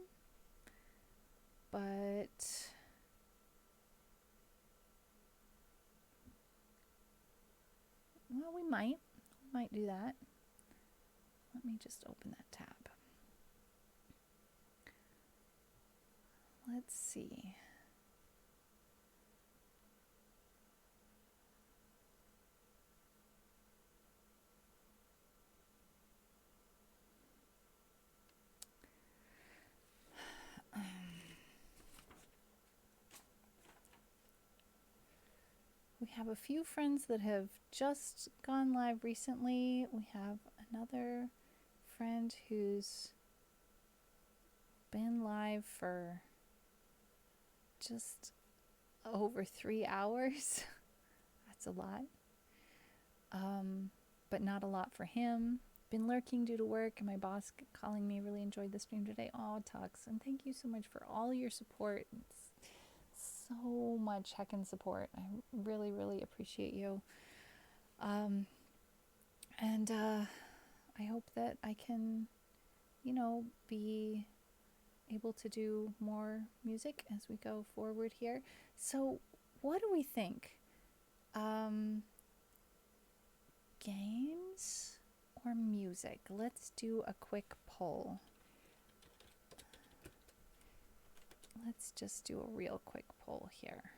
[SPEAKER 1] but well, we might do that. Let me just open that tab. Let's see. We have a few friends that have just gone live recently. We have another friend who's been live for just over 3 hours. That's a lot. But not a lot for him. Been lurking due to work and my boss calling me. Really enjoyed the stream today. Oh, Tux, and thank you so much for all your support. It's so much heckin' support. I really, really appreciate you. And I hope that I can, be able to do more music as we go forward here. So what do we think? Games or music? Let's do a quick poll. Let's just do a real quick poll here.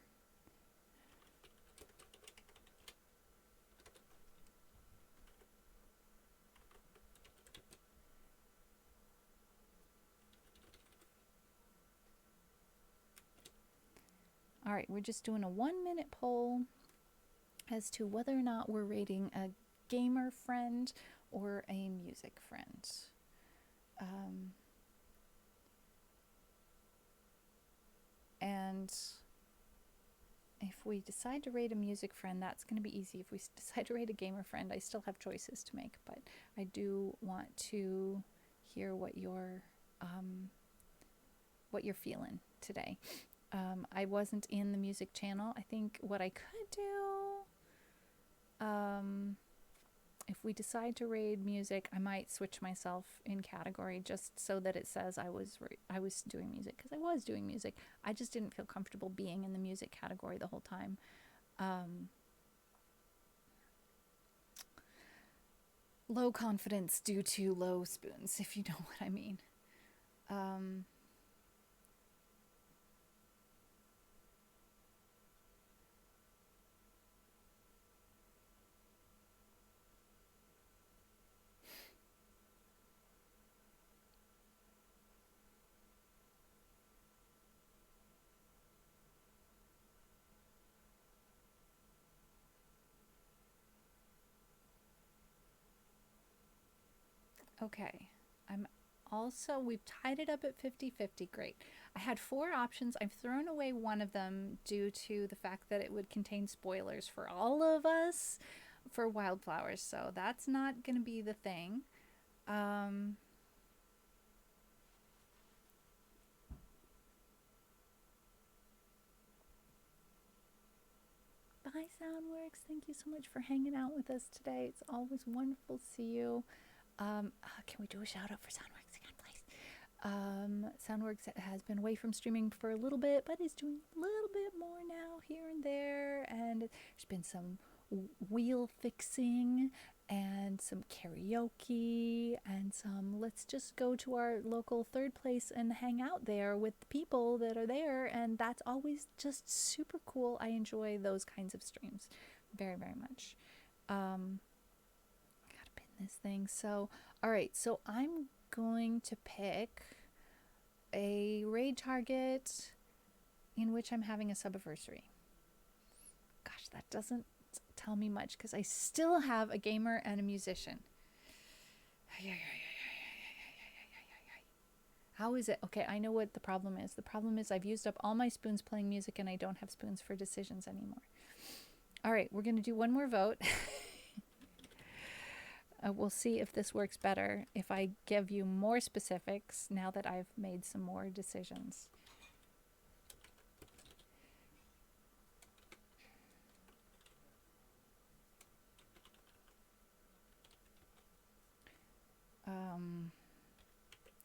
[SPEAKER 1] All right, we're just doing a 1-minute poll as to whether or not we're rating a gamer friend or a music friend. And if we decide to rate a music friend, that's going to be easy. If we decide to rate a gamer friend, I still have choices to make, but I do want to hear what you're feeling today. I wasn't in the music channel. I think what I could do, if we decide to raid music, I might switch myself in category just so that it says I was doing music, because I was doing music. I just didn't feel comfortable being in the music category the whole time. Low confidence due to low spoons, if you know what I mean. Okay, we've tied it up at 50-50. Great. I had 4 options. I've thrown away one of them due to the fact that it would contain spoilers for all of us for Wildflowers, so that's not going to be the thing. The Hi, Soundworks. Thank you so much for hanging out with us today. It's always wonderful to see you. Can we do a shout out for Soundworks again, please? Soundworks has been away from streaming for a little bit, but is doing a little bit more now here and there. And there's been some wheel fixing and some karaoke and some let's just go to our local third place and hang out there with the people that are there, and that's always just super cool. I enjoy those kinds of streams very, very much. I gotta pin this thing. So all right, so I'm going to pick a raid target in which I'm having a subiversary. Gosh, that doesn't tell me much because I still have a gamer and a musician. How is it? Okay, I know what the problem is. The problem is I've used up all my spoons playing music and I don't have spoons for decisions anymore. All right, we're going to do one more vote. We'll see if this works better if I give you more specifics now that I've made some more decisions. There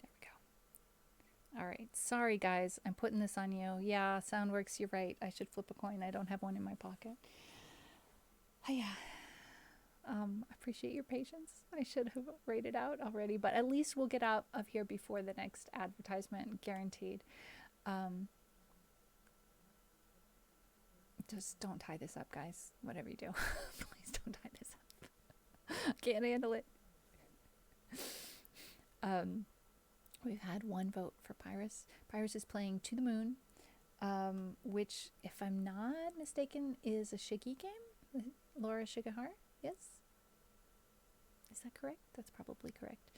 [SPEAKER 1] we go. All right. Sorry, guys. I'm putting this on you. Yeah, Soundworks, you're right. I should flip a coin. I don't have one in my pocket. Hiya. I appreciate your patience. I should have rated out already, but at least we'll get out of here before the next advertisement, guaranteed. Just don't tie this up, guys. Whatever you do, please don't tie this up. Can't handle it. We've had one vote for Pyrus. Pyrus is playing To the Moon, which, if I'm not mistaken, is a Shiggy game. Laura Shigehara, yes? Is that correct? That's probably correct.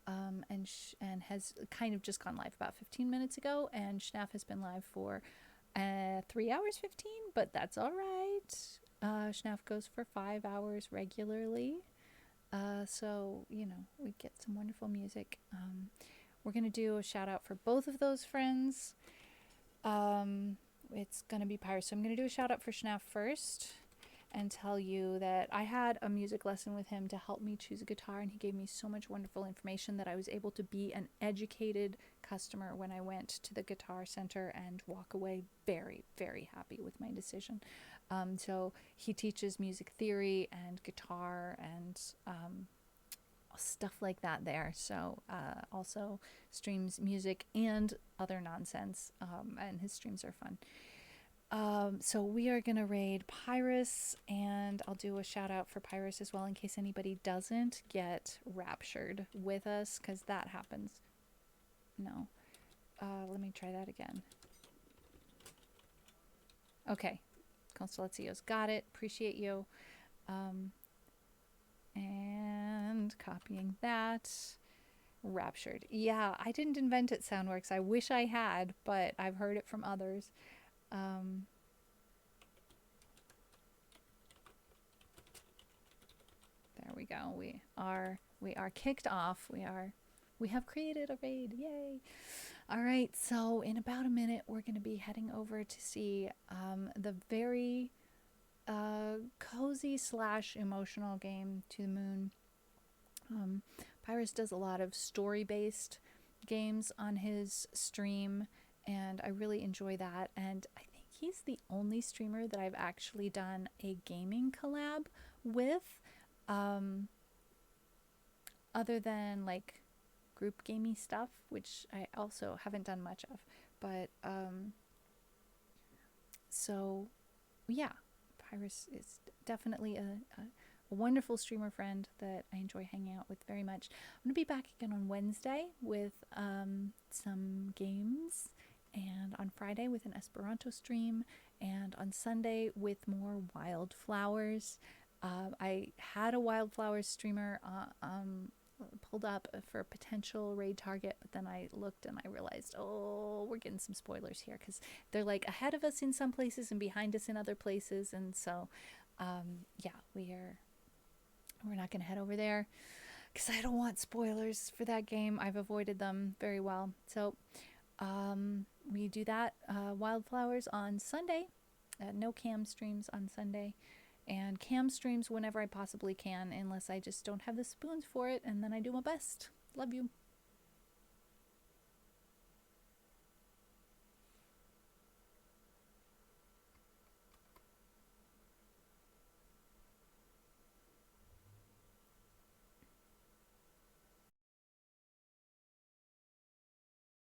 [SPEAKER 1] And has kind of just gone live about 15 minutes ago, and Schnaf has been live for 3 hours 15, but that's all right. Schnaf goes for 5 hours regularly. So, you know, we get some wonderful music. We're going to do a shout out for both of those friends. It's going to be Pyrus. So I'm going to do a shout out for Schnaf first and tell you that I had a music lesson with him to help me choose a guitar, and he gave me so much wonderful information that I was able to be an educated customer when I went to the Guitar Center and walk away very, very happy with my decision. So he teaches music theory and guitar and stuff like that there. So also streams music and other nonsense, and his streams are fun. So we are going to raid Pyrus, and I'll do a shout out for Pyrus as well in case anybody doesn't get raptured with us, because that happens. No. Let me try that again. Okay. Constellacios, got it. Appreciate you. And copying that. Raptured. Yeah, I didn't invent it, Soundworks. I wish I had, but I've heard it from others. There we go. We are kicked off. We have created a raid. Yay! All right. So in about a minute, we're going to be heading over to see the very cozy / emotional game To the Moon. Pyrus does a lot of story-based games on his stream, and I really enjoy that. And I think he's the only streamer that I've actually done a gaming collab with, other than like group gamey stuff, which I also haven't done much of. But so yeah, Pyrus is definitely a wonderful streamer friend that I enjoy hanging out with very much. I'm going to be back again on Wednesday with some games, and on Friday with an Esperanto stream, and on Sunday with more wildflowers. I had a wildflowers streamer pulled up for a potential raid target, but then I looked and I realized, oh, we're getting some spoilers here, because they're like ahead of us in some places and behind us in other places, and so yeah, we're not going to head over there because I don't want spoilers for that game. I've avoided them very well. So we do that wildflowers on Sunday, No cam streams on Sunday, and cam streams whenever I possibly can, unless I just don't have the spoons for it, and then I do my best. Love you.